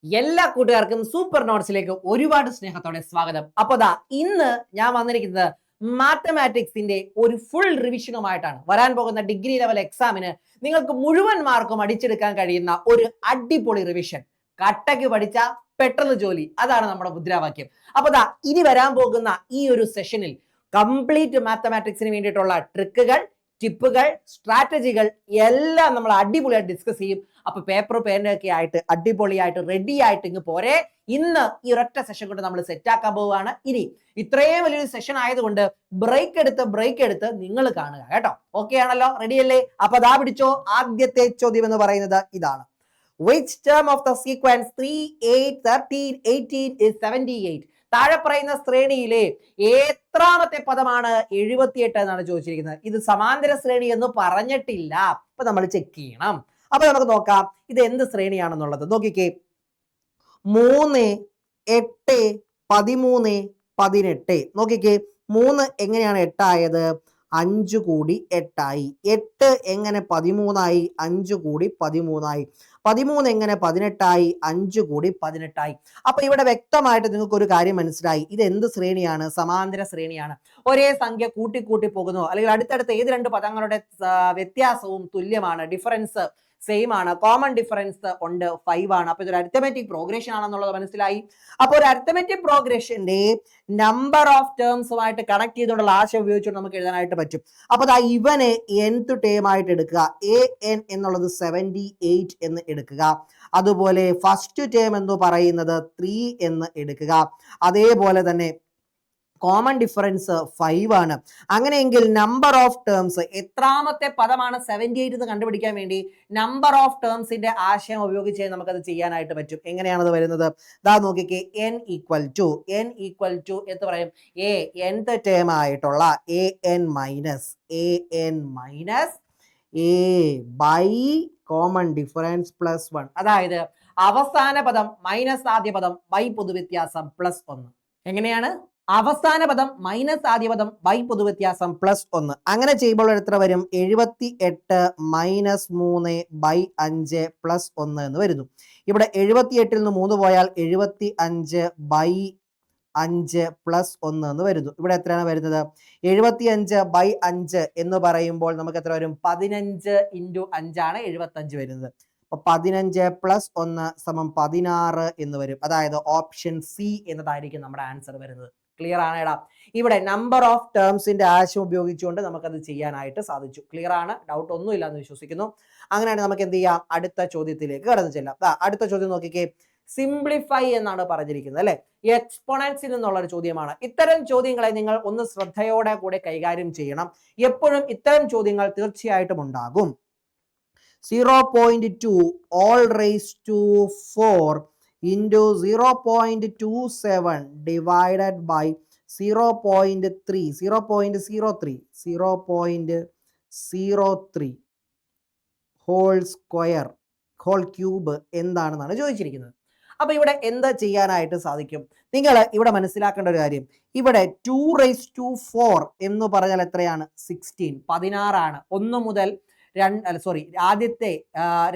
എല്ലാ കൂട്ടുകാർക്കും സൂപ്പർ നോട്ട്സിലേക്ക് ഒരുപാട് സ്നേഹത്തോടെ സ്വാഗതം. അപ്പൊ ദാ ഇന്ന് ഞാൻ വന്നിരിക്കുന്നത് മാത്തമാറ്റിക്സിന്റെ ഒരു ഫുൾ റിവിഷനുമായിട്ടാണ്. വരാൻ പോകുന്ന ഡിഗ്രി ലെവൽ എക്സാമിന് നിങ്ങൾക്ക് മുഴുവൻ മാർക്കും അടിച്ചെടുക്കാൻ കഴിയുന്ന ഒരു അടിപൊളി റിവിഷൻ. കട്ടയ്ക്ക് പഠിച്ച പെട്ടെന്ന് ജോലി, അതാണ് നമ്മുടെ മുദ്രാവാക്യം. അപ്പൊ ദാ ഇനി വരാൻ പോകുന്ന ഈ ഒരു സെഷനിൽ കംപ്ലീറ്റ് മാത്തമാറ്റിക്സിന് വേണ്ടിയിട്ടുള്ള ട്രിക്കുകൾ, ടിപ്പുകൾ, സ്ട്രാറ്റജികൾ എല്ലാം നമ്മൾ അടിപൊളിയായിട്ട് ഡിസ്കസ് ചെയ്യും. അപ്പൊ പേപ്പർ പേനൊക്കെ ആയിട്ട് അടിപൊളിയായിട്ട് റെഡി ആയിട്ട് ഇങ്ങ് പോരെ. ഇന്ന് ഈ ഒരൊറ്റ സെഷൻ കൊണ്ട് നമ്മൾ സെറ്റ് ആക്കാൻ പോവുകയാണ്. ഇനി ഇത്രയും വലിയൊരു സെഷൻ ആയതുകൊണ്ട് ബ്രേക്ക് എടുത്ത് നിങ്ങൾ കാണുക കേട്ടോ. ഓക്കെ ആണല്ലോ, റെഡി അല്ലേ? അപ്പൊ ദാ പിടിച്ചോ, ആദ്യത്തെ ചോദ്യം എന്ന് പറയുന്നത് ഇതാണ്. Which term of the sequence 3, 8, 13, 18 is 78? താഴെ പറയുന്ന ശ്രേണിയിലെ എത്രാമത്തെ പദമാണ് 78 എന്നാണ് ചോദിച്ചിരിക്കുന്നത്. ഇത് സമാന്തര ശ്രേണി എന്ന് പറഞ്ഞിട്ടില്ല. അപ്പൊ നമ്മൾ ചെക്ക് ചെയ്യണം. അപ്പൊ നമുക്ക് നോക്കാം ഇത് എന്ത് ശ്രേണിയാണെന്നുള്ളത്. നോക്കിക്കേ, 3, 8, 13, 18. നോക്കിക്കേ, 3 എങ്ങനെയാണ് 8 ആയത്? 5 കൂടി 8 ആയി. 8 എങ്ങനെ 13 ആയി? 5 കൂടി 13 ആയി. 13 എങ്ങനെ 18 ആയി? 5 കൂടി 18 ആയി. അപ്പൊ ഇവിടെ വ്യക്തമായിട്ട് നിങ്ങൾക്ക് ഒരു കാര്യം മനസ്സിലായി. ഇത് എന്ത് ശ്രേണിയാണ്? സമാന്തര ശ്രേണിയാണ്. ഒരേ സംഖ്യ കൂട്ടി പോകുന്നു, അല്ലെങ്കിൽ അടുത്തടുത്ത ഏത് രണ്ട് പദങ്ങളുടെ വ്യത്യാസവും തുല്യമാണ്, ഡിഫറൻസ് സെയിം ആണ്, കോമൺ ഡിഫറൻസ് ഉണ്ട്, 5 ആണ്. അപ്പൊ ഇതൊരു അരിത്തമെറ്റിക് പ്രോഗ്രഷൻ ആണെന്നുള്ളത് മനസ്സിലായി. അപ്പൊ ഒരു അരിത്തമെറ്റിക് പ്രോഗ്രഷന്റെ നമ്പർ ഓഫ് ടേംസുമായിട്ട് കണക്ട് ചെയ്തുകൊണ്ടുള്ള ആശയം ഉപയോഗിച്ചുകൊണ്ട് നമുക്ക് എഴുതാനായിട്ട് പറ്റും. അപ്പൊ ദാ ഇവനെ nth ടേം ആയിട്ട് എടുക്കുക. an എന്നുള്ളത് 78 എന്ന് എടുക്കുക. അതുപോലെ ഫസ്റ്റ് ടേം എന്ന് പറയുന്നത് 3 എന്ന് എടുക്കുക. അതേപോലെ തന്നെ കോമൺ ഡിഫറൻസ് 5 ആണ്. അങ്ങനെയെങ്കിൽ നമ്പർ ഓഫ് ടേംസ്, എത്രാമത്തെ പദമാണ് 78 എന്ന് കണ്ടുപിടിക്കാൻ വേണ്ടി നമ്പർ ഓഫ് ടേംസിന്റെ ആശയം ഉപയോഗിച്ച് നമുക്കത് ചെയ്യാനായിട്ട് പറ്റും. എങ്ങനെയാണത് വരുന്നത്? ദാ നോക്കിക്കേ, n ഈക്വൽ ടു എന്ന് പറയും nth ടേം ആയിട്ടുള്ള an minus a by common difference plus 1. അതായത് അവസാന പദം മൈനസ് ആദ്യ പദം ബൈ പൊതുവ്യത്യാസം പ്ലസ് 1. എങ്ങനെയാണ്? അവസാന പദം മൈനസ് ആദ്യ പദം ബൈ പൊതുവ്യത്യാസം പ്ലസ് 1. അങ്ങനെ ചെയ്യുമ്പോൾ എത്ര വരും? 78 മൈനസ് 3 ബൈ 5 പ്ലസ് 1 എന്ന് വരുന്നു. ഇവിടെ 78 നിന്ന് 3 പോയാൽ 75 ബൈ 5 പ്ലസ് 1 എന്ന് വരുന്നു. ഇവിടെ എത്രയാണ് വരുന്നത്? 75 ബൈ 5 എന്ന് പറയുമ്പോൾ നമുക്ക് എത്ര വരും? 15 ഇൻറ്റു 5 ആണ് 75 വരുന്നത്. അപ്പൊ 15 പ്ലസ് 1 സമം 16 എന്ന് വരും. അതായത് ഓപ്ഷൻ സി എന്നതായിരിക്കും നമ്മുടെ ആൻസർ വരുന്നത്. ക്ലിയർ ആണ് എടാ? ഇവിടെ നമ്പർ ഓഫ് ടേംസിന്റെ ആശയം ഉപയോഗിച്ചുകൊണ്ട് നമുക്കത് ചെയ്യാനായിട്ട് സാധിച്ചു. ക്ലിയർ ആണ്? ഡൗട്ട് ഒന്നും ഇല്ല എന്ന് വിശ്വസിക്കുന്നു. അങ്ങനെയാണെങ്കിൽ നമുക്ക് എന്ത് ചെയ്യാം? അടുത്ത ചോദ്യത്തിലേക്ക് കടന്നു ചെല്ലാം. അടുത്ത ചോദ്യം നോക്കിക്കേ, സിംപ്ലിഫൈ എന്നാണ് പറഞ്ഞിരിക്കുന്നത് അല്ലെ. എക്സ്പോണൻസിൽ നിന്നുള്ള ഒരു ചോദ്യമാണ്. ഇത്തരം ചോദ്യങ്ങളെ നിങ്ങൾ ഒന്ന് ശ്രദ്ധയോടെ കൂടെ കൈകാര്യം ചെയ്യണം. എപ്പോഴും ഇത്തരം ചോദ്യങ്ങൾ തീർച്ചയായിട്ടും ഉണ്ടാകും. 0.2 all raised to 4 into 0.27 divided by 0.03 whole square whole cube എന്താണെന്നാണ് ചോദിച്ചിരിക്കുന്നത്. അപ്പൊ ഇവിടെ എന്താ ചെയ്യാനായിട്ട് സാധിക്കും? നിങ്ങൾ ഇവിടെ മനസ്സിലാക്കേണ്ട ഒരു കാര്യം, ഇവിടെ 2⁴ എന്ന് പറഞ്ഞാൽ എത്രയാണ്? 16, 16 ആണ്. 1 മുതൽ ആദ്യത്തെ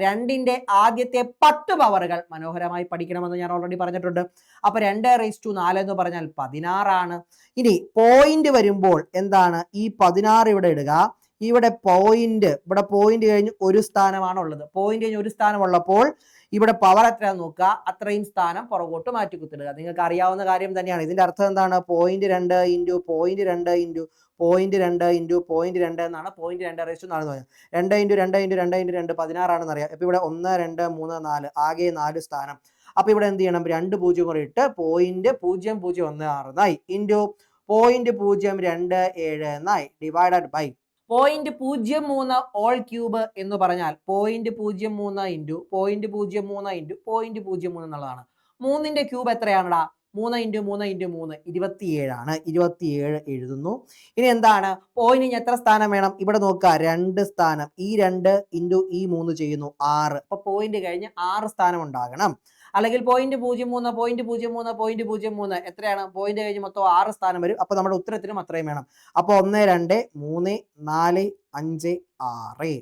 2ന്റെ ആദ്യത്തെ 10 പവറുകൾ മനോഹരമായി പഠിക്കണമെന്ന് ഞാൻ ഓൾറെഡി പറഞ്ഞിട്ടുണ്ട്. അപ്പൊ 2⁴ എന്ന് പറഞ്ഞാൽ 16 ആണ്. ഇനി പോയിന്റ് വരുമ്പോൾ എന്താണ്? ഈ 16 ഇവിടെ ഇടുക. ഇവിടെ പോയിന്റ് കഴിഞ്ഞ് ഒരു സ്ഥാനമാണ് ഉള്ളത്. പോയിന്റ് കഴിഞ്ഞ് ഒരു സ്ഥാനം ഉള്ളപ്പോൾ ഇവിടെ പവർ എത്രയാന്ന് നോക്കുക, അത്രയും സ്ഥാനം പുറകോട്ട് മാറ്റി കുത്തിടുക. നിങ്ങൾക്ക് അറിയാവുന്ന കാര്യം തന്നെയാണ്. ഇതിന്റെ അർത്ഥം എന്താണ്? 0.2 ഇൻറ്റു 0.2 ഇൻറ്റു 0.2 ഇൻറ്റു 0.2 എന്നാണ് 0.2⁴ എന്ന് പറഞ്ഞത്. 2 ഇൻറ്റു 2 ഇൻറ്റു 2 ഇൻറ്റു 2 16 ആണെന്ന് അറിയാം. ഇപ്പൊ ഇവിടെ 1, 2, 3, 4 ആകെ 4 സ്ഥാനം. അപ്പൊ ഇവിടെ എന്ത് ചെയ്യണം? 2 0 കൂടെ ഇട്ട് 0.0016 എന്നായി ഇൻറ്റു 0.027 എന്നായി ഡിവൈഡഡ് ബൈ 0.03 ഓൾ ക്യൂബ് എന്ന് പറഞ്ഞാൽ 0.03 ഇൻറ്റു 0.03 ഇൻറ്റു 0.03 എന്നുള്ളതാണ്. 3ന്റെ ക്യൂബ് എത്രയാണടാ? 3 ഇൻറ്റു 3 ഇൻറ്റു 3 27 ആണ്. 27 എഴുതുന്നു. ഇനി എന്താണ്? പോയിന്റിന് എത്ര സ്ഥാനം വേണം? ഇവിടെ നോക്കുക, 2 സ്ഥാനം. ഈ 2 ഇൻറ്റു ഈ 3 ചെയ്യുന്നു 6. അപ്പൊ പോയിന്റ് കഴിഞ്ഞ് 6 സ്ഥാനം ഉണ്ടാകണം. അല്ലെങ്കിൽ 0.03 എത്രയാണ്? പോയിന്റ് കഴിഞ്ഞ് മൊത്തം 6 സ്ഥാനം വരും. അപ്പൊ നമ്മുടെ ഉത്തരത്തിനും അത്രയും വേണം. അപ്പൊ 1, 2, 3, 4, 5, 6.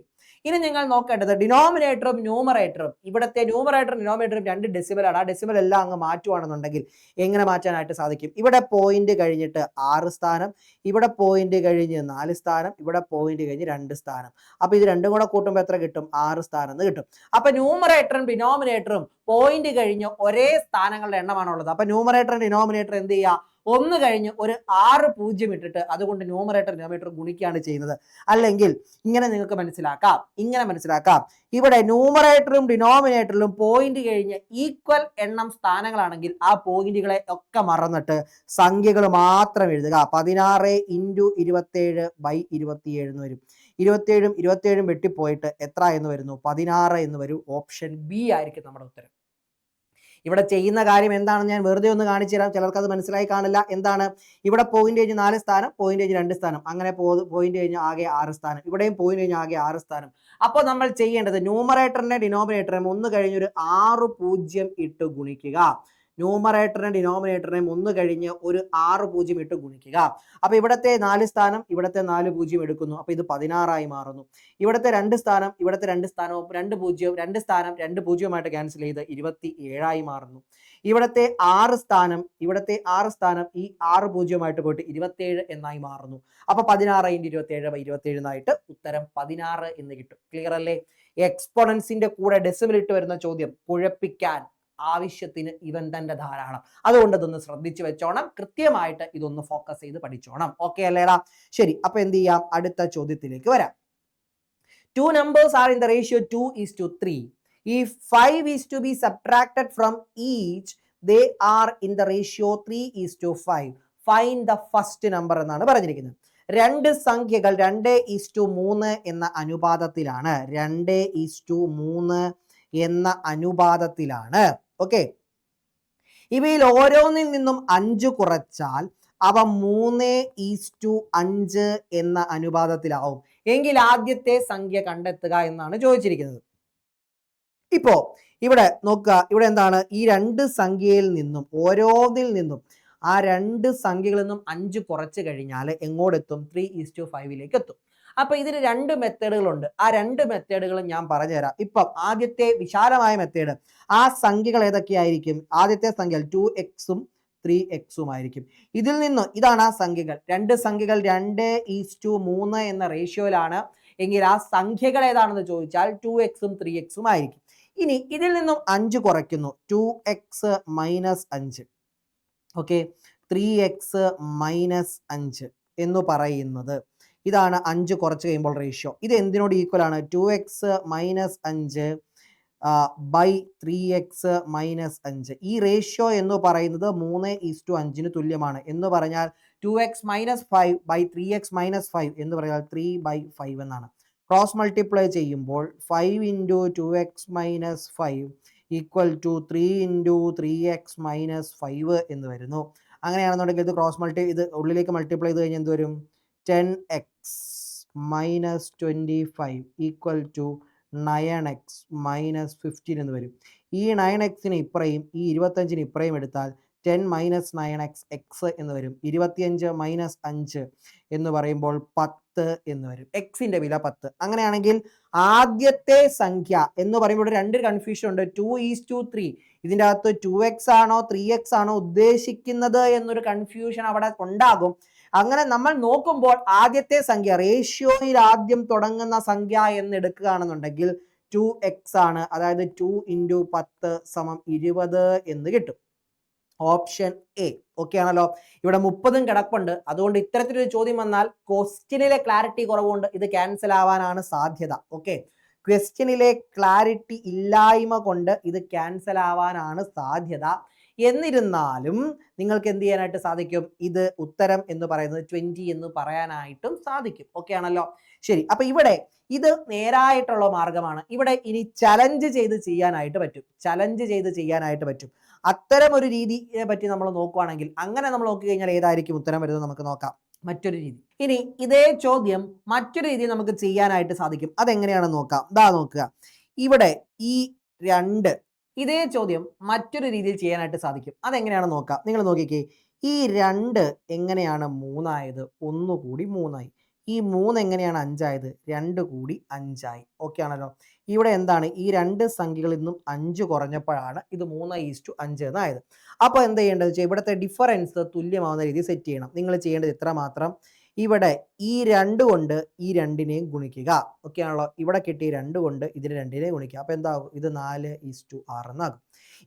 ഇനി നിങ്ങൾ നോക്കേണ്ടത് ഡിനോമിനേറ്ററും ന്യൂമറേറ്ററും. ഇവിടുത്തെ ന്യൂമറേറ്ററും ഡിനോമിനേറ്ററും 2 ഡെസിമലാണ്. ആ ഡെസിമൽ എല്ലാം അങ്ങ് മാറ്റുവാണെന്നുണ്ടെങ്കിൽ എങ്ങനെ മാറ്റാനായിട്ട് സാധിക്കും? ഇവിടെ പോയിന്റ് കഴിഞ്ഞിട്ട് 6 സ്ഥാനം, ഇവിടെ പോയിന്റ് കഴിഞ്ഞ് 4 സ്ഥാനം, ഇവിടെ പോയിന്റ് കഴിഞ്ഞ് 2 സ്ഥാനം. അപ്പൊ ഇത് രണ്ടും കൂടെ കൂട്ടുമ്പോൾ എത്ര കിട്ടും? 6 സ്ഥാനം എന്ന് കിട്ടും. അപ്പൊ ന്യൂമറേറ്ററും ഡിനോമിനേറ്ററും പോയിന്റ് കഴിഞ്ഞ് ഒരേ സ്ഥാനങ്ങളുടെ എണ്ണമാണുള്ളത്. അപ്പൊ ന്യൂമറേറ്ററും ഡിനോമിനേറ്റർ എന്ത് ചെയ്യുക? 1 കഴിഞ്ഞ് ഒരു 6 0 ഇട്ടിട്ട് അതുകൊണ്ട് ന്യൂമറേറ്റർ ഡിനോമിനേറ്റർ ഗുണിക്കുകയാണ് ചെയ്യുന്നത്. അല്ലെങ്കിൽ ഇങ്ങനെ നിങ്ങൾക്ക് മനസ്സിലാക്കാം, ഇങ്ങനെ മനസ്സിലാക്കാം. ഇവിടെ ന്യൂമറേറ്ററും ഡിനോമിനേറ്ററിലും പോയിന്റ് കഴിഞ്ഞ് ഈക്വൽ എണ്ണം സ്ഥാനങ്ങളാണെങ്കിൽ ആ പോയിന്റുകളെ ഒക്കെ മറന്നിട്ട് സംഖ്യകൾ മാത്രം എഴുതുക. 16 × 27/27 എന്ന് വരും. 27 വെട്ടിപ്പോയിട്ട് എത്ര എന്ന് വരുന്നു? 16 എന്ന് വരും. ഓപ്ഷൻ ബി ആയിരിക്കും നമ്മുടെ ഉത്തരം. ഇവിടെ ചെയ്യുന്ന കാര്യം എന്താണെന്ന് ഞാൻ വെറുതെ ഒന്ന് കാണിച്ചു തരാം. ചിലർക്ക് അത് മനസ്സിലായി കാണില്ല. എന്താണ്? ഇവിടെ പോയിന്റ് കഴിഞ്ഞ് 4 സ്ഥാനം, പോയിന്റ് കഴിഞ്ഞ് 2 സ്ഥാനം, അങ്ങനെ പോയിന്റ് കഴിഞ്ഞ് ആകെ 6 സ്ഥാനം, ഇവിടെയും പോയിന്റ് കഴിഞ്ഞ് ആകെ 6 സ്ഥാനം. അപ്പോൾ നമ്മൾ ചെയ്യേണ്ടത് ന്യൂമറേറ്ററിനെ ഡിനോമിനേറ്ററിനെ 1 കഴിഞ്ഞ് ഒരു 6 0 ഇട്ട് ഗുണിക്കുക. ന്യൂമറേറ്ററിനെ ഡിനോമിനേറ്ററിനെ 1 കഴിഞ്ഞ് ഒരു 6 0 ഇട്ട് ഗുണിക്കുക. അപ്പൊ ഇവിടത്തെ 4 സ്ഥാനം, ഇവിടത്തെ 4 0 എടുക്കുന്നു. അപ്പൊ ഇത് 16 മാറുന്നു. ഇവിടത്തെ 2 സ്ഥാനം, ഇവിടത്തെ 2 സ്ഥാനവും 2 0, 2 സ്ഥാനം 2 0 ക്യാൻസൽ ചെയ്ത് 27 മാറുന്നു. ഇവിടത്തെ 6 സ്ഥാനം, ഇവിടത്തെ 6 സ്ഥാനം ഈ 6 0 പോയിട്ട് 27 എന്നായി മാറുന്നു. അപ്പൊ 16 × 27/27 എന്നായിട്ട് ഉത്തരം 16 എന്ന് കിട്ടും. ക്ലിയർ അല്ലേ? എക്സ്പോണൻസിന്റെ കൂടെ ഡെസിമൽ ഇട്ട് വരുന്ന ചോദ്യം കുഴപ്പിക്കാൻ ആവശ്യത്തിന് ഇവൻ തന്നെ ധാരാളം. അതുകൊണ്ട് ഇതൊന്ന് ശ്രദ്ധിച്ചു വെച്ചോണം, കൃത്യമായിട്ട് ഇതൊന്ന് ഫോക്കസ് ചെയ്ത് പഠിച്ചോണം. ഓക്കെ അല്ലേടാ? ശരി, അപ്പൊ എന്ത് ചെയ്യാം? അടുത്ത ചോദ്യത്തിലേക്ക് വരാം. 2 numbers are in the ratio 2:3. If 5 is to be subtracted from each, they are in the ratio 3:5. Find the first number എന്നാണ് പറഞ്ഞിരിക്കുന്നത്. രണ്ട് സംഖ്യകൾ 2:3 എന്ന അനുപാതത്തിലാണ്. 2:3 എന്ന അനുപാതത്തിലാണ്. ഓക്കെ, ഇവയിൽ ഓരോന്നിൽ നിന്നും 5 കുറച്ചാൽ അവ 3:5 എന്ന അനുപാതത്തിലാവും. എങ്കിൽ ആദ്യത്തെ സംഖ്യ കണ്ടെത്തുക എന്നാണ് ചോദിച്ചിരിക്കുന്നത്. ഇപ്പോ ഇവിടെ നോക്കുക, ഇവിടെ എന്താണ്? ഈ 2 സംഖ്യയിൽ നിന്നും ഓരോന്നിൽ നിന്നും ആ 2 സംഖ്യകളിൽ നിന്നും 5 കുറച്ച് കഴിഞ്ഞാൽ എങ്ങോട്ടെത്തും? 3:5 എത്തും. അപ്പൊ ഇതിന് 2 മെത്തേഡുകളുണ്ട്. ആ 2 മെത്തേഡുകളും ഞാൻ പറഞ്ഞുതരാം. ഇപ്പം ആദ്യത്തെ വിശാലമായ മെത്തേഡ്, ആ സംഖ്യകൾ ഏതൊക്കെയായിരിക്കും? ആദ്യത്തെ സംഖ്യ 2x ഉം 3x ആയിരിക്കും. ഇതിൽ നിന്ന് ഇതാണ് ആ സംഖ്യകൾ. 2 സംഖ്യകൾ 2:3 എന്ന റേഷ്യോയിലാണ് എങ്കിൽ ആ സംഖ്യകൾ ഏതാണെന്ന് ചോദിച്ചാൽ 2x ഉം 3x ആയിരിക്കും. ഇനി ഇതിൽ നിന്നും 5 കുറയ്ക്കുന്നു. 2x - 5, ഓക്കെ, 3x - 5 എന്ന് പറയുന്നത് ഇതാണ് 5 കുറച്ച് കഴിയുമ്പോൾ റേഷ്യോ. ഇത് എന്തിനോട് ഈക്വൽ ആണ്? 2x - 5 by 3x - 5. ഈ റേഷ്യോ എന്ന് പറയുന്നത് 3:5 തുല്യമാണ്. എന്ന് പറഞ്ഞാൽ 2x - 5 ബൈ 3x - 5 എന്ന് പറഞ്ഞാൽ 3/5 എന്നാണ്. ക്രോസ് മൾട്ടിപ്ലൈ ചെയ്യുമ്പോൾ 5 × 2x - 5 ഈക്വൽ ടു 3 × 3x - 5 എന്ന് വരുന്നു. അങ്ങനെയാണെന്നുണ്ടെങ്കിൽ ഇത് ഇത് ഉള്ളിലേക്ക് മൾട്ടിപ്ലൈ ചെയ്ത് കഴിഞ്ഞാൽ എന്ത് വരും? 10x - 25 ഈക്വൽ ടു 9x - 15 എന്ന് വരും. ഈ 9xന് ഇപ്പുറയും ഈ 25ന് ഇപ്പുറയും എടുത്താൽ 10 - 9x x എന്ന് വരും. 25 - 5 എന്ന് പറയുമ്പോൾ 10 എന്ന് വരും. എക്സിന്റെ വില 10. അങ്ങനെയാണെങ്കിൽ ആദ്യത്തെ സംഖ്യ എന്ന് പറയുമ്പോൾ 2 കൺഫ്യൂഷൻ ഉണ്ട്. 2:3 ഇതിൻ്റെ അകത്ത് 2x ആണോ 3x ആണോ ഉദ്ദേശിക്കുന്നത് എന്നൊരു കൺഫ്യൂഷൻ അവിടെ ഉണ്ടാകും. അങ്ങനെ നമ്മൾ നോക്കുമ്പോൾ ആദ്യത്തെ സംഖ്യ റേഷ്യോയിൽ ആദ്യം തുടങ്ങുന്ന സംഖ്യ എന്ന് എടുക്കുകയാണെന്നുണ്ടെങ്കിൽ 2x ആണ്. അതായത് 2 × 10 = 20 എന്ന് കിട്ടും. Option A. ഓക്കെ ആണല്ലോ? ഇവിടെ 30 കിടപ്പുണ്ട്. അതുകൊണ്ട് ഇത്തരത്തിലൊരു ചോദ്യം വന്നാൽ ക്വസ്റ്റ്യനിലെ ക്ലാരിറ്റി കുറവുകൊണ്ട് ഇത് ക്യാൻസൽ ആവാനാണ് സാധ്യത. ഓക്കെ, ക്വസ്റ്റ്യനിലെ ക്ലാരിറ്റി ഇല്ലായ്മ കൊണ്ട് ഇത് ക്യാൻസൽ ആവാനാണ് സാധ്യത. എന്നിരുന്നാലും നിങ്ങൾക്ക് എന്ത് ചെയ്യാനായിട്ട് സാധിക്കും? ഇത് ഉത്തരം എന്ന് പറയുന്നത് 20 എന്ന് പറയാനായിട്ടും സാധിക്കും. ഓക്കെ ആണല്ലോ? ശരി, അപ്പൊ ഇവിടെ ഇത് നേരായിട്ടുള്ള മാർഗമാണ്. ഇവിടെ ഇനി ചലഞ്ച് ചെയ്ത് ചെയ്യാനായിട്ട് പറ്റും. അത്തരം ഒരു രീതിയെ പറ്റി നമ്മൾ നോക്കുകയാണെങ്കിൽ, അങ്ങനെ നമ്മൾ നോക്കിക്കഴിഞ്ഞാൽ ഏതായിരിക്കും ഉത്തരം വരുന്നത് നമുക്ക് നോക്കാം. മറ്റൊരു രീതി. ഇനി ഇതേ ചോദ്യം മറ്റൊരു രീതി നമുക്ക് ചെയ്യാനായിട്ട് സാധിക്കും. അതെങ്ങനെയാണെന്ന് നോക്കാം. ദാ നോക്കുക, ഇവിടെ ഈ 2 ഇതേ ചോദ്യം മറ്റൊരു രീതിയിൽ ചെയ്യാനായിട്ട് സാധിക്കും. അതെങ്ങനെയാണെന്ന് നോക്കാം. നിങ്ങൾ നോക്കിക്കേ, ഈ 2 എങ്ങനെയാണ് 3 ആയത്? 1 കൂടി 3 ആയി. ഈ 3 എങ്ങനെയാണ് 5 ആയത്? 2 കൂടി 5 ആയി. ഓക്കെ ആണല്ലോ. ഇവിടെ എന്താണ്? ഈ 2 സംഖ്യകളിൽ നിന്നും 5 കുറഞ്ഞപ്പോഴാണ് ഇത് 3:5 എന്നായത്. അപ്പോൾ എന്ത് ചെയ്യേണ്ടത് വെച്ചാൽ ഇവിടുത്തെ ഡിഫറൻസ് തുല്യമാവുന്ന രീതിയിൽ സെറ്റ് ചെയ്യണം. നിങ്ങൾ ചെയ്യേണ്ടത് ഇത്ര മാത്രം. ഇവിടെ ഈ 2 കൊണ്ട് ഈ 2നെയും ഗുണിക്കുക. ഓക്കെ ആണല്ലോ. ഇവിടെ കിട്ടിയ 2 കൊണ്ട് ഇതിനെ 2നെയും ഗുണിക്കുക. അപ്പോൾ എന്താകും? ഇത് 4:6 എന്നാകും.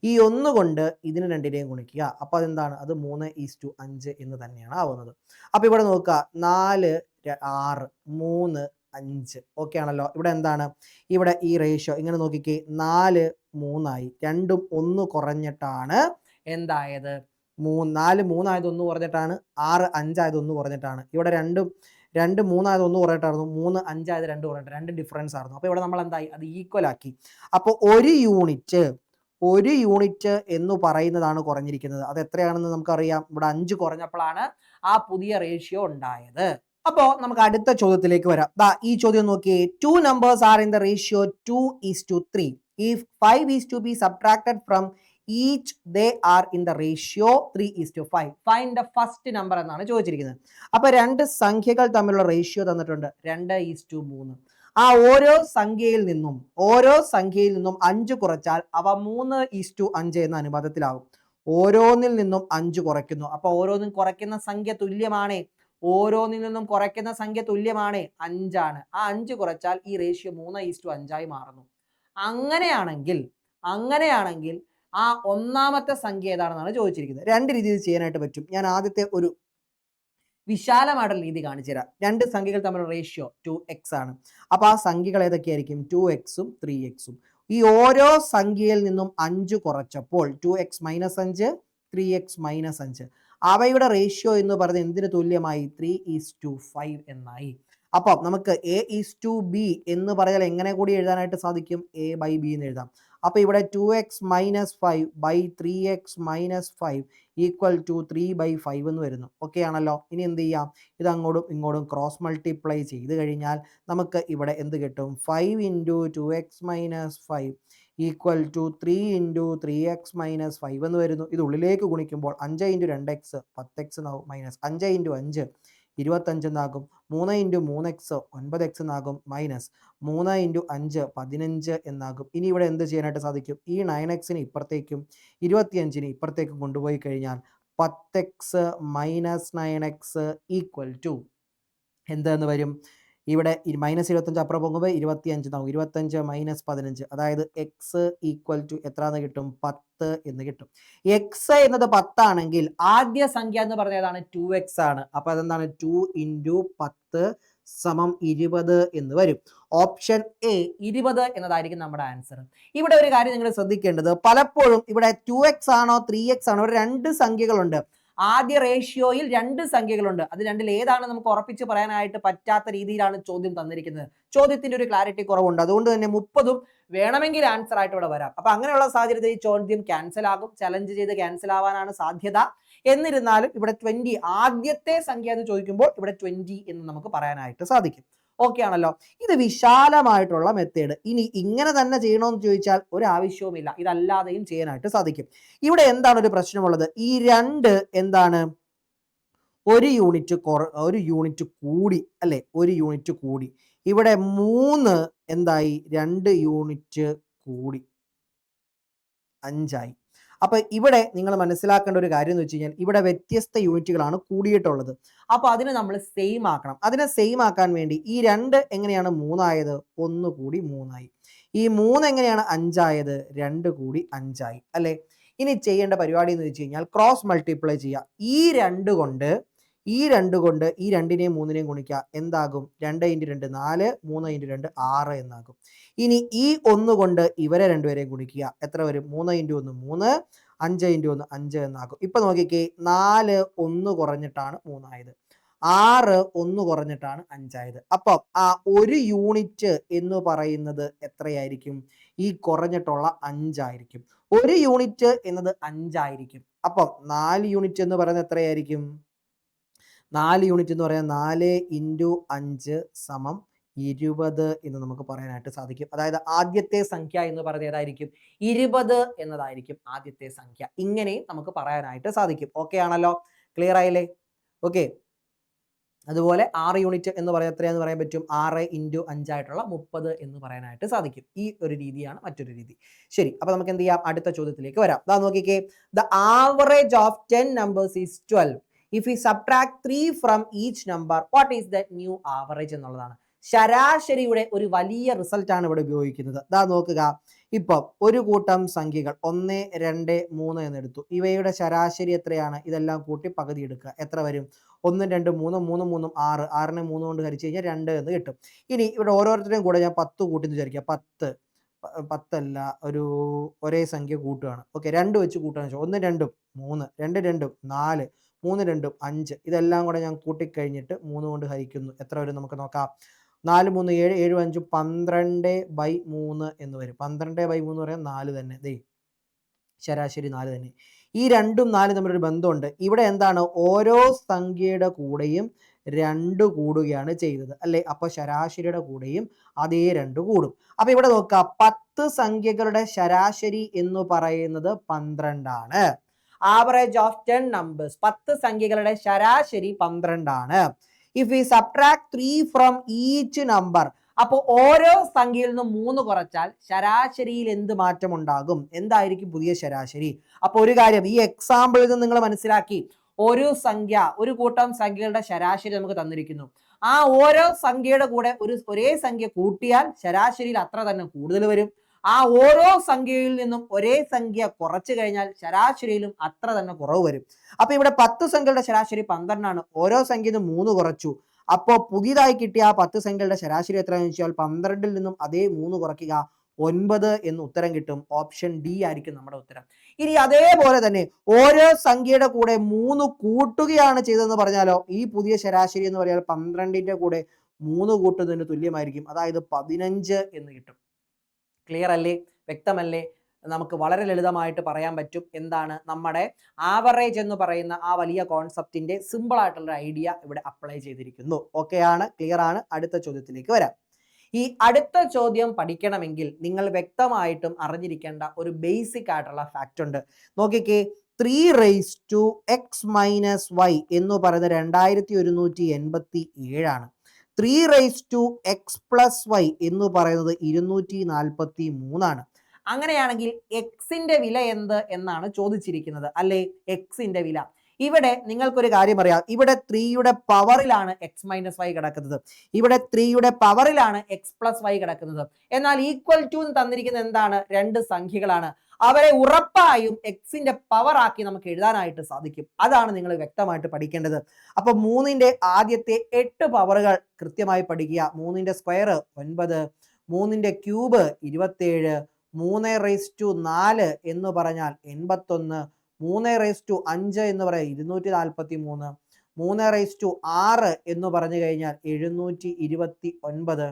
ഈ 1 കൊണ്ട് ഇതിന് 2നെയും ഗുണിക്കുക. അപ്പോൾ അതെന്താണ്? അത് 3:5 എന്ന് തന്നെയാണ് ആവുന്നത്. അപ്പോൾ ഇവിടെ നോക്കുക 4 6 3 5. ഓക്കെ ആണല്ലോ. ഇവിടെ എന്താണ്? ഇവിടെ ഈ റേഷ്യോ ഇങ്ങനെ നോക്കിക്കേ 4 3 ആയി. 2ഉം 1 കുറഞ്ഞിട്ടാണ് എന്തായത്? 4 3 ആയത് 1 കുറഞ്ഞിട്ടാണ്. 6 5 ആയത് 1 കുറഞ്ഞിട്ടാണ്. ഇവിടെ 2 3 ആയത് 1 കുറഞ്ഞിട്ടായിരുന്നു. 3 5 ആയത് 2 കുറഞ്ഞിട്ട് 2 ഡിഫറൻസ് ആയിരുന്നു. അപ്പോൾ ഇവിടെ നമ്മൾ എന്തായി? അത് ഈക്വൽ ആക്കി. അപ്പോൾ ഒരു യൂണിറ്റ് എന്ന് പറയുന്നതാണ് കുറഞ്ഞിരിക്കുന്നത്. അത് എത്രയാണെന്ന് നമുക്കറിയാം. ഇവിടെ 5 കുറഞ്ഞപ്പോഴാണ് ആ പുതിയ റേഷ്യോ ഉണ്ടായത്. അപ്പോൾ നമുക്ക് അടുത്ത ചോദ്യത്തിലേക്ക് വരാം. ഈ ചോദ്യം നോക്കിയേ. 2 numbers are in the ratio 2:3. If 5 is to be subtracted from each, they are in the ratio 3:5. Find the first number എന്നാണ് ചോദിച്ചിരിക്കുന്നത്. അപ്പോൾ 2 സംഖ്യകൾ തമ്മിലുള്ള റേഷ്യോ തന്നിട്ടുണ്ട് 2:3. ആ ഓരോ സംഖ്യയിൽ നിന്നും 5 കുറച്ചാൽ അവ 3:5 എന്ന അനുപാതത്തിലാവും. ഓരോന്നിൽ നിന്നും 5 കുറയ്ക്കുന്നു. അപ്പോൾ ഓരോന്നും കുറയ്ക്കുന്ന സംഖ്യ തുല്യമാണ്. ഓരോന്നിൽ നിന്നും കുറയ്ക്കുന്ന സംഖ്യ തുല്യമാണ് 5 ആണ്. ആ 5 കുറച്ചാൽ ഈ റേഷ്യോ 3:5 ആയി മാറുന്നു. അങ്ങനെയാണെങ്കിൽ ആ ഒന്നാമത്തെ സംഖ്യ ഏതാണെന്നാണ് ചോദിച്ചിരിക്കുന്നത്. 2 രീതിയിൽ ചെയ്യാനായിട്ട് പറ്റും. ഞാൻ ആദ്യത്തെ ഒരു വിശാലമായിട്ടുള്ള രീതി കാണിച്ചു തരാം. 2 സംഖ്യകൾ തമ്മിലുള്ള റേഷ്യോ 2x ആണ്. അപ്പോൾ ആ സംഖ്യകൾ ഏതൊക്കെയായിരിക്കും? 2xഉം 3xഉം. ഈ ഓരോ സംഖ്യയിൽ നിന്നും 5 കുറച്ചപ്പോൾ 2x - 5 3x - 5 അവയുടെ റേഷ്യോ എന്ന് പറയുന്നത് എന്തിന് തുല്യമായി? 3:5 എന്നായി. അപ്പം നമുക്ക് A:B എന്ന് പറഞ്ഞാൽ എങ്ങനെ കൂടി എഴുതാനായിട്ട് സാധിക്കും? A/B എന്ന് എഴുതാം. അപ്പോൾ ഇവിടെ 2x - 5 by 3x - 5 = 3/5 എന്ന് വരുന്നു. ഓക്കെ ആണല്ലോ. ഇനി എന്ത് ചെയ്യാം? ഇത് അങ്ങോട്ടും ഇങ്ങോട്ടും ക്രോസ് മൾട്ടിപ്ലൈ ചെയ്ത് കഴിഞ്ഞാൽ നമുക്ക് ഇവിടെ എന്ത് കിട്ടും? 5 × 2x - 5 = 3 × 3x - 5 എന്ന് വരുന്നു. ഇത് ഉള്ളിലേക്ക് ഗുണിക്കുമ്പോൾ 5 × 2x 10x എന്നാകും. മൈനസ് 5 × 5 25 എന്നാകും. 3 × 3x 9x എന്നാകും. മൈനസ് 3 × 5 15 എന്നാകും. ഇനി ഇവിടെ എന്ത് ചെയ്യാനായിട്ട് സാധിക്കും? ഈ 9xനെ ഇപ്പുറത്തേക്കും 25നെ ഇപ്പുറത്തേക്കും കൊണ്ടുപോയി കഴിഞ്ഞാൽ 10x - 9x = എന്തെന്ന് വരും? ഇവിടെ -25 അപ്പുറം പോകുമ്പോൾ 25 എന്നാകും. 25 - 15 അതായത് x = എത്രയെന്ന് കിട്ടും? 10 എന്ന് കിട്ടും. x എന്നത് 10 ആണെങ്കിൽ ആദ്യ സംഖ്യ എന്ന് പറഞ്ഞ ഏതാണ്? 2x ആണ്. അപ്പോൾ അതെന്താണ്? 2 × 10 = 20 എന്ന് വരും. ഓപ്ഷൻ എ 20 എന്നതായിരിക്കും നമ്മുടെ ആൻസർ. ഇവിടെ ഒരു കാര്യം നിങ്ങൾ ശ്രദ്ധിക്കേണ്ടത്, പലപ്പോഴും ഇവിടെ 2x ആണോ 3x ആണോ, ഇവിടെ 2 സംഖ്യകളുണ്ട്. ആദ്യ റേഷ്യോയിൽ 2 സംഖ്യകളുണ്ട്. അത് രണ്ടിൽ ഏതാണ് നമുക്ക് ഉറപ്പിച്ച് പറയാനായിട്ട് പറ്റാത്ത രീതിയിലാണ് ചോദ്യം തന്നിരിക്കുന്നത്. ചോദ്യത്തിന്റെ ഒരു ക്ലാരിറ്റി കുറവുണ്ട്. അതുകൊണ്ട് തന്നെ 30ഉം വേണമെങ്കിൽ ആൻസർ ആയിട്ട് ഇവിടെ വരാം. അപ്പൊ അങ്ങനെയുള്ള സാഹചര്യത്തിൽ ഈ ചോദ്യം ക്യാൻസൽ ആകും. ചലഞ്ച് ചെയ്ത് ക്യാൻസൽ ആവാനാണ് സാധ്യത. എന്നിരുന്നാലും ഇവിടെ 20 ആദ്യത്തെ സംഖ്യ എന്ന് ചോദിക്കുമ്പോൾ ഇവിടെ 20 എന്ന് നമുക്ക് പറയാനായിട്ട് സാധിക്കും. ഓക്കെ ആണല്ലോ. ഇത് വിശാലമായിട്ടുള്ള മെത്തേഡ്. ഇനി ഇങ്ങനെ തന്നെ ചെയ്യണമെന്ന് ചോദിച്ചാൽ ഒരു ആവശ്യവുമില്ല. ഇതല്ലാതെയും ചെയ്യാനായിട്ട് സാധിക്കും. ഇവിടെ എന്താണ് ഒരു പ്രശ്നമുള്ളത്? ഈ 2 എന്താണ്? ഒരു യൂണിറ്റ് കൂടി അല്ലെ? ഒരു യൂണിറ്റ് കൂടി. ഇവിടെ 3 എന്തായി? 2 യൂണിറ്റ് കൂടി 5 ആയി. അപ്പോൾ ഇവിടെ നിങ്ങൾ മനസ്സിലാക്കേണ്ട ഒരു കാര്യം എന്ന് വെച്ച് കഴിഞ്ഞാൽ ഇവിടെ വ്യത്യസ്ത യൂണിറ്റുകളാണ് കൂടിയിട്ടുള്ളത്. അപ്പോൾ അതിനെ നമ്മൾ സെയിം ആക്കണം. അതിനെ സെയിം ആക്കാൻ വേണ്ടി ഈ 2 എങ്ങനെയാണ് 3 ആയത്? 1 കൂടി 3 ആയി. ഈ 3 എങ്ങനെയാണ് 5 ആയത്? 2 കൂടി 5 ആയി അല്ലേ? ഇനി ചെയ്യേണ്ട പരിപാടി എന്ന് വെച്ച് കഴിഞ്ഞാൽ ക്രോസ് മൾട്ടിപ്ലൈ ചെയ്യുക. ഈ 2 കൊണ്ട് ഈ 2നെയും 3നെയും ഗുണിക്കുക. എന്താകും? 2 × 2 4 3 × 2 6 എന്നാകും. ഇനി ഈ 1 കൊണ്ട് ഇവരെ രണ്ടുപേരെയും ഗുണിക്കുക. എത്ര വരും? 3 × 1 3 5 × 1 5 എന്നാകും. ഇപ്പൊ നോക്കിക്കേ, 4 1 കുറഞ്ഞിട്ടാണ് 3 ആയത്. 6 1 കുറഞ്ഞിട്ടാണ് 5 ആയത്. അപ്പം ആ ഒരു യൂണിറ്റ് എന്ന് പറയുന്നത് എത്രയായിരിക്കും? ഈ കുറഞ്ഞിട്ടുള്ള 5 ആയിരിക്കും. ഒരു യൂണിറ്റ് എന്നത് 5 ആയിരിക്കും. അപ്പം 4 യൂണിറ്റ് എന്ന് പറയുന്നത് എത്രയായിരിക്കും? 4 യൂണിറ്റ് എന്ന് പറയാൻ 4 × 5 = 20 എന്ന് നമുക്ക് പറയാനായിട്ട് സാധിക്കും. അതായത് ആദ്യത്തെ സംഖ്യ എന്ന് പറയുന്നത് ഏതായിരിക്കും? 20 എന്നതായിരിക്കും ആദ്യത്തെ സംഖ്യ. ഇങ്ങനെയും നമുക്ക് പറയാനായിട്ട് സാധിക്കും. ഓക്കെ ആണല്ലോ? ക്ലിയർ ആയില്ലേ? ഓക്കെ. അതുപോലെ 6 യൂണിറ്റ് എന്ന് പറയാൻ എത്രയാന്ന് പറയാൻ പറ്റും? 6 × 5 ആയിട്ടുള്ള 30 എന്ന് പറയാനായിട്ട് സാധിക്കും. ഈ ഒരു രീതിയാണ് മറ്റൊരു രീതി. ശരി, അപ്പൊ നമുക്ക് എന്ത് ചെയ്യാം? അടുത്ത ചോദ്യത്തിലേക്ക് വരാം. ദാ നോക്കിക്കേ, the average of 10 numbers is 12. If we subtract 3 from each number what is the new average എന്നുള്ളതാണ്. ശരാശരിയുടെ ഒരു വലിയ റിസൾട്ട് ആണ് ഇവിടെ ഉപയോഗിക്കുന്നത്. ദാ നോക്കുക, ഇപ്പം ഒരു കൂട്ടം സംഖ്യകൾ 1, 2, 3 എന്നെടുത്തു. ഇവയുടെ ശരാശരി എത്രയാണ്? ഇതെല്ലാം കൂട്ടി പകുതി എടുക്കുക. എത്ര വരും? 1, 2, 3, 3, 3, 6. 6നെ 3 കൊണ്ട് ഹരിച്ചു കഴിഞ്ഞാൽ 2 എന്ന് കിട്ടും. ഇനി ഇവിടെ ഓരോരുത്തരുടെയും കൂടെ ഞാൻ 10 കൂട്ടി എന്ന് വിചാരിക്കുക. 10 10 ഒരു ഒരേ സംഖ്യ കൂട്ടുകയാണ്. ഓക്കെ, 2 വെച്ച് കൂട്ടുകയാണ്. 1, 2, 3, 2, 2, 4, 3, 2, 5. ഇതെല്ലാം കൂടെ ഞാൻ കൂട്ടിക്കഴിഞ്ഞിട്ട് 3 കൊണ്ട് ഹരിക്കുന്നു. എത്ര വരും നമുക്ക് നോക്കാം. 4, 3, 7, 7, 5, 12/3 എന്ന് വരും. 12/3 എന്ന് പറയാൻ 4 തന്നെ. ദേ ശരാശരി 4 തന്നെ. ഈ 2ഉം 4 തമ്മിലൊരു ബന്ധമുണ്ട്. ഇവിടെ എന്താണ്? ഓരോ സംഖ്യയുടെ കൂടെയും 2 കൂടുകയാണ് ചെയ്തത് അല്ലേ? അപ്പൊ ശരാശരിയുടെ കൂടെയും അതേ 2 കൂടും. അപ്പൊ ഇവിടെ നോക്കുക, 10 സംഖ്യകളുടെ ശരാശരി എന്ന് പറയുന്നത് 12 ആണ്. ആവറേജ് ഓഫ് 10 നമ്പേഴ്സ്, 10 സംഖ്യകളുടെ ശരാശരി 12 ആണ്. If we subtract 3 from each number, അപ്പോൾ ഓരോ സംഖ്യയിൽ നിന്നും 3 കുറച്ചാൽ ശരാശരിയിൽ എന്ത് മാറ്റം ഉണ്ടാകും? എന്തായിരിക്കും പുതിയ ശരാശരി? അപ്പോൾ ഒരു കാര്യം, ഈ എക്സാമ്പിളിൽ നിന്ന് നിങ്ങൾ മനസ്സിലാക്കി, ഒരു കൂട്ടം സംഖ്യകളുടെ ശരാശരി നമുക്ക് തന്നിരിക്കുന്നു. ആ ഓരോ സംഖ്യയുടെ കൂടെ ഒരേ സംഖ്യ കൂട്ടിയാൽ ശരാശരിയിൽ അത്ര തന്നെ കൂടുതൽ വരും. ആ ഓരോ സംഖ്യയിൽ നിന്നും ഒരേ സംഖ്യ കുറച്ചു കഴിഞ്ഞാൽ ശരാശരിയിലും അത്ര തന്നെ കുറവ് വരും. അപ്പൊ ഇവിടെ 10 സംഖ്യകളുടെ ശരാശരി 12 ആണ്. ഓരോ സംഖ്യയിൽ നിന്നും 3 കുറച്ചു. അപ്പോൾ പുതിയതായി കിട്ടിയ ആ 10 സംഖ്യകളുടെ ശരാശരി എത്രയാണെന്ന് വെച്ചാൽ 12ൽ നിന്നും അതേ 3 കുറയ്ക്കുക, 9 എന്ന് ഉത്തരം കിട്ടും. ഓപ്ഷൻ ഡി ആയിരിക്കും നമ്മുടെ ഉത്തരം. ഇനി അതേപോലെ തന്നെ ഓരോ സംഖ്യയുടെ കൂടെ 3 കൂട്ടുകയാണ് ചെയ്തതെന്ന് പറഞ്ഞാലോ, ഈ പുതിയ ശരാശരി എന്ന് പറഞ്ഞാൽ 12ന്റെ കൂടെ 3 കൂട്ടുന്നതിന് തുല്യമായിരിക്കും. അതായത് 15 എന്ന് കിട്ടും. ക്ലിയർ അല്ലേ? വ്യക്തമല്ലേ? നമുക്ക് വളരെ ലളിതമായിട്ട് പറയാൻ പറ്റും എന്താണ് നമ്മുടെ ആവറേജ് എന്ന് പറയുന്ന ആ വലിയ കോൺസെപ്റ്റിന്റെ സിമ്പിൾ ആയിട്ടുള്ള ഐഡിയ ഇവിടെ അപ്ലൈ ചെയ്തിരിക്കുന്നു. ഓക്കെ ആണ്? ക്ലിയർ ആണ്? അടുത്ത ചോദ്യത്തിലേക്ക് വരാം. ഈ അടുത്ത ചോദ്യം പഠിക്കണമെങ്കിൽ നിങ്ങൾ വ്യക്തമായിട്ടും അറിഞ്ഞിരിക്കേണ്ട ഒരു ബേസിക് ആയിട്ടുള്ള ഫാക്റ്റ് ഉണ്ട്. നോക്കിക്കേ, 3x - y എന്ന് പറയുന്നത് 2187 ആണ്. 3x + y എന്ന് പറയുന്നത് 243 ആണ്. അങ്ങനെയാണെങ്കിൽ എക്സിന്റെ വില എന്ത് എന്നാണ് ചോദിച്ചിരിക്കുന്നത് അല്ലേ? എക്സിന്റെ വില ഇവിടെ നിങ്ങൾക്കൊരു കാര്യം അറിയാം. ഇവിടെ 3യുടെ പവറിലാണ് x - y കിടക്കുന്നത്. ഇവിടെ 3യുടെ പവറിലാണ് x + y കിടക്കുന്നത്. എന്നാൽ ഈക്വൽ ടു തന്നിരിക്കുന്നത് എന്താണ്? 2 സംഖ്യകളാണ്. അവരെ ഉറപ്പായും എക്സിന്റെ പവർ ആക്കി നമുക്ക് എഴുതാനായിട്ട് സാധിക്കും. അതാണ് നിങ്ങൾ വ്യക്തമായിട്ട് പഠിക്കേണ്ടത്. അപ്പൊ 3ന്റെ ആദ്യത്തെ 8 പവറുകൾ കൃത്യമായി പഠിക്കുക. 3ന്റെ സ്ക്വയർ 9, 3ന്റെ ക്യൂബ് 27, 3/4 എന്ന് പറഞ്ഞാൽ 81, 3/5 എന്ന് പറയാം 243, 3/6 എന്ന് പറഞ്ഞു കഴിഞ്ഞാൽ 729,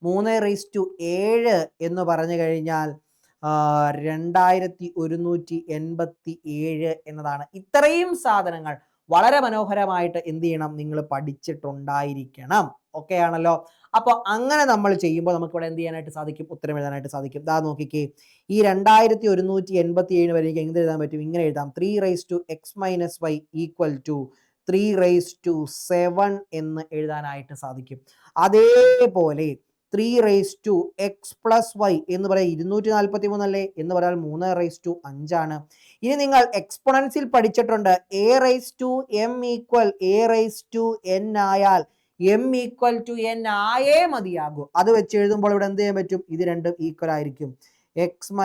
3/7 എന്ന് പറഞ്ഞു കഴിഞ്ഞാൽ 2187 എന്നതാണ്. ഇത്രയും സാധനങ്ങൾ വളരെ മനോഹരമായിട്ട് എന്ത് ചെയ്യണം? നിങ്ങൾ പഠിച്ചിട്ടുണ്ടായിരിക്കണം. ഓക്കെ ആണല്ലോ? അപ്പോൾ അങ്ങനെ നമ്മൾ ചെയ്യുമ്പോൾ നമുക്ക് ഇവിടെ എന്ത് ചെയ്യാനായിട്ട് സാധിക്കും? ഉത്തരം എഴുതാനായിട്ട് സാധിക്കും. ദാ നോക്കിക്കേ, ഈ 2187 വരെ എനിക്ക് എന്ത് എഴുതാൻ പറ്റും? ഇങ്ങനെ എഴുതാം, 3x - y = 3/7 എന്ന് എഴുതാനായിട്ട് സാധിക്കും. അതേപോലെ 3x + y എന്ന് പറയാം 243 അല്ലേ? എന്ന് പറയാൻ 3/5 ആണ്. ഇനി നിങ്ങൾ എക്സ്പോണൻസിൽ പഠിച്ചിട്ടുണ്ട്. a⁻m = a⁻n ആയാൽ m = n ആയേ മതിയാകൂ. അത് വെച്ച് എഴുതുമ്പോൾ ഇവിടെ എന്ത് ചെയ്യാൻ പറ്റും? ഇത് രണ്ടും ഈക്വൽ ആയിരിക്കും. x -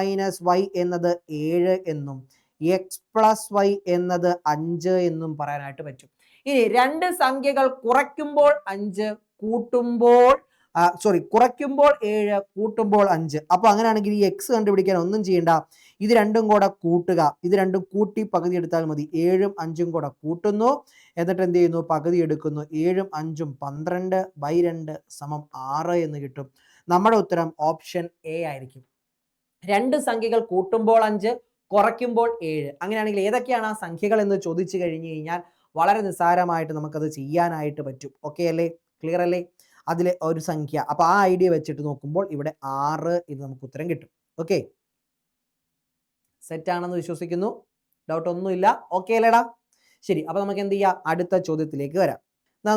y എന്നത് 7 എന്നും x + y എന്നത് 5 എന്നും പറയാനായിട്ട് പറ്റും. ഇനി 2 സംഖ്യകൾ കുറയ്ക്കുമ്പോൾ 5, കുറയ്ക്കുമ്പോൾ 7, കൂട്ടുമ്പോൾ 5. അപ്പോൾ അങ്ങനെയാണെങ്കിൽ ഈ x കണ്ടുപിടിക്കാൻ ഒന്നും ചെയ്യണ്ട. ഇത് രണ്ടും കൂടെ കൂട്ടുക. ഇത് രണ്ടും കൂട്ടി പകുതി എടുത്താൽ മതി. 7ഉം 5ഉം കൂടെ കൂട്ടുന്നു. എന്നിട്ട് എന്ത് ചെയ്യുന്നു? പകുതി എടുക്കുന്നു. 7ഉം 5ഉം 12/2 = 6 എന്ന് കിട്ടും. നമ്മുടെ ഉത്തരം ഓപ്ഷൻ എ ആയിരിക്കും. 2 സംഖ്യകൾ കൂട്ടുമ്പോൾ 5, കുറയ്ക്കുമ്പോൾ 7. അങ്ങനെയാണെങ്കിൽ ഏതൊക്കെയാണ് ആ സംഖ്യകൾ എന്ന് ചോദിച്ചു കഴിഞ്ഞു കഴിഞ്ഞാൽ വളരെ നിസ്സാരമായിട്ട് നമുക്കത് ചെയ്യാനായിട്ട് പറ്റും. ഓക്കെ അല്ലേ? ക്ലിയർ അല്ലേ? അതിലെ ഒരു സംഖ്യ, അപ്പൊ ആ ഐഡിയ വെച്ചിട്ട് നോക്കുമ്പോൾ ഇവിടെ 6 എന്ന് നമുക്ക് ഉത്തരം കിട്ടും. ഓക്കെ, സെറ്റ് ആണെന്ന് വിശ്വസിക്കുന്നു. ഡൗട്ട് ഒന്നുമില്ല. ഓക്കെ അല്ലേടാ? ശരി, അപ്പൊ നമുക്ക് എന്ത് ചെയ്യാം? അടുത്ത ചോദ്യത്തിലേക്ക് വരാം.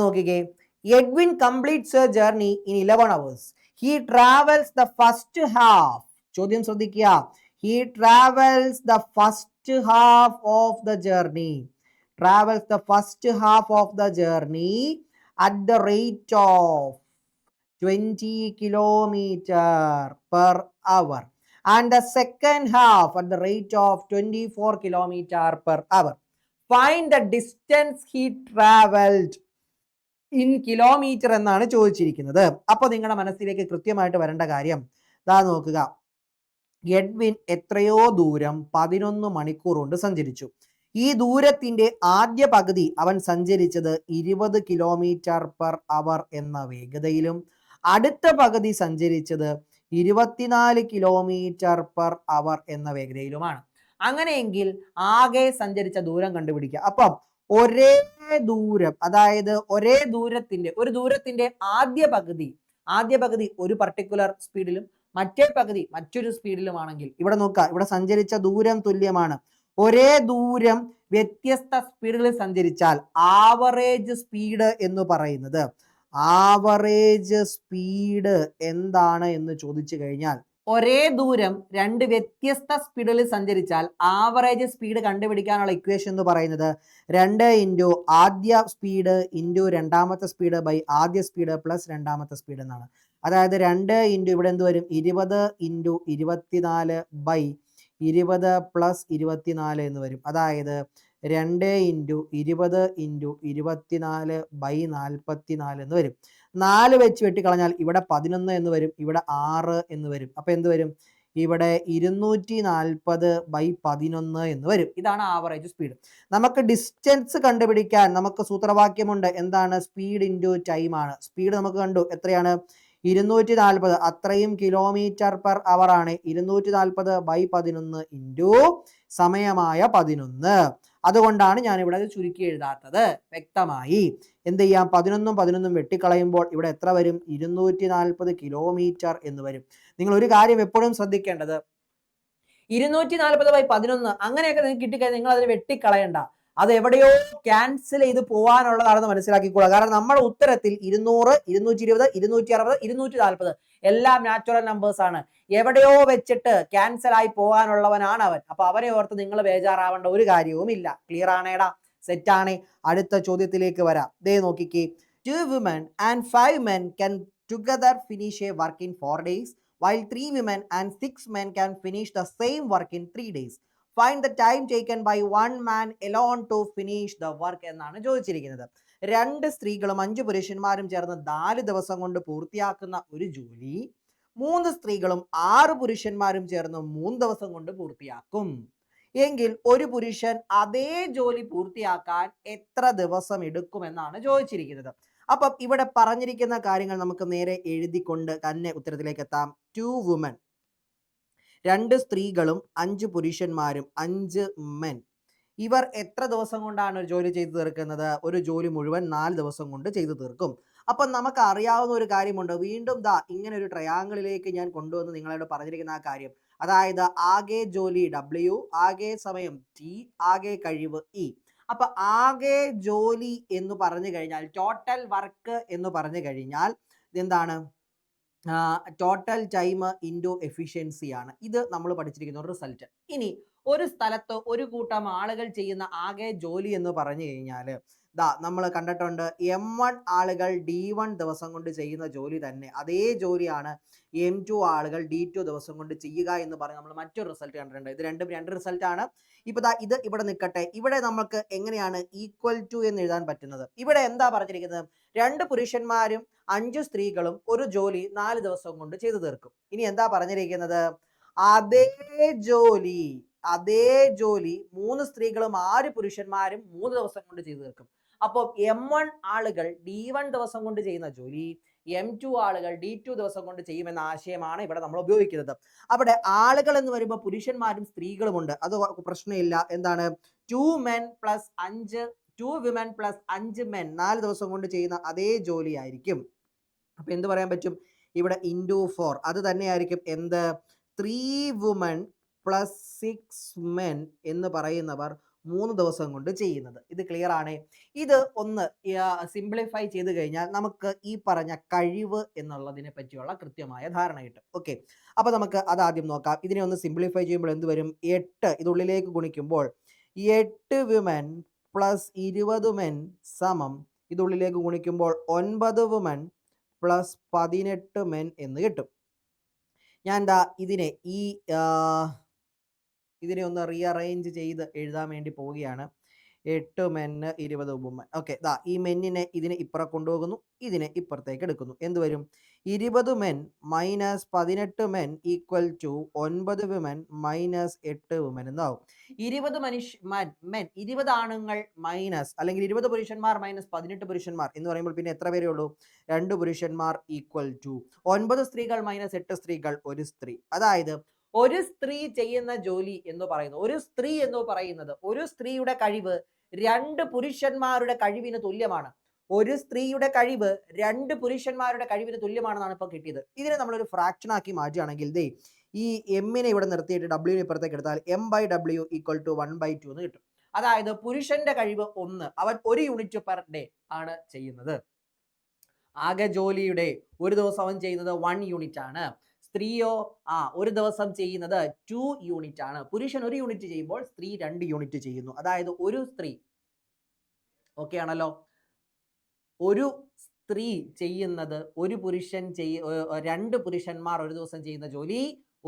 നോക്കിക്കേ, Edwin completes A journey in 11 hours. He travels the first half. ചോദ്യം ശ്രദ്ധിക്കുക. He travels the first half of the journey. Travels the first half of the journey at the rate of 20 kilometer per hour. And the second half at the rate of 24 kilometer per hour. Find the distance he traveled in kilometer എന്നാണ് ചോദിച്ചിരിക്കുന്നത്. അപ്പോൾ നിങ്ങളുടെ മനസ്സിലേക്ക് കൃത്യമായിട്ട് വരേണ്ട കാര്യം ദാ നോക്കുക. എഡ്വിൻ എത്രയോ ദൂരം 11 മണിക്കൂർ കൊണ്ട് സഞ്ചരിച്ചു. ഈ ദൂരത്തിന്റെ ആദ്യ പകുതി അവൻ സഞ്ചരിച്ചത് 20 കിലോമീറ്റർ പെർ അവർ എന്ന വേഗതയിലും അടുത്ത പകുതി സഞ്ചരിച്ചത് 24 കിലോമീറ്റർ പെർ അവർ എന്ന വേഗതയിലുമാണ്. അങ്ങനെയെങ്കിൽ ആകെ സഞ്ചരിച്ച ദൂരം കണ്ടുപിടിക്കുക. അപ്പം ഒരേ ദൂരം, അതായത് ഒരു ദൂരത്തിന്റെ ആദ്യ പകുതി ഒരു പർട്ടിക്കുലർ സ്പീഡിലും മറ്റേ പകുതി മറ്റൊരു സ്പീഡിലുമാണെങ്കിൽ ഇവിടെ നോക്കുക, ഇവിടെ സഞ്ചരിച്ച ദൂരം തുല്യമാണ്. ഒരേ ദൂരം വ്യത്യസ്ത സ്പീഡിൽ സഞ്ചരിച്ചാൽ ആവറേജ് സ്പീഡ് എന്ന് പറയുന്നത്, ആവറേജ് സ്പീഡ് എന്താണ് എന്ന് ചോദിച്ചു കഴിഞ്ഞാൽ, ഒരേ ദൂരം രണ്ട് വ്യത്യസ്ത സ്പീഡിൽ സഞ്ചരിച്ചാൽ ആവറേജ് സ്പീഡ് കണ്ടുപിടിക്കാനുള്ള ഇക്വേഷൻ എന്ന് പറയുന്നത് 2 ഇൻറ്റു ആദ്യ സ്പീഡ് ഇൻറ്റു രണ്ടാമത്തെ സ്പീഡ് ബൈ ആദ്യ സ്പീഡ് പ്ലസ് രണ്ടാമത്തെ സ്പീഡ് എന്നാണ്. അതായത് 2 ഇൻറ്റു ഇവിടെ എന്ത് വരും, 20 ഇൻറ്റു 24 ബൈ 20 പ്ലസ് 24 എന്ന് വരും. അതായത് 2 ഇൻറ്റു 20 ഇൻറ്റു 24 ബൈ 44 എന്ന് വരും. 4 വെച്ച് വെട്ടിക്കളഞ്ഞാൽ ഇവിടെ 11 എന്ന് വരും, ഇവിടെ 6 എന്ന് വരും. അപ്പോൾ എന്ത് വരും, ഇവിടെ 240 ബൈ 11 എന്ന് വരും. ഇതാണ് ആവറേജ് സ്പീഡ്. നമുക്ക് ഡിസ്റ്റൻസ് കണ്ടുപിടിക്കാൻ നമുക്ക് സൂത്രവാക്യമുണ്ട്. എന്താണ്? സ്പീഡ് ഇൻറ്റു ടൈം ആണ്. സ്പീഡ് നമുക്ക് കണ്ടു, എത്രയാണ്? 240, അത്രയും കിലോമീറ്റർ പെർ അവർ ആണ്. 240 ബൈ 11 ഇൻറ്റു സമയമായ 11. അതുകൊണ്ടാണ് ഞാൻ ഇവിടെ ചുരുക്കി എഴുതാത്തത്. വ്യക്തമായി. എന്ത് ചെയ്യാം, 11 വെട്ടിക്കളയുമ്പോൾ ഇവിടെ എത്ര വരും? 240 കിലോമീറ്റർ എന്ന് വരും. നിങ്ങൾ ഒരു കാര്യം എപ്പോഴും ശ്രദ്ധിക്കേണ്ടത്, 240 ബൈ 11 അങ്ങനെയൊക്കെ നിങ്ങൾക്ക് കിട്ടിക്കഴിഞ്ഞാൽ നിങ്ങൾ അതിന് വെട്ടിക്കളയണ്ട. അത് എവിടെയോ ക്യാൻസൽ ചെയ്ത് പോകാനുള്ളതാണെന്ന് മനസ്സിലാക്കിക്കൊള്ളുക. കാരണം നമ്മുടെ ഉത്തരത്തിൽ 200, 220, 260, 240 എല്ലാം നാച്ചുറൽ നമ്പേഴ്സ് ആണ്. എവിടെയോ വെച്ചിട്ട് ക്യാൻസൽ ആയി പോകാനുള്ളവനാണ് അവൻ. അപ്പൊ അവരെ ഓർത്ത് നിങ്ങൾ ബേജാറാവേണ്ട ഒരു കാര്യവും ഇല്ല. ക്ലിയർ ആണേടാ? സെറ്റ് ആണ്. അടുത്ത ചോദ്യത്തിലേക്ക് വരാം. ദേ നോക്കിക്കേ. 2 women and 5 men can together finish a work in 4 days, while 3 women and 6 men can finish the same work in 3 days. Find the time taken by 1 man alone to finish the work എന്നാണ് ചോദിച്ചിരിക്കുന്നത്. 2 സ്ത്രീകളും 5 പുരുഷന്മാരും ചേർന്ന് 4 ദിവസം കൊണ്ട് പൂർത്തിയാക്കുന്ന ഒരു ജോലി 3 സ്ത്രീകളും 6 പുരുഷന്മാരും ചേർന്ന് 3 ദിവസം കൊണ്ട് പൂർത്തിയാക്കും എങ്കിൽ ഒരു പുരുഷൻ അതേ ജോലി പൂർത്തിയാക്കാൻ എത്ര ദിവസം എടുക്കുമെന്നാണ് ചോദിച്ചിരിക്കുന്നത്. അപ്പം ഇവിടെ പറഞ്ഞിരിക്കുന്ന കാര്യങ്ങൾ നമുക്ക് നേരെ എഴുതിക്കൊണ്ട് തന്നെ ഉത്തരത്തിലേക്ക് എത്താം. 2 women, 2 സ്ത്രീകളും 5 പുരുഷന്മാരും 5 men. ഇവർ എത്ര ദിവസം കൊണ്ടാണ് ഒരു ജോലി ചെയ്തു തീർക്കുന്നത്? ഒരു ജോലി മുഴുവൻ 4 ദിവസം കൊണ്ട് ചെയ്തു തീർക്കും. അപ്പം നമുക്ക് അറിയാവുന്ന ഒരു കാര്യമുണ്ട്. വീണ്ടും ഇങ്ങനെ ഒരു ട്രയാങ്കിളിലേക്ക് ഞാൻ കൊണ്ടുവന്ന് നിങ്ങളോട് പറഞ്ഞിരിക്കുന്ന ആ കാര്യം, അതായത് ആകെ ജോലി W, ആകെ സമയം T, ആകെ കഴിവ് E. അപ്പൊ ആകെ ജോലി എന്ന് പറഞ്ഞു കഴിഞ്ഞാൽ, ടോട്ടൽ വർക്ക് എന്ന് പറഞ്ഞു കഴിഞ്ഞാൽ എന്താണ്? ടോട്ടൽ ടൈം ഇൻറ്റു എഫിഷ്യൻസി ആണ്. ഇത് നമ്മൾ പഠിച്ചിരിക്കുന്ന ഒരു റിസൾട്ട്. ഇനി ഒരു സ്ഥലത്ത് ഒരു കൂട്ടം ആളുകൾ ചെയ്യുന്ന ആകെ ജോലി എന്ന് പറഞ്ഞു കഴിഞ്ഞാൽ നമ്മൾ കണ്ടിട്ടുണ്ട്, M1 ആളുകൾ D1 ദിവസം കൊണ്ട് ചെയ്യുന്ന ജോലി തന്നെ അതേ ജോലിയാണ് M2 ആളുകൾ D2 ദിവസം കൊണ്ട് ചെയ്യുക എന്ന് പറഞ്ഞ് നമ്മൾ മറ്റൊരു റിസൾട്ട് കണ്ടിട്ടുണ്ട്. ഇത് രണ്ടും 2 റിസൾട്ടാണ്. ഇപ്പൊ ഇത് ഇവിടെ നിൽക്കട്ടെ. ഇവിടെ നമുക്ക് എങ്ങനെയാണ് ഈക്വൽ ടു എന്ന് എഴുതാൻ പറ്റുന്നത്? ഇവിടെ എന്താ പറഞ്ഞിരിക്കുന്നത്? 2 പുരുഷന്മാരും 5 സ്ത്രീകളും ഒരു ജോലി 4 ദിവസം കൊണ്ട് ചെയ്തു തീർക്കും. ഇനി എന്താ പറഞ്ഞിരിക്കുന്നത്? അതേ ജോലി 3 സ്ത്രീകളും 6 പുരുഷന്മാരും 3 ദിവസം കൊണ്ട് ചെയ്തു തീർക്കും. അപ്പോൾ M1 ആളുകൾ D1 ദിവസം കൊണ്ട് ചെയ്യുന്ന ജോലി M2 ആളുകൾ D2 ദിവസം കൊണ്ട് ചെയ്യുമെന്ന ആശയമാണ് ഇവിടെ നമ്മൾ ഉപയോഗിക്കുന്നത്. അവിടെ ആളുകൾ എന്ന് വരുമ്പോൾ പുരുഷന്മാരും സ്ത്രീകളുമുണ്ട്, അത് പ്രശ്നമില്ല. എന്താണ്? 2 men plus 2 women plus 5 men 4 ദിവസം കൊണ്ട് ചെയ്യുന്ന അതേ ജോലി ആയിരിക്കും. അപ്പൊ എന്ത് പറയാൻ പറ്റും? ഇവിടെ ഇൻറ്റു 4 അത് തന്നെയായിരിക്കും. എന്ത്? 3 women plus 6 men എന്ന് പറയുന്നവർ 3 ദിവസം കൊണ്ട് ചെയ്യുന്നത്. ഇത് ക്ലിയർ ആണ്. ഇത് ഒന്ന് സിംപ്ലിഫൈ ചെയ്ത് കഴിഞ്ഞാൽ നമുക്ക് ഈ പറഞ്ഞ കഴിവ് എന്നുള്ളതിനെ പറ്റിയുള്ള കൃത്യമായ ധാരണ കിട്ടും. ഓക്കെ, അപ്പോൾ നമുക്ക് അത് ആദ്യം നോക്കാം. ഇതിനെ ഒന്ന് സിംപ്ലിഫൈ ചെയ്യുമ്പോൾ എന്ത് വരും? 8 ഇതുള്ളിലേക്ക് ഗുണിക്കുമ്പോൾ 8 വിമൻ പ്ലസ് 20 മെൻ സമം ഇതുള്ളിലേക്ക് ഗുണിക്കുമ്പോൾ 9 വിമൻ പ്ലസ് 18 മെൻ എന്ന് കിട്ടും. ഞാൻ ദാ ഇതിനെ ഇതിനെ ഒന്ന് റീഅറേഞ്ച് ചെയ്ത് എഴുതാൻ വേണ്ടി പോവുകയാണ്. 8 മെന്ന് 20 വുമൻ. ഓക്കെ, ദാ ഈ മെന്നിനെ ഇതിനെ ഇപ്പുറം കൊണ്ടുപോകുന്നു, ഇതിനെ ഇപ്പുറത്തേക്ക് എടുക്കുന്നു. എന്ത് വരും? 20 men minus 18 men equal to 9 women minus 8 woman എന്നാവും. 20 മെൻ 20 ആണുങ്ങൾ മൈനസ് അല്ലെങ്കിൽ 20 പുരുഷന്മാർ മൈനസ് 18 പുരുഷന്മാർ എന്ന് പറയുമ്പോൾ പിന്നെ എത്ര പേരേ ഉള്ളൂ? 2 പുരുഷന്മാർ ഈക്വൽ ടു 9 സ്ത്രീകൾ മൈനസ് 8 സ്ത്രീകൾ 1 സ്ത്രീ. അതായത് ഒരു സ്ത്രീ ചെയ്യുന്ന ജോലി എന്ന് പറയുന്നത്, ഒരു സ്ത്രീ എന്ന് പറയുന്നത്, ഒരു സ്ത്രീയുടെ കഴിവ് 2 പുരുഷന്മാരുടെ കഴിവിന് തുല്യമാണ്. ഒരു സ്ത്രീയുടെ കഴിവ് 2 പുരുഷന്മാരുടെ കഴിവിന് തുല്യമാണെന്നാണ് ഇപ്പോൾ കിട്ടിയത്. ഇതിനെ നമ്മളൊരു ഫ്രാക്ഷൻ ആക്കി മാറ്റുകയാണെങ്കിൽ ദേ ഈ എമ്മിനെ ഇവിടെ നിർത്തിയിട്ട് ഡബ്ല്യൂനെ ഇപ്പുറത്തേക്ക് എടുത്താൽ m/w ഈക്വൽ ടു 1/2 എന്ന് കിട്ടും. അതായത് പുരുഷന്റെ കഴിവ് 1, അവൻ 1 യൂണിറ്റ് പെർ ഡേ ആണ് ചെയ്യുന്നത്. ആകെ ജോലിയുടെ ഒരു ദിവസം അവൻ ചെയ്യുന്നത് 1 യൂണിറ്റ് ആണ്. സ്ത്രീയോ ഒരു ദിവസം ചെയ്യുന്നത് 2 യൂണിറ്റ് ആണ്. പുരുഷൻ 1 യൂണിറ്റ് ചെയ്യുമ്പോൾ സ്ത്രീ 2 യൂണിറ്റ് ചെയ്യുന്നു. അതായത് ഒരു സ്ത്രീ, ഓക്കെ ആണല്ലോ, ഒരു സ്ത്രീ ചെയ്യുന്നത് 2 പുരുഷന്മാർ ഒരു ദിവസം ചെയ്യുന്ന ജോലി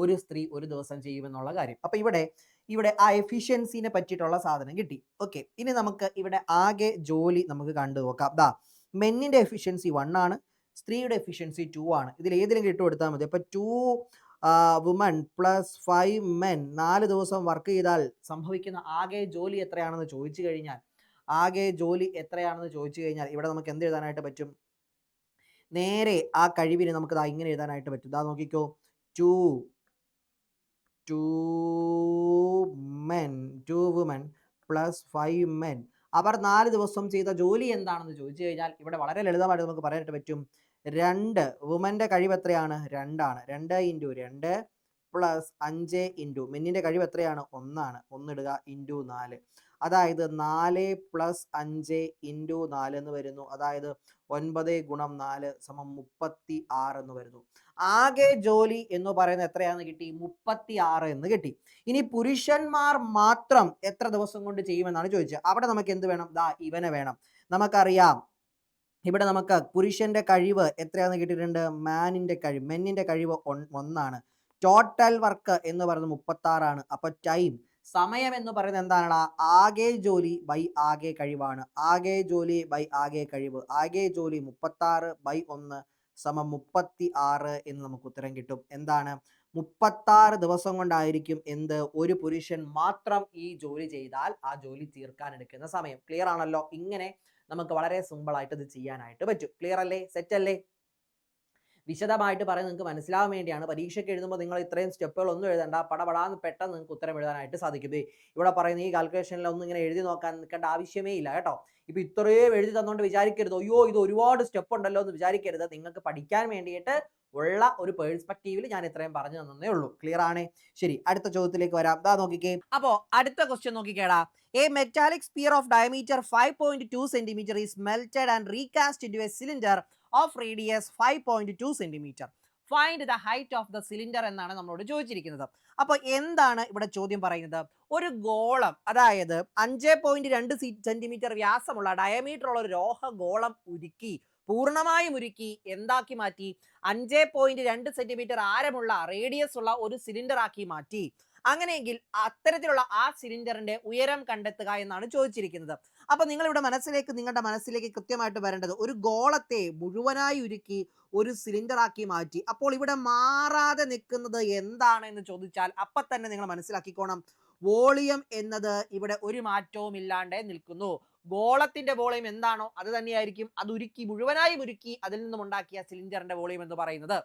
ഒരു സ്ത്രീ ഒരു ദിവസം ചെയ്യുമെന്നുള്ള കാര്യം. അപ്പൊ ഇവിടെ ആ എഫിഷ്യൻസിനെ പറ്റിയിട്ടുള്ള സാധനം കിട്ടി. ഓക്കെ, ഇനി നമുക്ക് ഇവിടെ ആകെ ജോലി നമുക്ക് കണ്ടു നോക്കാം. ദാ മെന്നിന്റെ എഫിഷ്യൻസി 1 ആണ്, സ്ത്രീയുടെ എഫിഷ്യൻസി 2 ആണ്. ഇതിൽ ഏതെങ്കിലും ഇട്ട് കൊടുത്താൽ മതി. അപ്പോൾ 2 വുമൺ പ്ലസ് 5 മെൻ 4 ദിവസം വർക്ക് ചെയ്താൽ സംഭവിക്കുന്ന ആകെ ജോലി എത്രയാണെന്ന് ചോദിച്ചു കഴിഞ്ഞാൽ ഇവിടെ നമുക്ക് എന്ത് എഴുതാനായിട്ട് പറ്റും? നേരെ ആ കഴിവിനെ നമുക്ക് ഇങ്ങനെ എഴുതാനായിട്ട് പറ്റും. ദാ നോക്കിക്കോ, 2 വുമൺ പ്ലസ് 5 മെൻ. അവർ 4 ദിവസം ചെയ്ത ജോലി എന്താണെന്ന് ചോദിച്ചു കഴിഞ്ഞാൽ ഇവിടെ വളരെ ലളിതമായിട്ട് നമുക്ക് പറയാനായിട്ട് പറ്റും. 2 വുമന്റെ കഴിവ് എത്രയാണ്? 2 ആണ്. 2 × 2 പ്ലസ് 5 ഇൻറ്റു മെന്നിന്റെ കഴിവ് എത്രയാണ്? 1 ആണ്. 1 ഇടുക ഇൻറ്റു 4. അതായത് 4 പ്ലസ് 5 ഇൻറ്റു 4 എന്ന് വരുന്നു. അതായത് 9 ഗുണം 4 സമം 36 എന്ന് വരുന്നു. ആകെ ജോലി എന്ന് പറയുന്നത് എത്രയാണെന്ന് കിട്ടി? 36 എന്ന് കിട്ടി. ഇനി പുരുഷന്മാർ മാത്രം എത്ര ദിവസം കൊണ്ട് ചെയ്യുമെന്നാണ് ചോദിച്ചത്. അവിടെ നമുക്ക് എന്ത് വേണം? ദാ ഇവനെ വേണം. നമുക്കറിയാം ഇവിടെ നമുക്ക് പുരുഷന്റെ കഴിവ് എത്രയാണെന്ന് കിട്ടിയിട്ടുണ്ട്? മെന്നിന്റെ കഴിവ് 1 ആണ്. ടോട്ടൽ വർക്ക് എന്ന് പറയുന്നത് 36 ആണ്. അപ്പൊ ടൈം, സമയം എന്ന് പറയുന്നത് എന്താണടാ? ആകെ ജോലി ബൈ ആകെ കഴിവാണ്. ആകെ ജോലി ബൈ ആകെ കഴിവ്. ആകെ ജോലി 36/1 സമം 36 എന്ന് നമുക്ക് ഉത്തരം കിട്ടും. എന്താണ്? 36 ദിവസം കൊണ്ടായിരിക്കും എന്ത്? ഒരു പുരുഷൻ മാത്രം ഈ ജോലി ചെയ്താൽ ആ ജോലി തീർക്കാൻ എടുക്കുന്ന സമയം. ക്ലിയർ ആണല്ലോ? ഇങ്ങനെ നമുക്ക് വളരെ സിമ്പിൾ ആയിട്ട് ഇത് ചെയ്യാനായിട്ട് പറ്റും. ക്ലിയർ അല്ലേ? സെറ്റ് അല്ലേ? വിശദമായിട്ട് പറയുന്നത് നിങ്ങൾക്ക് മനസ്സിലാവാൻ വേണ്ടിയാണ്. പരീക്ഷയ്ക്ക് എഴുതുമ്പോൾ നിങ്ങൾ ഇത്രയും സ്റ്റെപ്പുകൾ ഒന്നും എഴുതണ്ട, പടപടാന്ന് പെട്ടെന്ന് നിങ്ങൾക്ക് ഉത്തരം എഴുതാനായിട്ട് സാധിക്കും. ഇവിടെ പറയുന്ന ഈ കാൽക്കുലേഷനിലൊന്നും ഇങ്ങനെ എഴുതി നോക്കാൻ നിൽക്കേണ്ട ആവശ്യമേ ഇല്ല കേട്ടോ. ഇപ്പൊ ഇത്രയും എഴുതി തന്നുകൊണ്ട് വിചാരിക്കരുത് അയ്യോ ഇത് ഒരുപാട് സ്റ്റെപ്പ് ഉണ്ടല്ലോ എന്ന് വിചാരിക്കരുത്. നിങ്ങൾക്ക് പഠിക്കാൻ വേണ്ടിയിട്ട് ഉള്ള ഒരു പേഴ്സ്പെക്റ്റീവിൽ ഞാൻ ഇത്രയും പറഞ്ഞു തന്നേ ഉള്ളൂ. ക്ലിയർ ആണ്? ശരി, അടുത്ത ചോദ്യത്തിലേക്ക് വരാം. ദാ നോക്കിക്കേ. അപ്പോ അടുത്ത question നോക്കിക്കേടാ. A metallic sphere of diameter 5.2 cm is melted and recast into a cylinder of radius 5.2 cm. Find the height of the cylinder എന്നാണ് നമ്മളോട് ചോദിച്ചിരിക്കുന്നത്. അപ്പോൾ എന്താണ് ഇവിടെ ചോദ്യം പറയുന്നത്? ഒരു ഗോളം, അതായത് 5.2 സെന്റിമീറ്റർ വ്യാസമുള്ള ഡയമീറ്റർ ഉള്ള ഒരു ലോഹ ഗോളം പൂർണ്ണമായും ഉരുക്കി എന്താക്കി മാറ്റി? 5.2 സെന്റിമീറ്റർ ആരമുള്ള റേഡിയസ് ഉള്ള ഒരു സിലിണ്ടർ ആക്കി മാറ്റി. അങ്ങനെയെങ്കിൽ അത്തരത്തിലുള്ള ആ സിലിണ്ടറിന്റെ ഉയരം കണ്ടെത്തുക എന്നാണ് ചോദിച്ചിരിക്കുന്നത്. അപ്പൊ നിങ്ങളുടെ മനസ്സിലേക്ക് കൃത്യമായിട്ട് വരേണ്ടത് ഒരു ഗോളത്തെ മുഴുവനായി ഉരുക്കി ഒരു സിലിണ്ടർ ആക്കി മാറ്റി. അപ്പോൾ ഇവിടെ മാറാതെ നിൽക്കുന്നത് എന്താണ് എന്ന് ചോദിച്ചാൽ അപ്പൊ തന്നെ നിങ്ങൾ മനസ്സിലാക്കിക്കോണം, വോളിയം എന്നത് ഇവിടെ ഒരു മാറ്റവും ഇല്ലാണ്ട് നിൽക്കുന്നു. ഗോളത്തിന്റെ വോളിയം എന്താണോ അത് തന്നെയായിരിക്കും അത് മുഴുവനായി ഉരുക്കി അതിൽ നിന്നും ഉണ്ടാക്കിയ സിലിണ്ടറിന്റെ വോളിയം എന്ന് പറയുന്നത്.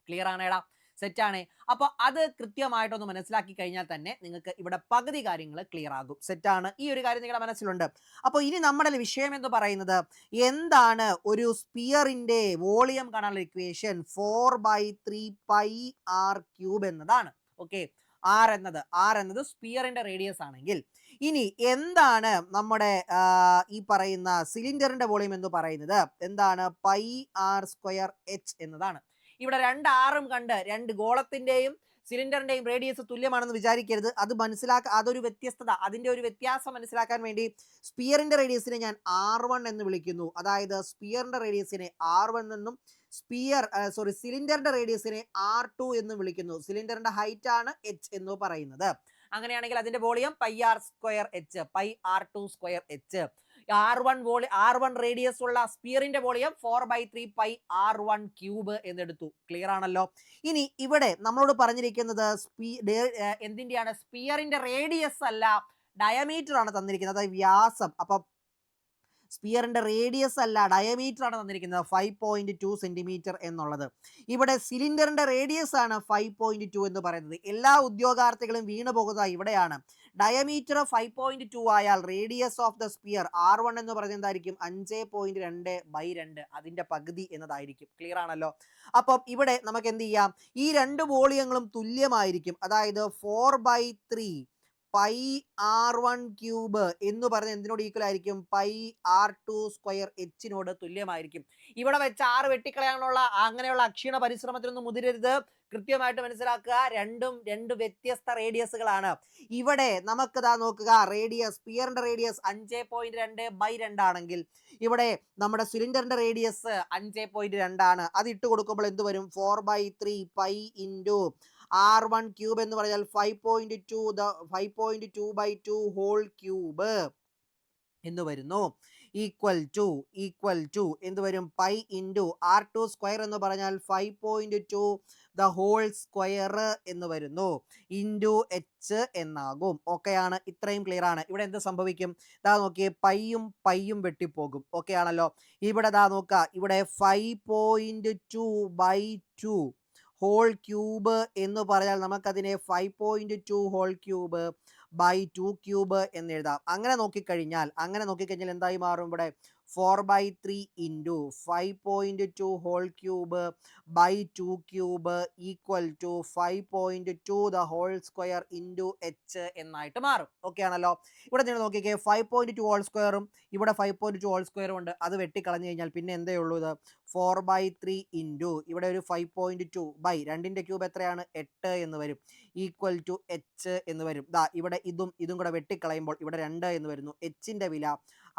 ക്ലിയർ ആണേടാ? സെറ്റാണ്. അപ്പോൾ അത് കൃത്യമായിട്ടൊന്ന് മനസ്സിലാക്കി കഴിഞ്ഞാൽ തന്നെ നിങ്ങൾക്ക് ഇവിടെ പകുതി കാര്യങ്ങൾ ക്ലിയർ ആകും. സെറ്റാണ്? ഈ ഒരു കാര്യം നിങ്ങളുടെ മനസ്സിലുണ്ട്. അപ്പോൾ ഇനി നമ്മുടെ വിഷയം എന്ന് പറയുന്നത് എന്താണ്? ഒരു സ്പിയറിന്റെ വോളിയം കാണാനുള്ള ഇക്വേഷൻ 4/3πr³ എന്നതാണ്. ഓക്കെ, ആർ എന്നത് സ്പിയറിന്റെ റേഡിയസ് ആണെങ്കിൽ, ഇനി എന്താണ് നമ്മുടെ ഈ പറയുന്ന സിലിണ്ടറിന്റെ വോളിയം എന്ന് പറയുന്നത്? എന്താണ്? പൈ ആർ സ്ക്വയർ എച്ച് എന്നതാണ്. ഇവിടെ രണ്ട് ആറും കണ്ട് രണ്ട് ഗോളത്തിന്റെയും സിലിണ്ടറിന്റെയും റേഡിയസ് തുല്യമാണെന്ന് വിചാരിക്കരുത്. അത് അതൊരു വ്യത്യസ്തത, അതിന്റെ ഒരു വ്യത്യാസം മനസ്സിലാക്കാൻ വേണ്ടി സ്പിയറിന്റെ റേഡിയസിനെ ഞാൻ R1 എന്ന് വിളിക്കുന്നു. അതായത് സ്പിയറിന്റെ റേഡിയസിനെ R1 എന്നും സിലിണ്ടറിന്റെ റേഡിയസിനെ R2 എന്ന് വിളിക്കുന്നു. സിലിണ്ടറിന്റെ ഹൈറ്റ് ആണ് h എന്ന് പറയുന്നത്. അങ്ങനെയാണെങ്കിൽ അതിന്റെ volume pi R square H, pi R2 square H. R1 radius ഉള്ള സ്പിയറിന്റെ വോളിയം 4/3 പൈ R1 ക്യൂബ് എന്നെടുത്തു. ക്ലിയർ ആണല്ലോ. ഇനി ഇവിടെ നമ്മളോട് പറഞ്ഞിരിക്കുന്നത് എന്തിന്റെയാണ്? സ്പിയറിന്റെ റേഡിയസ് അല്ല, ഡയമീറ്റർ ആണ് തന്നിരിക്കുന്നത്, അതായത് വ്യാസം. അപ്പം സ്പിയറിന്റെ റേഡിയസ് അല്ല, ഡയമീറ്റർ ആണ് തന്നിരിക്കുന്നത് 5.2 സെന്റിമീറ്റർ എന്നുള്ളത്. ഇവിടെ സിലിണ്ടറിന്റെ റേഡിയസ് ആണ് 5.2 എന്ന് പറയുന്നത്. എല്ലാ ഉദ്യോഗാർത്ഥികളും വീണു പോകുന്നത് ഇവിടെയാണ്. ഡയമീറ്റർ 5.2 ആയാൽ radius of the sphere R1 എന്ന് പറയുന്നത് എന്തായിരിക്കും? 5.2/2, അതിന്റെ പകുതി എന്നതായിരിക്കും. ക്ലിയർ ആണല്ലോ. അപ്പം ഇവിടെ നമുക്ക് എന്ത് ചെയ്യാം? ഈ രണ്ട് വോളിയങ്ങളും തുല്യമായിരിക്കും. അതായത് 4/3 പൈ R1 ക്യൂബ് എന്ന് പറഞ്ഞ എന്തിനോട് ഈക്വൽ ആയിരിക്കും? പൈ R2 സ്ക്വയർ എച്ചിനോട് തുല്യമായിരിക്കും. ഇവിടെ വെച്ച് ആറ് വെട്ടിക്കളയാനുള്ള അങ്ങനെയുള്ള അക്ഷീണ പരിശ്രമത്തിനൊന്നും മുതിരരുത്. കൃത്യമായിട്ട് മനസ്സിലാക്കുക, രണ്ട് വ്യത്യസ്ത റേഡിയസുകളാണ്. ഇവിടെ നമുക്ക് നോക്കുക, സ്പിയറിന്റെ റേഡിയസ് 5.2/2 ആണെങ്കിൽ ഇവിടെ നമ്മുടെ സിലിണ്ടറിന്റെ റേഡിയസ് 5.2 ആണ്. അത് ഇട്ട് കൊടുക്കുമ്പോൾ എന്ത് വരും? 4/3 പൈ ഇൻറ്റു R1 ക്യൂബ് എന്ന് പറഞ്ഞാൽ 5.2/2 ഹോൾ ക്യൂബ് എന്ന് വരുന്നു. ഈക്വൽ ടു എന്ത് വരും? പൈ ഇൻറ്റു R2 സ്ക്വയർ എന്ന് പറഞ്ഞാൽ 5.2 ദ ഹോൾ സ്ക്വയർ എന്ന് വരുന്നു, ഇൻറ്റു എച്ച് എന്നാകും. ഓക്കെ ആണ്, ഇത്രയും ക്ലിയർ ആണ്. ഇവിടെ എന്ത് സംഭവിക്കും? നോക്കിയേ, പൈയും വെട്ടിപ്പോകും. ഓക്കെ ആണല്ലോ. ഇവിടെ നോക്കുക, ഇവിടെ 5.2/2 ഹോൾ ക്യൂബ് എന്ന് പറഞ്ഞാൽ നമുക്കതിനെ 5.2 ഹോൾ ക്യൂബ് ബൈ 2 ക്യൂബ് എന്ന് എഴുതാം. അങ്ങനെ നോക്കിക്കഴിഞ്ഞാൽ എന്തായി മാറും? ഇവിടെ 4/3 into 5.2 whole cube by 2 cube equal to 5.2 the whole square into H എന്നായിട്ട് മാറും. ഓക്കെ ആണല്ലോ. ഇവിടെ നിങ്ങൾ നോക്കിക്കേ, 5.2 ഹോൾ സ്ക്വയറും ഇവിടെ 5.2 ഹോൾ സ്ക്വയറും ഉണ്ട്. അത് വെട്ടിക്കളഞ്ഞു കഴിഞ്ഞാൽ പിന്നെ എന്തേ ഉള്ളൂ? ഇത് 4/3 ഇൻറ്റു ഇവിടെ ഒരു 5.2 ബൈ 2ന്റെ ക്യൂബ് എത്രയാണ്? 8 എന്ന് വരും, ഈക്വൽ ടു എച്ച് എന്ന് വരും. ഇവിടെ ഇതും കൂടെ വെട്ടിക്കളയുമ്പോൾ ഇവിടെ 2 എന്ന് വരുന്നു. എച്ചിന്റെ വില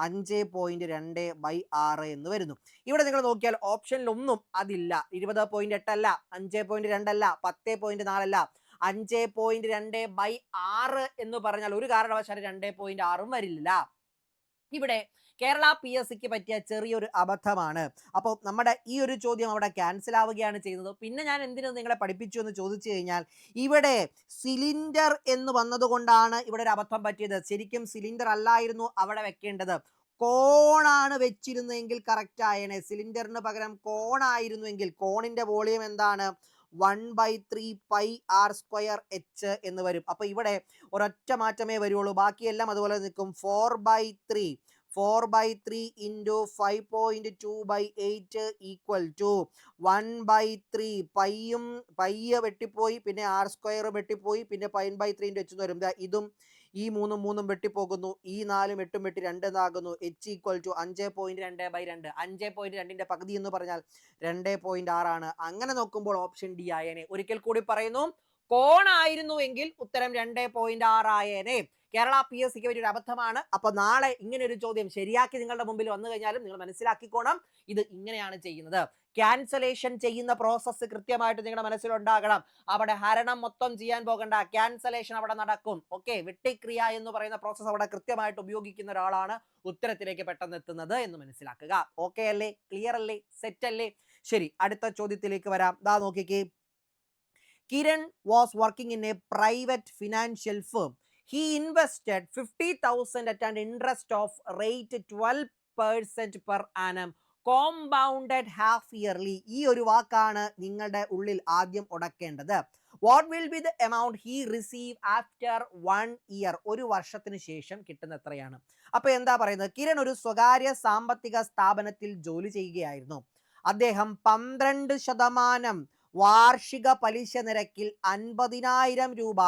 5.2/6 എന്ന് വരുന്നു. ഇവിടെ നിങ്ങൾ നോക്കിയാൽ ഓപ്ഷനിൽ ഒന്നും അതില്ല. 20.8 അല്ല, 5.2 അല്ല, 10.4 അല്ല, 5.2/6 എന്ന് പറഞ്ഞാൽ ഒരു കാരണവശാലും 2.6 വരില്ല. ഇവിടെ കേരള PSCക്ക് പറ്റിയ ചെറിയൊരു അബദ്ധമാണ്. അപ്പോൾ നമ്മുടെ ഈ ഒരു ചോദ്യം അവിടെ ക്യാൻസൽ ആവുകയാണ് ചെയ്യുന്നത്. പിന്നെ ഞാൻ എന്തിനു നിങ്ങളെ പഠിപ്പിച്ചു എന്ന് ചോദിച്ചു കഴിഞ്ഞാൽ, ഇവിടെ സിലിണ്ടർ എന്ന് വന്നതുകൊണ്ടാണ് ഇവിടെ ഒരു അബദ്ധം പറ്റിയത്. ശരിക്കും സിലിണ്ടർ അല്ലായിരുന്നു അവിടെ വെക്കേണ്ടത്, കോണാണ് വെച്ചിരുന്നെങ്കിൽ കറക്റ്റ് ആയേനെ. സിലിണ്ടറിന് പകരം കോണായിരുന്നുവെങ്കിൽ കോണിന്റെ വോളിയം എന്താണ്? 1/3 പൈ ആർ സ്ക്വയർ എച്ച് എന്ന് വരും. അപ്പൊ ഇവിടെ ഒരൊറ്റ മാറ്റമേ വരുള്ളൂ, ബാക്കിയെല്ലാം അതുപോലെ നിൽക്കും. 4/3 ഇൻറ്റു 5.2/8 ഈക്വൽ ടു 1/3 പയ്യ വെട്ടിപ്പോയി, പിന്നെ ആർ സ്ക്വയർ വെട്ടിപ്പോയി, പിന്നെ 9/3 ഇൻറ്റു എച്ച് എന്ന് വരും. ഇതും ഈ മൂന്നും വെട്ടിപ്പോകുന്നു, ഈ 4ഉം 8ഉം വെട്ടി 2 എന്നാകുന്നു. H equal to 5.2/2. 5.2ന്റെ പകുതി എന്ന് പറഞ്ഞാൽ 2.6 ആണ്. അങ്ങനെ നോക്കുമ്പോൾ ഓപ്ഷൻ ഡി ആയേനെ. ഒരിക്കൽ കൂടി പറയുന്നു, കോണായിരുന്നു എങ്കിൽ ഉത്തരം 2.6 ആയേനെ. കേരള PSCക്ക് ഒരു അബദ്ധമാണ്. അപ്പൊ നാളെ ഇങ്ങനെ ഒരു ചോദ്യം ശരിയാക്കി നിങ്ങളുടെ മുമ്പിൽ വന്നു കഴിഞ്ഞാലും നിങ്ങൾ മനസ്സിലാക്കിക്കോണം, ഇത് ഇങ്ങനെയാണ് ചെയ്യുന്നത്. ക്യാൻസലേഷൻ ചെയ്യുന്ന പ്രോസസ്സ് കൃത്യമായിട്ട് നിങ്ങളുടെ മനസ്സിലുണ്ടാകണം. അവിടെ ഹരണം മൊത്തം ചെയ്യാൻ പോകണ്ട, ക്യാൻസലേഷൻ അവിടെ നടക്കും. ഓക്കെ, വെട്ടിക്രിയ എന്ന് പറയുന്ന പ്രോസസ്സ് അവിടെ കൃത്യമായിട്ട് ഉപയോഗിക്കുന്ന ഒരാളാണ് ഉത്തരത്തിലേക്ക് പെട്ടെന്ന് എത്തുന്നത് എന്ന് മനസ്സിലാക്കുക. ഓക്കെ അല്ലേ? ക്ലിയർ അല്ലേ? സെറ്റ് അല്ലേ? ശരി, അടുത്ത ചോദ്യത്തിലേക്ക് വരാം. നോക്കിക്കേ, Kiran was working in a private financial firm. He invested 50,000 at an interest of rate 12% per annum, compounded half yearly. ഈ ഒരു വാക്കാണ് നിങ്ങളുടെ ഉള്ളിൽ ആദ്യം ഉടക്കേണ്ടത്. What will be the amount he receive after 1 year? ഒരു വർഷത്തിന് ശേഷം കിട്ടുന്ന എത്രയാണ്? അപ്പൊ എന്താ പറയുന്നത്? കിരൺ ഒരു സ്വകാര്യ സാമ്പത്തിക സ്ഥാപനത്തിൽ ജോലി ചെയ്യുകയായിരുന്നു. അദ്ദേഹം 12% വാർഷിക പലിശ നിരക്കിൽ 50,000 രൂപ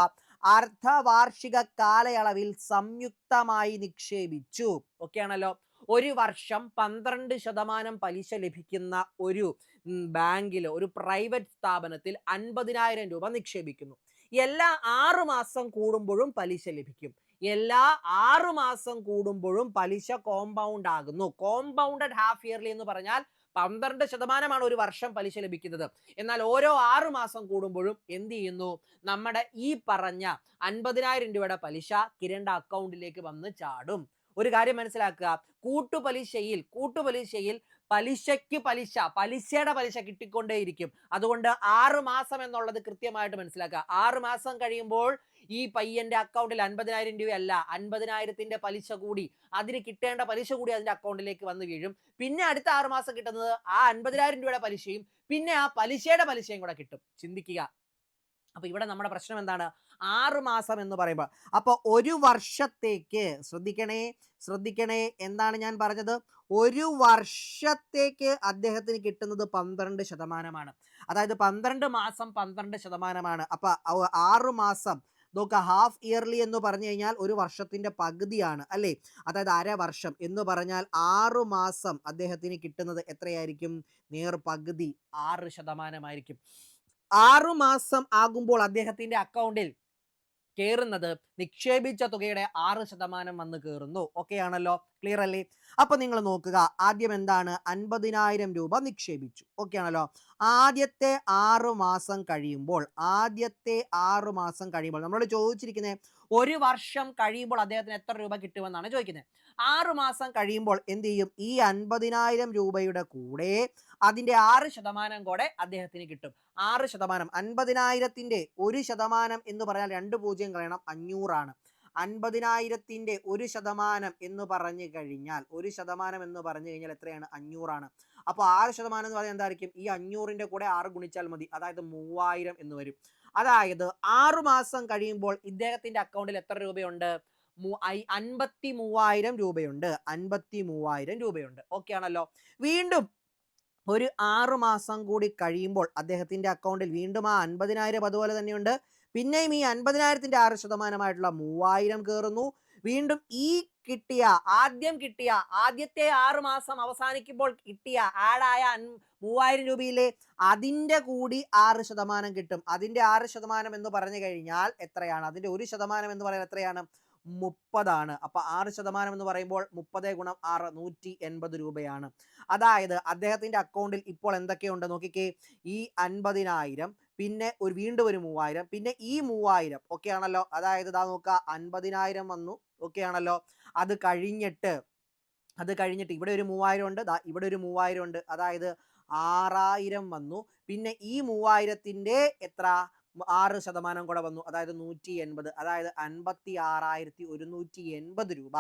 അർദ്ധവാർഷിക കാലയളവിൽ സംയുക്തമായി നിക്ഷേപിച്ചു. ഓക്കെ ആണല്ലോ. ഒരു വർഷം 12% പലിശ ലഭിക്കുന്ന ഒരു ബാങ്കിൽ, ഒരു പ്രൈവറ്റ് സ്ഥാപനത്തിൽ 50,000 രൂപ നിക്ഷേപിക്കുന്നു. എല്ലാ 6 മാസം കൂടുമ്പോഴും പലിശ ലഭിക്കും. എല്ലാ 6 മാസം കൂടുമ്പോഴും പലിശ കോമ്പൗണ്ട് ആകുന്നു. കോമ്പൗണ്ടഡ് ഹാഫ് ഇയർലി എന്ന് പറഞ്ഞാൽ 12% ഒരു വർഷം പലിശ ലഭിക്കുന്നത്. എന്നാൽ ഓരോ 6 മാസം കൂടുമ്പോഴും എന്ത് ചെയ്യുന്നു? നമ്മുടെ ഈ പറഞ്ഞ 50,000 രൂപയുടെ പലിശ കിരണിന്റെ അക്കൗണ്ടിലേക്ക് വന്ന് ചാടും. ഒരു കാര്യം മനസ്സിലാക്കുക, കൂട്ടുപലിശയിൽ പലിശയ്ക്ക് പലിശയുടെ പലിശ കിട്ടിക്കൊണ്ടേയിരിക്കും. അതുകൊണ്ട് 6 മാസം എന്നുള്ളത് കൃത്യമായിട്ട് മനസ്സിലാക്കുക. 6 മാസം കഴിയുമ്പോൾ ഈ പയ്യന്റെ അക്കൗണ്ടിൽ 50,000 രൂപയല്ല, 50,000ത്തിന്റെ പലിശ കൂടി, അതിന് കിട്ടേണ്ട പലിശ കൂടി അതിന്റെ അക്കൗണ്ടിലേക്ക് വന്ന് വീഴും. പിന്നെ അടുത്ത 6 മാസം കിട്ടുന്നത് ആ 50,000 രൂപയുടെ പലിശയും പിന്നെ ആ പലിശയുടെ പലിശയും കൂടെ കിട്ടും. ചിന്തിക്കുക. അപ്പൊ ഇവിടെ നമ്മുടെ പ്രശ്നം എന്താണ്? 6 മാസം എന്ന് പറയുമ്പോൾ, അപ്പൊ ഒരു വർഷത്തേക്ക് ശ്രദ്ധിക്കണേ എന്താണ് ഞാൻ പറഞ്ഞത്? ഒരു വർഷത്തേക്ക് അദ്ദേഹത്തിന് കിട്ടുന്നത് 12%. അതായത് 12 മാസം 12%. അപ്പൊ 6 മാസം നോക്കുക, ഹാഫ് ഇയർലി എന്ന് പറഞ്ഞു കഴിഞ്ഞാൽ ഒരു വർഷത്തിന്റെ പകുതിയാണ് അല്ലേ? അതായത് അര വർഷം എന്ന് പറഞ്ഞാൽ 6 മാസം അദ്ദേഹത്തിന് കിട്ടുന്നത് എത്രയായിരിക്കും? നേർ പകുതി 6% 6 മാസം ആകുമ്പോൾ അദ്ദേഹത്തിന്റെ അക്കൗണ്ടിൽ കയറുന്നത് നിക്ഷേപിച്ച തുകയുടെ 6% വന്ന് കയറുന്നു. ഓക്കെ ആണല്ലോ, ക്ലിയർ അല്ലേ? അപ്പൊ നിങ്ങൾ നോക്കുക, ആദ്യം എന്താണ്? 50,000 രൂപ നിക്ഷേപിച്ചു. ഓക്കെ ആണല്ലോ. ആദ്യത്തെ 6 മാസം കഴിയുമ്പോൾ നമ്മളോട് ചോദിച്ചിരിക്കുന്നത് ഒരു വർഷം കഴിയുമ്പോൾ അദ്ദേഹത്തിന് എത്ര രൂപ കിട്ടുമെന്നാണ് ചോദിക്കുന്നത്. 6 മാസം കഴിയുമ്പോൾ എന്ത് ചെയ്യും? ഈ 50,000 രൂപയുടെ കൂടെ അതിന്റെ 6% കൂടെ അദ്ദേഹത്തിന് കിട്ടും. 6%, 50,000ത്തിന്റെ 1% എന്ന് പറഞ്ഞാൽ 2 പൂജ്യം കളയണം, 500 ആണ്. 50,000ത്തിന്റെ 1% എന്ന് പറഞ്ഞു കഴിഞ്ഞാൽ എത്രയാണ്? 500 ആണ്. അപ്പോൾ 6% എന്ന് പറഞ്ഞാൽ എന്തായിരിക്കും? ഈ 500ന്റെ കൂടെ 6 ഗുണിച്ചാൽ മതി, അതായത് 3000 എന്ന് വരും. അതായത് 6 മാസം കഴിയുമ്പോൾ ഇദ്ദേഹത്തിന്റെ അക്കൗണ്ടിൽ എത്ര രൂപയുണ്ട്? 53,000 രൂപയുണ്ട്. 53,000 രൂപയുണ്ട്. ഓക്കെ ആണല്ലോ. വീണ്ടും ഒരു 6 മാസം കൂടി കഴിയുമ്പോൾ അദ്ദേഹത്തിന്റെ അക്കൗണ്ടിൽ വീണ്ടും ആ 50,000 അതുപോലെ തന്നെയുണ്ട്. പിന്നെയും ഈ 50,000ത്തിന്റെ 6%ആയിട്ടുള്ള 3,000 കയറുന്നു. വീണ്ടും ഈ ആദ്യം കിട്ടിയ ആദ്യത്തെ 6 മാസം അവസാനിക്കുമ്പോൾ കിട്ടിയ ആഡായ 3,000 രൂപയിലെ അതിന്റെ കൂടി 6% കിട്ടും. അതിന്റെ 6% എന്ന് പറഞ്ഞു കഴിഞ്ഞാൽ എത്രയാണ്? അതിന്റെ 1% എന്ന് പറയുന്നത് എത്രയാണ്? 30 ആണ്. അപ്പൊ 6% എന്ന് പറയുമ്പോൾ 30 ഗുണം 6 180 രൂപയാണ്. അതായത് അദ്ദേഹത്തിന്റെ അക്കൗണ്ടിൽ ഇപ്പോൾ എന്തൊക്കെയുണ്ട് നോക്കിക്കേ. ഈ 50,000, പിന്നെ വീണ്ടും ഒരു 3,000, പിന്നെ ഈ 3,000. ഓക്കെ ആണല്ലോ. അതായത് ഇതാ നോക്കുക, 50,000 വന്നു. ഓക്കെ ആണല്ലോ. അത് കഴിഞ്ഞിട്ട് ഇവിടെ ഒരു 3,000 ഉണ്ട്, ഇവിടെ ഒരു 3,000 ഉണ്ട്. അതായത് 6,000 വന്നു. പിന്നെ ഈ 3,000ത്തിന്റെ എത്ര? 6% കൂടെ വന്നു, അതായത് 180. അതായത് 56,180 രൂപ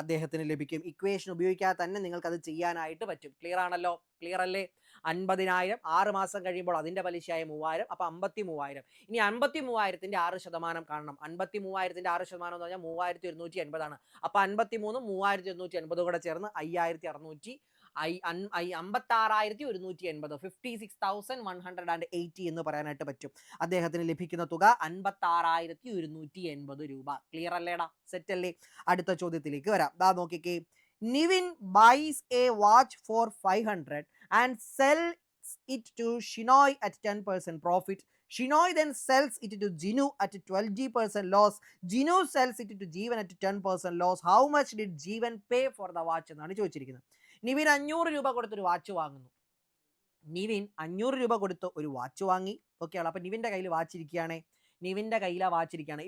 അദ്ദേഹത്തിന് ലഭിക്കും. ഇക്വേഷൻ ഉപയോഗിക്കാതെ തന്നെ നിങ്ങൾക്ക് അത് ചെയ്യാനായിട്ട് പറ്റും. ക്ലിയർ ആണല്ലോ? ക്ലിയർ അല്ലേ? 50,000 6 മാസം കഴിയുമ്പോൾ അതിന്റെ പലിശയായ 3,000, അപ്പൊ 53,000. ഇനി 53,000ത്തിന്റെ 6% കാണണം. 53,000ത്തിന്റെ 6% എന്ന് പറഞ്ഞാൽ 3,180 ആണ്. അപ്പൊ 53 3,180 കൂടെ ചേർന്ന് 5,680, 56,180, 56,180 എന്ന് പറയാനായിട്ട് പറ്റും. അദ്ദേഹത്തിന് ലഭിക്കുന്ന തുക 56,180 രൂപ. ക്ലിയർ അല്ലേടാ? സെറ്റ് അല്ലേ? അടുത്ത ചോദ്യത്തിലേക്ക് വരാം. ദാ നോക്കിക്കേ. Nivin buys a watch for 500 and sells it to Shinoy at 10% profit. Shinoy then sells it to Jinu at 20% loss. Jinu sells it to Jeevan at 10% loss. How much did Jeevan pay for the watch എന്നാണ് ചോദിച്ചിരിക്കുന്നത്. നിവിൻ 500 രൂപ കൊടുത്തൊരു watch വാങ്ങുന്നു. നിവിൻ 500 രൂപ കൊടുത്ത് ഒരു watch വാങ്ങി. Okay ആണ്. അപ്പൊ നിവിന്റെ കയ്യിൽ വാച്ചിരിക്കുകയാണ്.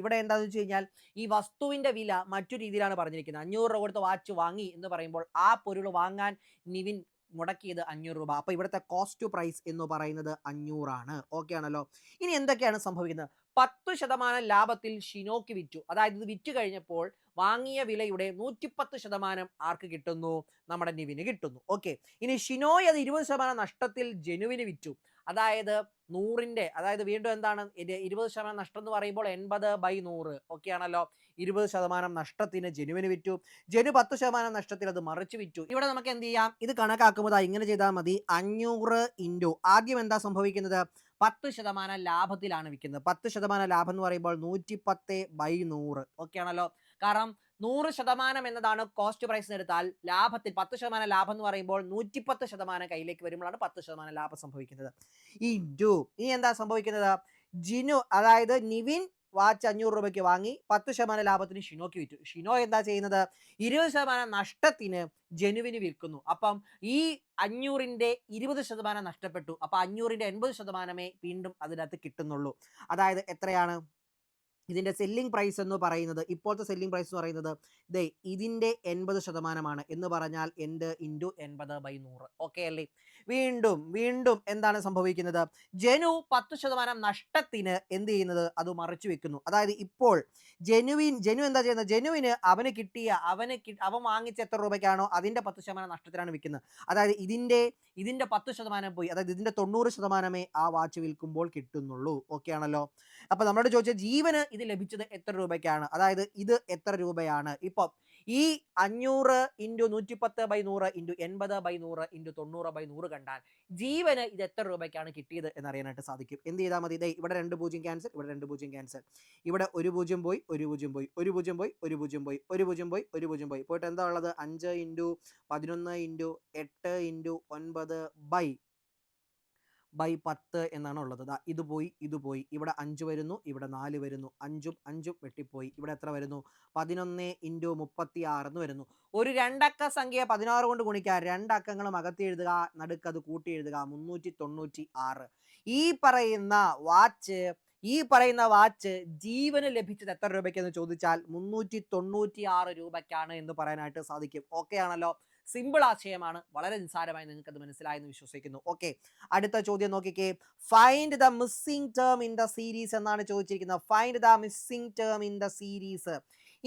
ഇവിടെ എന്താണെന്ന് വെച്ച് കഴിഞ്ഞാൽ ഈ വസ്തുവിന്റെ വില മറ്റു രീതിയിലാണ് പറഞ്ഞിരിക്കുന്നത്. 500 രൂപ കൊടുത്ത് വാച്ച് വാങ്ങി എന്ന് പറയുമ്പോൾ ആ പൊരുൾ വാങ്ങാൻ നിവിൻ മുടക്കിയത് 500 രൂപ. അപ്പൊ ഇവിടുത്തെ കോസ്റ്റ് ടു പ്രൈസ് എന്ന് പറയുന്നത് 500 ആണ്. ഓക്കെ ആണല്ലോ. ഇനി എന്തൊക്കെയാണ് സംഭവിക്കുന്നത്? 10% ലാഭത്തിൽ ഷിനോക്ക് വിറ്റു. അതായത് ഇത് വിറ്റ് കഴിഞ്ഞപ്പോൾ വാങ്ങിയ വിലയുടെ 110% ആർക്ക് കിട്ടുന്നു? നമ്മുടെ നിവിന് കിട്ടുന്നു. ഓക്കെ, ഇനി ഷിനോയ് അത് 20% നഷ്ടത്തിൽ ജനുവിന് വിറ്റു. അതായത് 100ന്റെ, അതായത് വീണ്ടും എന്താണ് 20% നഷ്ടം എന്ന് പറയുമ്പോൾ 80/100 ഓക്കെ ആണല്ലോ. 20% നഷ്ടത്തിന് ജനുവിന് വിറ്റു. ജനു 10% നഷ്ടത്തിൽ അത് മറിച്ച് വിറ്റു. ഇവിടെ നമുക്ക് എന്ത് ചെയ്യാം, ഇത് കണക്കാക്കുമ്പോൾ ഇങ്ങനെ ചെയ്താൽ മതി. 500 ഇൻറ്റു ആദ്യം എന്താ സംഭവിക്കുന്നത്, 10% ലാഭത്തിലാണ് വിൽക്കുന്നത്. 10% ലാഭം എന്ന് പറയുമ്പോൾ 110/100 ഓക്കെ ആണല്ലോ. കാരണം 100% എന്നതാണ് കോസ്റ്റ് പ്രൈസ് എടുത്താൽ ലാഭത്തിൽ 10% ലാഭം എന്ന് പറയുമ്പോൾ 110% കയ്യിലേക്ക് വരുമ്പോഴാണ് 10% ലാഭം സംഭവിക്കുന്നത്. ഇൻറ്റു ഇനി എന്താ സംഭവിക്കുന്നത്, ജിനു അതായത് നിവിൻ വാച്ച് 500 രൂപയ്ക്ക് വാങ്ങി 10% ലാഭത്തിന് ഷിനോയ്ക്ക് വിറ്റു. ഷിനോ എന്താ ചെയ്യുന്നത്, 20% നഷ്ടത്തിന് ജനുവിന് വിൽക്കുന്നു. അപ്പം ഈ 500ന്റെ 20% നഷ്ടപ്പെട്ടു. അപ്പൊ 500ന്റെ 80% വീണ്ടും അതിനകത്ത് കിട്ടുന്നുള്ളൂ. അതായത് എത്രയാണ് ഇതിന്റെ സെല്ലിംഗ് പ്രൈസ് എന്ന് പറയുന്നത്, ഇപ്പോഴത്തെ സെല്ലിംഗ് പ്രൈസ് എന്ന് പറയുന്നത് ദേ ഇതിന്റെ 80% എന്ന് പറഞ്ഞാൽ എന്ത് ഇൻറ്റു 80/100 ഓക്കെ അല്ലേ. വീണ്ടും വീണ്ടും എന്താണ് സംഭവിക്കുന്നത്, ജനു 10% നഷ്ടത്തിന് എന്ത് ചെയ്യുന്നത്, അത് മറിച്ചു വെക്കുന്നു. അതായത് ഇപ്പോൾ ജനു എന്താ ചെയ്യുന്നത്, ജനുവിന് അവന് കിട്ടിയ അവൻ വാങ്ങിച്ച എത്ര രൂപയ്ക്കാണോ അതിന്റെ 10% നഷ്ടത്തിലാണ് വിൽക്കുന്നത്. അതായത് ഇതിന്റെ 10% പോയി, അതായത് ഇതിന്റെ 90% ആ വാച്ച് വിൽക്കുമ്പോൾ കിട്ടുന്നുള്ളൂ. ഓക്കെ ആണല്ലോ. അപ്പൊ നമ്മളോട് ചോദിച്ച ജീവന് ഇത് ലഭിച്ചത് എത്ര രൂപയ്ക്കാണ്, അതായത് ഇത് എത്ര രൂപയാണ്. ഇപ്പൊ ഈ 500 ഇൻറ്റു 110/100 ഇൻറ്റു 80/100 ഇൻറ്റു 90/100 കണ്ടാൽ ജീവന് ഇത് എത്ര രൂപയ്ക്കാണ് കിട്ടിയത് എന്നറിയാനായിട്ട് സാധിക്കും. എന്ത് ചെയ്താൽ മതി, ഇവിടെ 2 0 ക്യാൻസൽ, ഇവിടെ 2 0 ക്യാൻസൽ, ഇവിടെ 1 0 പോയി, 1 0 പോയി, 1 0 പോയി, 1 0 പോയി, 1 0 പോയി, 1 0 പോയി, പോയിട്ട് എന്താ ഉള്ളത്, 5 ഇൻറ്റു 11 ഇൻറ്റു 8 ഇൻറ്റു 9 ബൈ 10 എന്നാണ് ഉള്ളത്. ഇത് പോയി, ഇത് പോയി, ഇവിടെ 5 വരുന്നു, ഇവിടെ 4 വരുന്നു, 5ഉം 5ഉം വെട്ടിപ്പോയി, ഇവിടെ എത്ര വരുന്നു, 11 ഇൻറ്റു 36 എന്ന് വരുന്നു. ഒരു 2 അക്ക സംഖ്യ 16 കൊണ്ട് ഗുണിക്കുക, 2 അക്കങ്ങളും അകത്തി എഴുതുക, നടുക്കത് കൂട്ടി എഴുതുക, 396. ഈ പറയുന്ന വാച്ച് ജീവന് ലഭിച്ചത് എത്ര രൂപയ്ക്കെന്ന് ചോദിച്ചാൽ 396 രൂപയ്ക്കാണ് എന്ന് പറയാനായിട്ട് സാധിക്കും. ഓക്കെ ആണല്ലോ. സിമ്പിൾ ആശയമാണ്, വളരെ നിസ്സാരമായി നിങ്ങൾക്ക് അത് മനസ്സിലായെന്ന് വിശ്വസിക്കുന്നു. ഓക്കെ, അടുത്ത ചോദ്യം നോക്കിക്കേ. Find the missing term in the series എന്നാണ് ചോദിച്ചിരിക്കുന്നത്. Find the missing term in the series.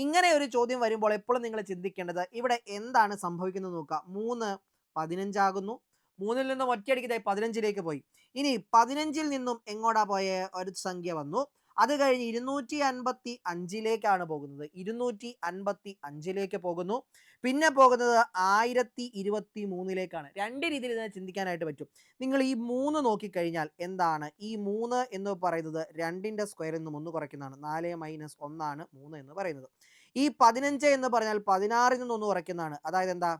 ഇങ്ങനെ ഒരു ചോദ്യം വരുമ്പോൾ എപ്പോഴും നിങ്ങൾ ചിന്തിക്കേണ്ടത് ഇവിടെ എന്താണ് സംഭവിക്കുന്നത് നോക്കുക. 3 15 ആകുന്നു, 3ൽ നിന്നും ഒറ്റയടിക്ക് 15ലേക്ക് പോയി. ഇനി 15ൽ നിന്നും എങ്ങോട്ടാ പോയ ഒരു സംഖ്യ വന്നു, അത് കഴിഞ്ഞ് 255ലേക്കാണ് പോകുന്നത്. 255ലേക്ക് പോകുന്നു. പിന്നെ പോകുന്നത് 1023ലേക്കാണ്. 2 രീതിയിൽ ഇതിനെ ചിന്തിക്കാനായിട്ട് പറ്റും. നിങ്ങൾ ഈ 3 നോക്കിക്കഴിഞ്ഞാൽ എന്താണ്, ഈ 3 എന്ന് പറയുന്നത് 2ന്റെ സ്ക്വയറിൽ നിന്നും 1 കുറയ്ക്കുന്നതാണ്. 4 - 1 ആണ് 3 എന്ന് പറയുന്നത്. ഈ 15 എന്ന് പറഞ്ഞാൽ 16ൽ നിന്ന് 1 കുറയ്ക്കുന്നതാണ്. അതായത് എന്താ,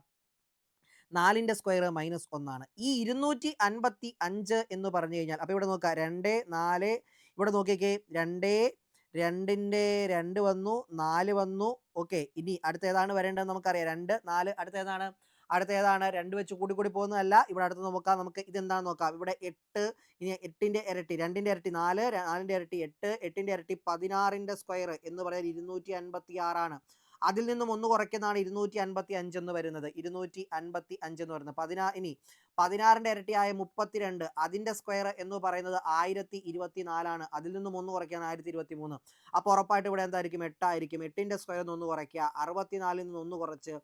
4ന്റെ സ്ക്വയർ -1 ആണ്. ഈ 255 എന്ന് പറഞ്ഞു കഴിഞ്ഞാൽ അപ്പോൾ ഇവിടെ നോക്കുക, 2 4 ഇവിടെ നോക്കിക്കേ, 2 2ന്റെ 2 വന്നു, 4 വന്നു. ഓക്കെ, ഇനി അടുത്ത ഏതാണ് വരേണ്ടത് നമുക്കറിയാം, 2 4 അടുത്ത ഏതാണ്, 2 വെച്ച് കൂടി പോകുന്നതല്ല. ഇവിടെ അടുത്ത് നോക്കാം, നമുക്ക് ഇതെന്താണെന്ന് നോക്കാം. ഇവിടെ 8, ഇനി 8ന്റെ ഇരട്ടി, 2ന്റെ ഇരട്ടി 4, 4ന്റെ ഇരട്ടി 8, 8ന്റെ ഇരട്ടി 16ന്റെ സ്ക്വയർ എന്ന് പറയുന്നത് 256 ആണ്. അതിൽ നിന്നും 1 കുറയ്ക്കുന്നതാണ് 255 എന്ന് വരുന്നത്. 255 എന്ന് പറയുന്നത് ഇനി 16ന്റെ ഇരട്ടിയായ 32, അതിന്റെ സ്ക്വയർ എന്ന് പറയുന്നത് 1024 ആണ്. അതിൽ നിന്നും 1 കുറയ്ക്കുകയാണ് 1023. അപ്പോൾ ഉറപ്പായിട്ട് ഇവിടെ എന്തായിരിക്കും, 8 ആയിരിക്കും. 8ന്റെ സ്ക്വയർ നിന്ന് 1 കുറയ്ക്കുക, 64ൽ നിന്ന് 1 കുറച്ച്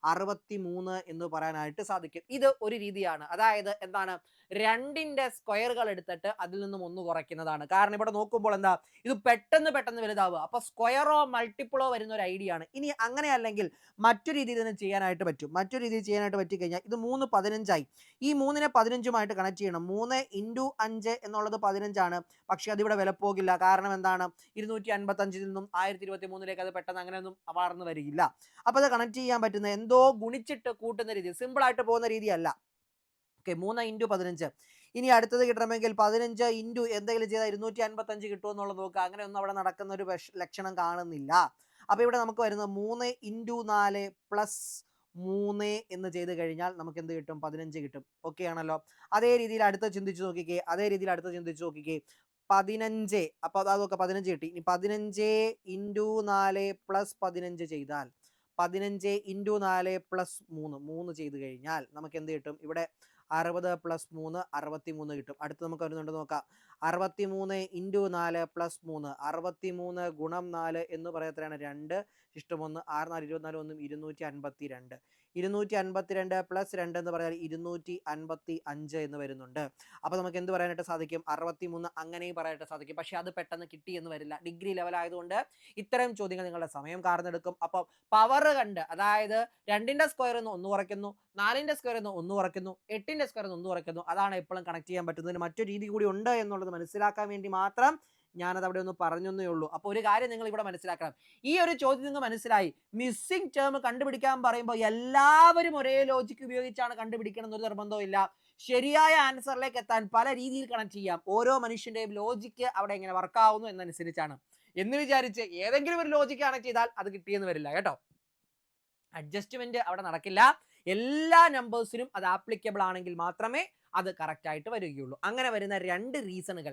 63 എന്ന് പറയാനായിട്ട് സാധിക്കും. ഇത് ഒരു രീതിയാണ്. അതായത് എന്താണ്, 2ന്റെ സ്ക്വയറുകൾ എടുത്തിട്ട് അതിൽ നിന്നും 1 കുറയ്ക്കുന്നതാണ്. കാരണം ഇവിടെ നോക്കുമ്പോൾ എന്താ, ഇത് പെട്ടെന്ന് വലുതാവുക. അപ്പൊ സ്ക്വയറോ മൾട്ടിപ്പിളോ വരുന്ന ഒരു ഐഡിയ ആണ്. ഇനി അങ്ങനെ അല്ലെങ്കിൽ മറ്റു രീതിയിൽ ഇതിനെ ചെയ്യാനായിട്ട് പറ്റും. മറ്റു രീതിയിൽ ചെയ്യാനായിട്ട് പറ്റിക്കഴിഞ്ഞാൽ ഇത് 3 15 ആയി. ഈ 3നെ 15ഉമായിട്ട് കണക്ട് ചെയ്യണം. 3 ഇൻറ്റു 5 എന്നുള്ളത് 15 ആണ്. പക്ഷെ അതിവിടെ വില പോകില്ല. കാരണം എന്താണ്, 255ൽ നിന്നും 1023ലേക്ക് അത് പെട്ടെന്ന് അങ്ങനെയൊന്നും വളർന്നു വരികയില്ല. അപ്പോൾ അത് കണക്ട് ചെയ്യാൻ പറ്റുന്ന എന്തോ ഗുണിച്ചിട്ട് കൂട്ടുന്ന രീതി, സിമ്പിൾ ആയിട്ട് പോകുന്ന രീതിയല്ല. Okay, 3 into 15. ഇനി അടുത്തത് കിട്ടണമെങ്കിൽ 15 ഇൻറ്റു എന്തെങ്കിലും ചെയ്താൽ 255 കിട്ടുമെന്നുള്ളത് നോക്കുക. അങ്ങനെയൊന്നും അവിടെ നടക്കുന്ന ഒരു ലക്ഷണം കാണുന്നില്ല. അപ്പോൾ ഇവിടെ നമുക്ക് വരുന്നത് 3 ഇൻറ്റു 4 പ്ലസ് 3 എന്ന് ചെയ്ത് കഴിഞ്ഞാൽ നമുക്ക് എന്ത് കിട്ടും, 15 കിട്ടും. ഓക്കെ ആണല്ലോ. അതേ രീതിയിൽ അടുത്ത ചിന്തിച്ച് നോക്കിക്കേ, 15. അപ്പോൾ അതൊക്കെ 15 കിട്ടി. ഇനി 15 ഇൻറ്റു 4 പ്ലസ് 15 ചെയ്താൽ 15 ഇൻറ്റു 4 പ്ലസ് 3 ചെയ്ത് കഴിഞ്ഞാൽ നമുക്ക് എന്ത് കിട്ടും, ഇവിടെ 60 + 3 63 കിട്ടും. അടുത്ത് നമുക്ക് വരുന്നുണ്ട് നോക്കാം. 63 × 4 + 3 63 × 4 എന്ന് പറയുന്നത് എത്രയാണ്? 2 ഇഷ്ടം 1 6 4 24 1 252 252 + 2 എന്ന് പറഞ്ഞാൽ 255 എന്ന് വരുന്നുണ്ട്. അപ്പോൾ നമുക്ക് എന്ത് പറയാനായിട്ട് സാധിക്കും? 63 അങ്ങനെയും പറയാനായിട്ട് സാധിക്കും. പക്ഷെ അത് പെട്ടെന്ന് കിട്ടി എന്ന് വരില്ല. ഡിഗ്രി ലെവൽ ആയതുകൊണ്ട് ഇത്തരം ചോദ്യങ്ങൾ നിങ്ങളുടെ സമയം കാർന്നെടുക്കും. അപ്പോൾ പവർ കണ്ട്, അതായത് 2ന്റെ സ്ക്വയർ എന്ന് 1 കുറയ്ക്കുന്നു, 4ന്റെ സ്ക്വയർ എന്ന് 1 കുറയ്ക്കുന്നു, 8ന്റെ സ്ക്വയർ എന്ന് 1 കുറയ്ക്കുന്നു. അതാണ് എപ്പോഴും കണക്ട് ചെയ്യാൻ പറ്റുന്നതിന് മറ്റൊരു രീതി കൂടി ഉണ്ട് എന്നുള്ളത് മനസ്സിലാക്കാൻ വേണ്ടി മാത്രം ഞാനത് അവിടെ ഒന്ന് പറഞ്ഞേ ഉള്ളൂ. അപ്പോൾ ഒരു കാര്യം നിങ്ങൾ ഇവിടെ മനസ്സിലാക്കണം. ഈ ഒരു ചോദ്യം നിങ്ങൾ മനസ്സിലായി. മിസ്സിംഗ് ടേം കണ്ടുപിടിക്കാൻ പറയുമ്പോൾ എല്ലാവരും ഒരേ ലോജിക്ക് ഉപയോഗിച്ചാണ് കണ്ടുപിടിക്കണം എന്നൊരു നിർബന്ധവും ഇല്ല. ശരിയായ ആൻസറിലേക്ക് എത്താൻ പല രീതിയിൽ കണക്ട് ചെയ്യാം. ഓരോ മനുഷ്യന്റെയും ലോജിക്ക് അവിടെ എങ്ങനെ വർക്കാവുന്നു എന്നനുസരിച്ചാണ്. എന്ന് വിചാരിച്ച് ഏതെങ്കിലും ഒരു ലോജിക്ക് കണക്ട് ചെയ്താൽ അത് കിട്ടിയെന്ന് വരില്ല കേട്ടോ. അഡ്ജസ്റ്റ്മെന്റ് അവിടെ നടക്കില്ല. എല്ലാ നമ്പേഴ്സിനും അത് ആപ്ലിക്കബിൾ ആണെങ്കിൽ മാത്രമേ അത് കറക്റ്റ് ആയിട്ട് വരികയുള്ളൂ. അങ്ങനെ വരുന്ന 2 റീസണുകൾ,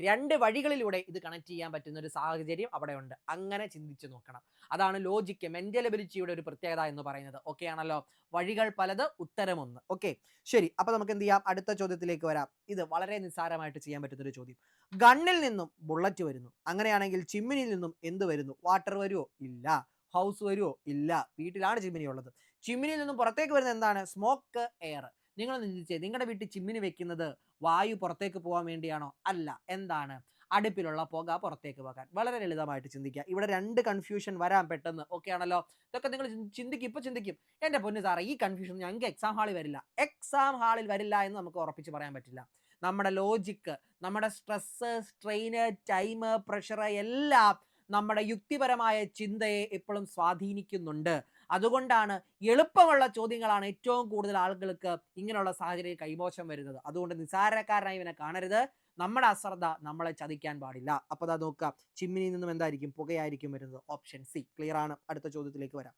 2 വഴികളിലൂടെ ഇത് കണക്ട് ചെയ്യാൻ പറ്റുന്ന ഒരു സാഹചര്യം അവിടെ ഉണ്ട്. അങ്ങനെ ചിന്തിച്ചു നോക്കണം. അതാണ് ലോജിക്ക്, മെന്റൽ എബിലിറ്റിയുടെ ഒരു പ്രത്യേകത എന്ന് പറയുന്നത്. ഓക്കെ ആണല്ലോ? വഴികൾ പലത്, ഉത്തരം ഒന്ന്. ഓക്കെ, ശരി. അപ്പൊ നമുക്ക് എന്ത് ചെയ്യാം? അടുത്ത ചോദ്യത്തിലേക്ക് വരാം. ഇത് വളരെ നിസ്സാരമായിട്ട് ചെയ്യാൻ പറ്റുന്ന ഒരു ചോദ്യം. ഗണ്ണിൽ നിന്നും ബുള്ളറ്റ് വരുന്നു. അങ്ങനെയാണെങ്കിൽ ചിമ്മിനിയിൽ നിന്നും എന്ത് വരുന്നു? വാട്ടർ വരുമോ? ഇല്ല. ഹൗസ് വരുമോ? ഇല്ല. വീട്ടിലാണ് ചിമ്മിനി ഉള്ളത്. ചിമ്മിനിയിൽ നിന്നും പുറത്തേക്ക് വരുന്നത് എന്താണ്? Smoke, air. നിങ്ങൾ ചിന്തിച്ചേ, നിങ്ങളുടെ വീട്ടിൽ ചിമ്മിനി വെക്കുന്നത് വായു പുറത്തേക്ക് പോകാൻ വേണ്ടിയാണോ? അല്ല. എന്താണ്? അടുപ്പിലുള്ള പുക പുറത്തേക്ക് പോകാൻ. വളരെ ലളിതമായിട്ട് ചിന്തിക്കുക. ഇവിടെ 2 കൺഫ്യൂഷൻ വരാൻ പെട്ടെന്ന്. ഓക്കെ ആണല്ലോ? ഇതൊക്കെ നിങ്ങൾ ചിന്തിക്കും, ഇപ്പൊ ചിന്തിക്കും, എന്റെ പൊന്നു സാറേ ഈ കൺഫ്യൂഷൻ ഞങ്ങൾക്ക് എക്സാം ഹാളിൽ വരില്ല. എക്സാം ഹാളിൽ വരില്ല എന്ന് നമുക്ക് ഉറപ്പിച്ച് പറയാൻ പറ്റില്ല. നമ്മുടെ ലോജിക്ക്, നമ്മുടെ സ്ട്രെസ്, സ്ട്രെയിന്, ടൈം, പ്രഷർ എല്ലാം നമ്മുടെ യുക്തിപരമായ ചിന്തയെ എപ്പോഴും സ്വാധീനിക്കുന്നുണ്ട്. അതുകൊണ്ടാണ് എളുപ്പമുള്ള ചോദ്യങ്ങളാണ് ഏറ്റവും കൂടുതൽ ആളുകൾക്ക് ഇങ്ങനെയുള്ള സാഹചര്യം കൈമോശം വരുന്നത്. അതുകൊണ്ട് നിസ്സാരക്കാരനായി ഇവനെ കാണരുത്. നമ്മുടെ അശ്രദ്ധ നമ്മളെ ചതിക്കാൻ പാടില്ല. അപ്പോൾ അതാ നോക്കുക, ചിമ്മിനിയിൽ നിന്നും എന്തായിരിക്കും? പുകയായിരിക്കും വരുന്നത്. Option C. ക്ലിയർ ആണ്. അടുത്ത ചോദ്യത്തിലേക്ക് വരാം.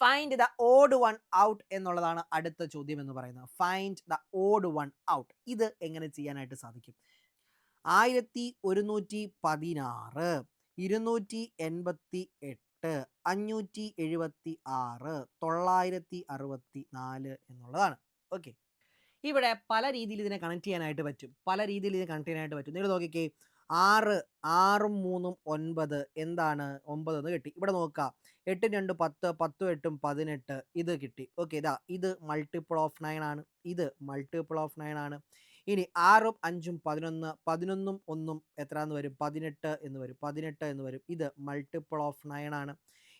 Find the odd one out എന്നുള്ളതാണ് അടുത്ത ചോദ്യം എന്ന് പറയുന്നത്. Find the odd one out. ഇത് എങ്ങനെ ചെയ്യാനായിട്ട് സാധിക്കും? 1116, 288, 576, 964 എന്നുള്ളതാണ്. ഓക്കെ, ഇവിടെ പല രീതിയിൽ ഇതിനെ കണക്ട് ചെയ്യാനായിട്ട് പറ്റും. നിങ്ങൾ നോക്കിക്കേ, 6 6ഉം 3ഉം 9. എന്താണ്? 9 എന്ന് കിട്ടി. ഇവിടെ നോക്കുക, 8 2 10, 10 8 18. ഇത് കിട്ടി. ഓക്കെ, ഇത് മൾട്ടിപ്പിൾ ഓഫ് 9 ആണ്. ഇത് മൾട്ടിപ്പിൾ ഓഫ് 9 ആണ്. ഇനി 6ഉം 5ഉം 11, 11ഉം 1ഉം എത്ര എന്ന് വരും? 18 എന്ന് വരും. 18 എന്ന് വരും. ഇത് മൾട്ടിപ്പിൾ ഓഫ് 9 ആണ്.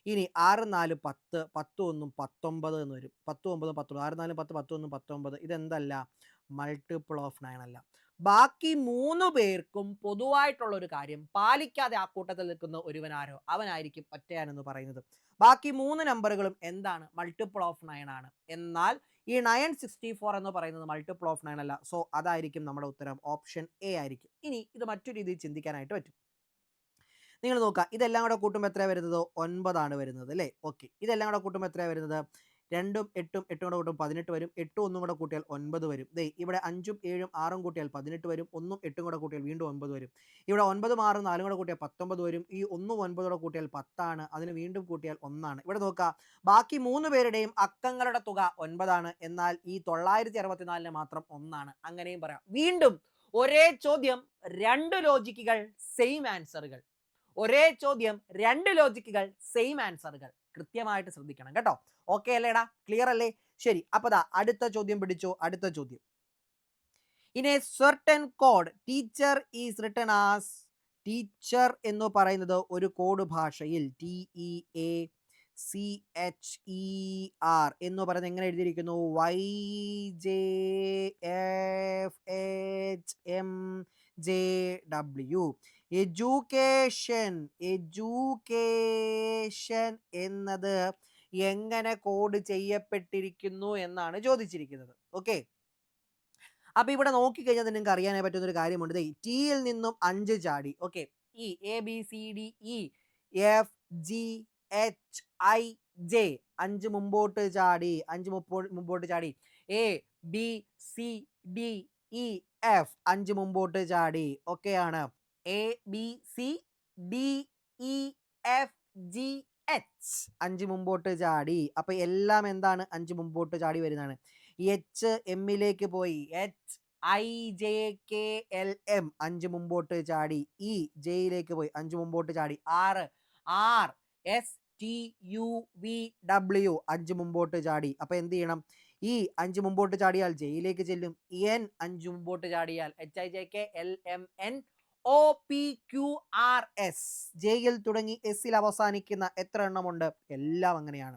ഇനി 6 4 10, 10 1ഉം 19 എന്ന് വരും. 10 9 19. 6 4 10, 10 1 19. ഇതെന്തല്ല? മൾട്ടിപ്പിൾ ഓഫ് 9 അല്ല. ബാക്കി 3 പേർക്കും പൊതുവായിട്ടുള്ള ഒരു കാര്യം പാലിക്കാതെ ആ കൂട്ടത്തിൽ നിൽക്കുന്ന ഒരുവനാരോ അവനായിരിക്കും ഒറ്റയാൻ എന്ന് പറയുന്നത്. ബാക്കി 3 നമ്പറുകളും എന്താണ്? മൾട്ടിപ്പിൾ ഓഫ് 9 ആണ്. എന്നാൽ ഈ 964 എന്ന് പറയുന്നത് മൾട്ടിപ്പിൾ ഓഫ് 9 അല്ല. സോ അതായിരിക്കും നമ്മുടെ ഉത്തരം. ഓപ്ഷൻ എ ആയിരിക്കും. ഇനി ഇത് മറ്റൊരു രീതിയിൽ ചിന്തിക്കാനായിട്ട് പറ്റും. നിങ്ങൾ നോക്കുക, ഇതെല്ലാം കൂടെ കൂട്ടുമ്പോൾ എത്രയാണ് വരുന്നത്? 9 ആണ് വരുന്നത് അല്ലേ? ഓക്കെ, ഇതെല്ലാം കൂടെ കൂട്ടുമ്പോൾ എത്രയാണ് വരുന്നത്? 2ഉം 8ഉം 8 കൂടെ കൂട്ടും 18 വരും. 8 1 കൂടെ കൂട്ടിയാൽ 9 വരും. ഇവിടെ 5ഉം 7ഉം 6ഉം കൂട്ടിയാൽ 18 വരും. 1ഉം 8ഉം കൂടെ കൂട്ടിയാൽ വീണ്ടും 9 വരും. ഇവിടെ 9ഉം 6ഉം 4ഉം കൂടെ കൂട്ടിയാൽ 19 വരും. ഈ 1ഉം 9 കൂടെ കൂട്ടിയാൽ 10 ആണ്. അതിന് വീണ്ടും കൂട്ടിയാൽ 1 ആണ്. ഇവിടെ നോക്കുക, ബാക്കി 3 പേരുടെയും അക്കങ്ങളുടെ തുക 9 ആണ്. എന്നാൽ ഈ 964 മാത്രം 1 ആണ്. അങ്ങനെയും പറയാം. വീണ്ടും ഒരേ ചോദ്യം, 2 ലോജിക്കുകൾ, സെയിം ആൻസറുകൾ. ഒരേ ചോദ്യം, 2 ലോജിക്കുകൾ, സെയിം ആൻസറുകൾ. കൃത്യമായിട്ട് ശ്രദ്ധിക്കണം കേട്ടോ. ഓക്കെ അല്ലേടാ? ക്ലിയർ അല്ലേ? ശരി. അപ്പൊ അടുത്ത ചോദ്യം പിടിച്ചോ. അടുത്ത ചോദ്യം, in A certain code teacher is written as. Teacher എന്ന് പറയുന്നത് ഒരു കോഡ് ഭാഷയിൽ TEACHER എന്ന് പറയുന്നത് എങ്ങനെ എഴുതിയിരിക്കുന്നു? YJFHMJW. എഡ്യൂക്കേഷൻ എന്നത് എങ്ങനെ കോഡ് ചെയ്യപ്പെട്ടിരിക്കുന്നു എന്നാണ് ചോദിച്ചിരിക്കുന്നത്. ഓക്കെ, അപ്പൊ ഇവിടെ നോക്കിക്കഴിഞ്ഞാൽ നിങ്ങൾക്ക് അറിയാനേ പറ്റുന്ന ഒരു കാര്യമുണ്ട്. ടിയിൽ നിന്നും 5 ചാടി. ഓക്കെ, ഈ ABCDEFGHIJ 5 മുമ്പോട്ട് ചാടി. 5 മുമ്പോട്ട് ചാടി. ABCDEF 5 മുമ്പോട്ട് ചാടി. ഓക്കെ ആണ്. ABCDEFGH 5 മുമ്പോട്ട് ചാടി. അപ്പൊ എല്ലാം എന്താണ്? 5 മുമ്പോട്ട് ചാടി വരുന്നതാണ്. എച്ച് എമ്മിലേക്ക് പോയി, HIJKLM 5 മുമ്പോട്ട് ചാടി, ഇ ജെയിലേക്ക് പോയി 5 മുമ്പോട്ട് ചാടി, RSTUVW 5 മുമ്പോട്ട് ചാടി. അപ്പൊ എന്ത് ചെയ്യണം? ഈ 5 മുമ്പോട്ട് ചാടിയാൽ ജെയിലേക്ക് ചെല്ലും, എൻ 5 മുമ്പോട്ട് ചാടിയാൽ HIJKLMNOPQRS ജെയിൽ തുടങ്ങി എസ്സിൽ അവസാനിക്കുന്ന എത്ര എണ്ണമുണ്ട്? എല്ലാം അങ്ങനെയാണ്.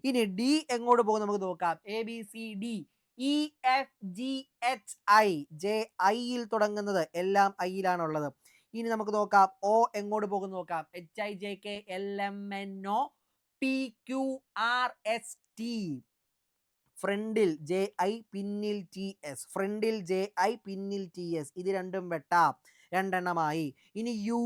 ഇനി ഡി എങ്ങോട്ട് പോകും നമുക്ക് നോക്കാം. ABCDEFGHI ജെ ഐയിൽ തുടങ്ങുന്നത് എല്ലാം ഐയിലാണുള്ളത്. ഇനി നമുക്ക് നോക്കാം ഓ എങ്ങോട്ട് പോകും നോക്കാം. HIJKLMNOPQRST ഫ്രണ്ടിൽ JI പിന്നിൽ TS, ഫ്രണ്ടിൽ JI പിന്നിൽ TS, ഇത് രണ്ടും വെട്ടാം, രണ്ടെണ്ണമായി. ഇനി യു,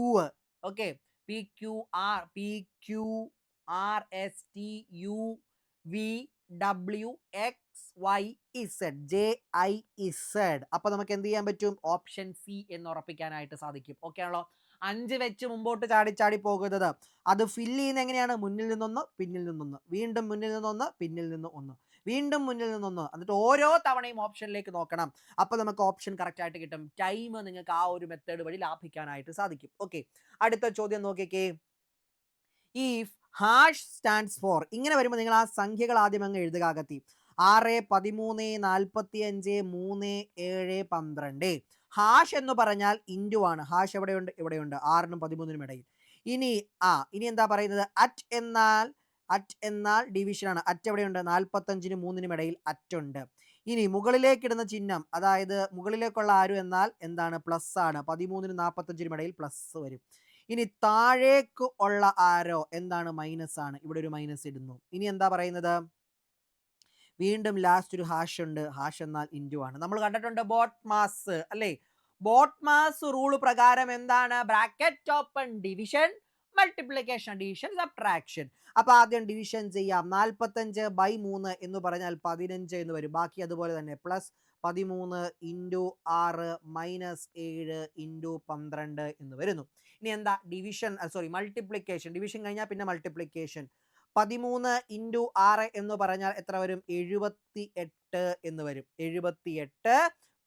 ഓക്കെ, PQRSTUVWXYZ JIZ. അപ്പൊ നമുക്ക് എന്ത് ചെയ്യാൻ പറ്റും? ഓപ്ഷൻ സി എന്ന് ഉറപ്പിക്കാനായിട്ട് സാധിക്കും. ഓക്കെ ആണല്ലോ? 5 വെച്ച് മുമ്പോട്ട് ചാടി പോകുന്നത് അത് ഫില്ല് ചെയ്യുന്ന എങ്ങനെയാണ്? മുന്നിൽ നിന്നൊന്ന്, പിന്നിൽ നിന്നൊന്ന്, വീണ്ടും മുന്നിൽ നിന്നൊന്ന്, പിന്നിൽ നിന്ന് ഒന്ന്, വീണ്ടും മുന്നിൽ നിന്നൊന്ന്, എന്നിട്ട് ഓരോ തവണയും ഓപ്ഷനിലേക്ക് നോക്കണം. അപ്പൊ നമുക്ക് ഓപ്ഷൻ കറക്റ്റ് ആയിട്ട് കിട്ടും. ടൈം നിങ്ങൾക്ക് ആ ഒരു മെത്തേഡ് വഴി ലാഭിക്കാനായിട്ട് സാധിക്കും. ഓക്കെ, അടുത്ത ചോദ്യം നോക്കിക്കേ. ഇഫ് ഹാഷ് സ്റ്റാൻഡ്സ് ഫോർ, ഇങ്ങനെ വരുമ്പോൾ നിങ്ങൾ ആ സംഖ്യകൾ ആദ്യം അങ്ങ് എഴുതുക. അകത്തി 6, 13, 45, 3, 7, 12. ഹാഷ് എന്ന് പറഞ്ഞാൽ ഇൻറ്റു ആണ്. ഹാഷ് എവിടെയുണ്ട്? ഇവിടെയുണ്ട്, 6നും 13നും ഇടയിൽ. ഇനി എന്താ പറയുന്നത്? അറ്റ് എന്നാൽ ഡിവിഷൻ ആണ്. അറ്റ് എവിടെയുണ്ട്? 45നും 3നും ഇടയിൽ അറ്റുണ്ട്. ഇനി മുകളിലേക്കിടുന്ന ചിഹ്നം, അതായത് മുകളിലേക്കുള്ള ആരു എന്നാൽ എന്താണ്? പ്ലസ് ആണ്. 13നും 45നും ഇടയിൽ പ്ലസ് വരും. ഇനി താഴേക്ക് ഉള്ള ആരോ എന്താണ്? മൈനസ് ആണ്. ഇവിടെ ഒരു മൈനസ് ഇടുന്നു. ഇനി എന്താ പറയുന്നത്? വീണ്ടും ലാസ്റ്റ് ഒരു ഹാഷ് ഉണ്ട്. ഹാഷ് എന്നാൽ ഇൻറ്റു ആണ്. നമ്മൾ കണ്ടിട്ടുണ്ട് ബോട്ട് മാസ് അല്ലേ? ബോട്ട് മാസ് റൂൾ പ്രകാരം എന്താണ്? Bracket open, division, multiplication, addition, subtraction. അപ്പൊ ആദ്യം ഡിവിഷൻ ചെയ്യാം. 45/3 എന്ന് പറഞ്ഞാൽ 15 എന്ന് വരും. ബാക്കി അതുപോലെ തന്നെ. പ്ലസ് 13 ഇൻറ്റു 6 മൈനസ് 7 ഇൻറ്റു 12 എന്ന് വരുന്നു. ഇനി എന്താ? Division, multiplication. ഡിവിഷൻ കഴിഞ്ഞാൽ പിന്നെ മൾട്ടിപ്ലിക്കേഷൻ. 13 ഇൻറ്റു 6 എന്ന് പറഞ്ഞാൽ എത്ര വരും? 78 എന്ന് വരും. 78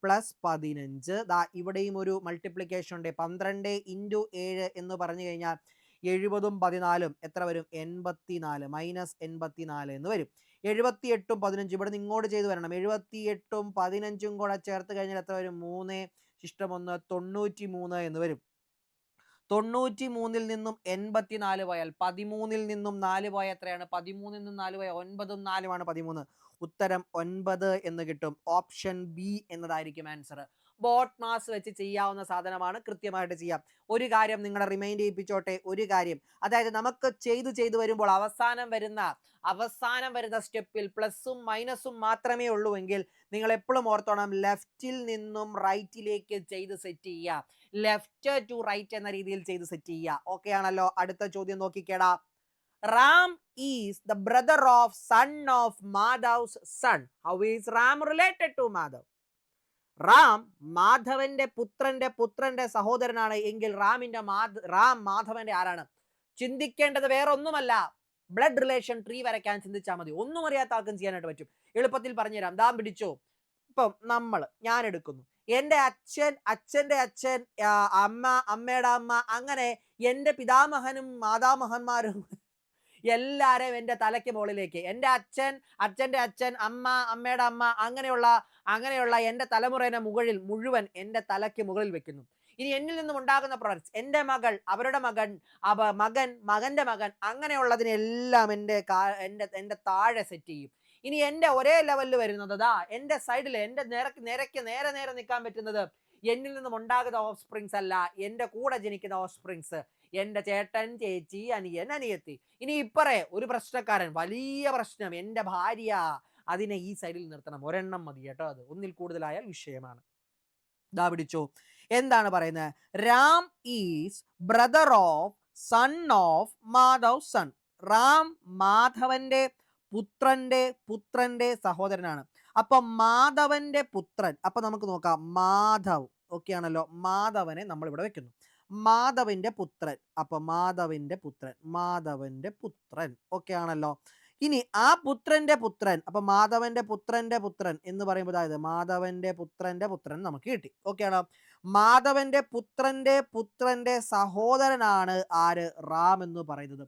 പ്ലസ് 15. ഇവിടെയും ഒരു മൾട്ടിപ്ലിക്കേഷൻ ഉണ്ട്. 12 ഇൻറ്റു 7 എന്ന് പറഞ്ഞു കഴിഞ്ഞാൽ 70ഉം 14ഉം എത്ര വരും? 84 മൈനസ് 84 എന്ന് വരും. 78ഉം 15 ഇവിടെ നിന്ന് ഇങ്ങോട്ട് ചെയ്ത് വരണം. 78ഉം 15ഉം കൂടെ ചേർത്ത് കഴിഞ്ഞാൽ എത്ര വരും? 3 ശിഷ്ടം 1 93 എന്ന് വരും. 93ൽ നിന്നും 84 പോയാൽ 13ൽ നിന്നും 4 പോയാൽ എത്രയാണ്? 13ൽ നിന്നും 4 പോയാൽ 9ഉം 4ഉമാണ് 13. ഉത്തരം 9 എന്ന് കിട്ടും. ഓപ്ഷൻ ബി എന്നതായിരിക്കും ആൻസർ. ബോട്ട് മാസ് വെച്ച് ചെയ്യാവുന്ന സാധനമാണ്, കൃത്യമായിട്ട് ചെയ്യാം. ഒരു കാര്യം നിങ്ങളെ റിമൈൻഡ് ചെയ്യിപ്പിച്ചോട്ടെ. ഒരു കാര്യം, അതായത് നമുക്ക് ചെയ്തു വരുമ്പോൾ അവസാനം വരുന്ന സ്റ്റെപ്പിൽ പ്ലസും മൈനസും മാത്രമേ ഉള്ളൂ എങ്കിൽ നിങ്ങൾ എപ്പോഴും ഓർത്തോണം, ലെഫ്റ്റിൽ നിന്നും റൈറ്റിലേക്ക് ചെയ്ത് സെറ്റ് ചെയ്യുക. ലെഫ്റ്റ് ടു റൈറ്റ് എന്ന രീതിയിൽ ചെയ്ത് സെറ്റ് ചെയ്യുക. ഓക്കെ ആണല്ലോ? അടുത്ത ചോദ്യം നോക്കിക്കേടാ. Ram is the brother of son of Madhav's son. How is Ram related to Madhav? Ram മാധവന്റെ പുത്രന്റെ സഹോദരനാണ് എങ്കിൽ റാം മാധവന്റെ ആരാണ്? ചിന്തിക്കേണ്ടത് വേറെ ഒന്നുമല്ല, ബ്ലഡ് റിലേഷൻ ട്രീ വരയ്ക്കാൻ ചിന്തിച്ചാൽ മതി. ഒന്നും അറിയാത്ത ആർക്കും ചെയ്യാനായിട്ട് പറ്റും. എളുപ്പത്തിൽ പറഞ്ഞുതരാം. ദാം പിടിച്ചോ. ഇപ്പം ഞാൻ എടുക്കുന്നു, എൻ്റെ അച്ഛൻ്റെ അച്ഛൻ, അമ്മയുടെ അമ്മ, അങ്ങനെ എൻ്റെ പിതാമഹനും മാതാമഹന്മാരും എല്ലാവരെയും എൻ്റെ തലയ്ക്ക് മുകളിലേക്ക്, എൻ്റെ അച്ഛൻ്റെ അച്ഛൻ, അമ്മയുടെ അമ്മ, അങ്ങനെയുള്ള എൻ്റെ തലമുറയുടെ മുഴുവൻ എൻ്റെ തലയ്ക്ക് മുകളിൽ വെക്കുന്നു. ഇനി എന്നിൽ നിന്നും ഉണ്ടാകുന്ന പ്രൊഡക്ട്സ്, എൻ്റെ മകൾ, അവരുടെ മകൻ, മകൻ്റെ മകൻ, അങ്ങനെയുള്ളതിനെല്ലാം എൻ്റെ താഴെ സെറ്റ് ചെയ്യും. ഇനി എൻ്റെ ഒരേ ലെവലിൽ വരുന്നത് എൻ്റെ സൈഡിൽ, എൻ്റെ നേരെ നിൽക്കാൻ പറ്റുന്നത് എന്നിൽ നിന്നും ഉണ്ടാകുന്ന ഓഫ് സ്പ്രിങ്സ് അല്ല, എൻ്റെ കൂടെ ജനിക്കുന്ന ഓഫ് സ്പ്രിങ്സ്, എൻ്റെ ചേട്ടൻ, ചേച്ചി, അനിയൻ, അനിയത്തി. ഇനി ഇപ്പറേ ഒരു പ്രശ്നക്കാരൻ, വലിയ പ്രശ്നം, എൻ്റെ ഭാര്യ, അതിനെ ഈ സൈഡിൽ നിർത്തണം. ഒരെണ്ണം മതി കേട്ടോ, അത് ഒന്നിൽ കൂടുതലായാൽ വിഷയമാണ്. ദാ പിടിച്ചോ. എന്താണ് പറയുന്നത്? Ram is brother of son of Madhav son. Ram മാധവന്റെ പുത്രന്റെ സഹോദരനാണ്. അപ്പൊ മാധവന്റെ പുത്രൻ, അപ്പൊ നമുക്ക് നോക്കാം. മാധവ്, ഓക്കെ ആണല്ലോ? മാധവനെ നമ്മൾ ഇവിടെ വെക്കുന്നു. മാധവന്റെ പുത്രൻ, അപ്പൊ മാധവന്റെ പുത്രൻ, ഓക്കെ ആണല്ലോ? ഇനി ആ പുത്രന്റെ പുത്രൻ, അപ്പൊ മാധവന്റെ പുത്രന്റെ പുത്രൻ എന്ന് പറയുമ്പോൾ അതായത് മാധവന്റെ പുത്രന്റെ പുത്രൻ നമുക്ക് കിട്ടി. ഓക്കെ ആണോ? മാധവന്റെ പുത്രന്റെ സഹോദരനാണ് ആര്? റാം എന്ന് പറയുന്നത്.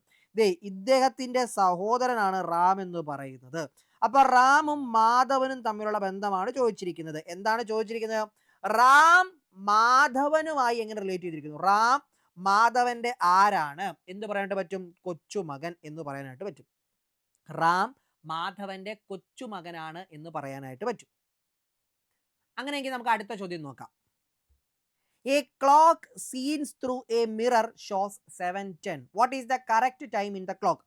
ഇദ്ദേഹത്തിന്റെ സഹോദരനാണ് റാം എന്ന് പറയുന്നത്. അപ്പൊ റാമും മാധവനും തമ്മിലുള്ള ബന്ധമാണ് ചോദിച്ചിരിക്കുന്നത്. എന്താണ് ചോദിച്ചിരിക്കുന്നത്? റാം മാധവനുമായി എങ്ങനെ റിലേറ്റ് ചെയ്തിരിക്കുന്നു? റാം മാധവന്റെ ആരാണ് എന്ന് പറയാനായിട്ട് പറ്റും? കൊച്ചുമകൻ എന്ന് പറയാനായിട്ട് പറ്റും. റാം മാധവന്റെ കൊച്ചുമകനാണ് എന്ന് പറയാനായിട്ട് പറ്റും. അങ്ങനെയെങ്കിൽ നമുക്ക് അടുത്ത ചോദ്യം നോക്കാം. A clock seen through a mirror shows 7:10. What is the correct time in the clock?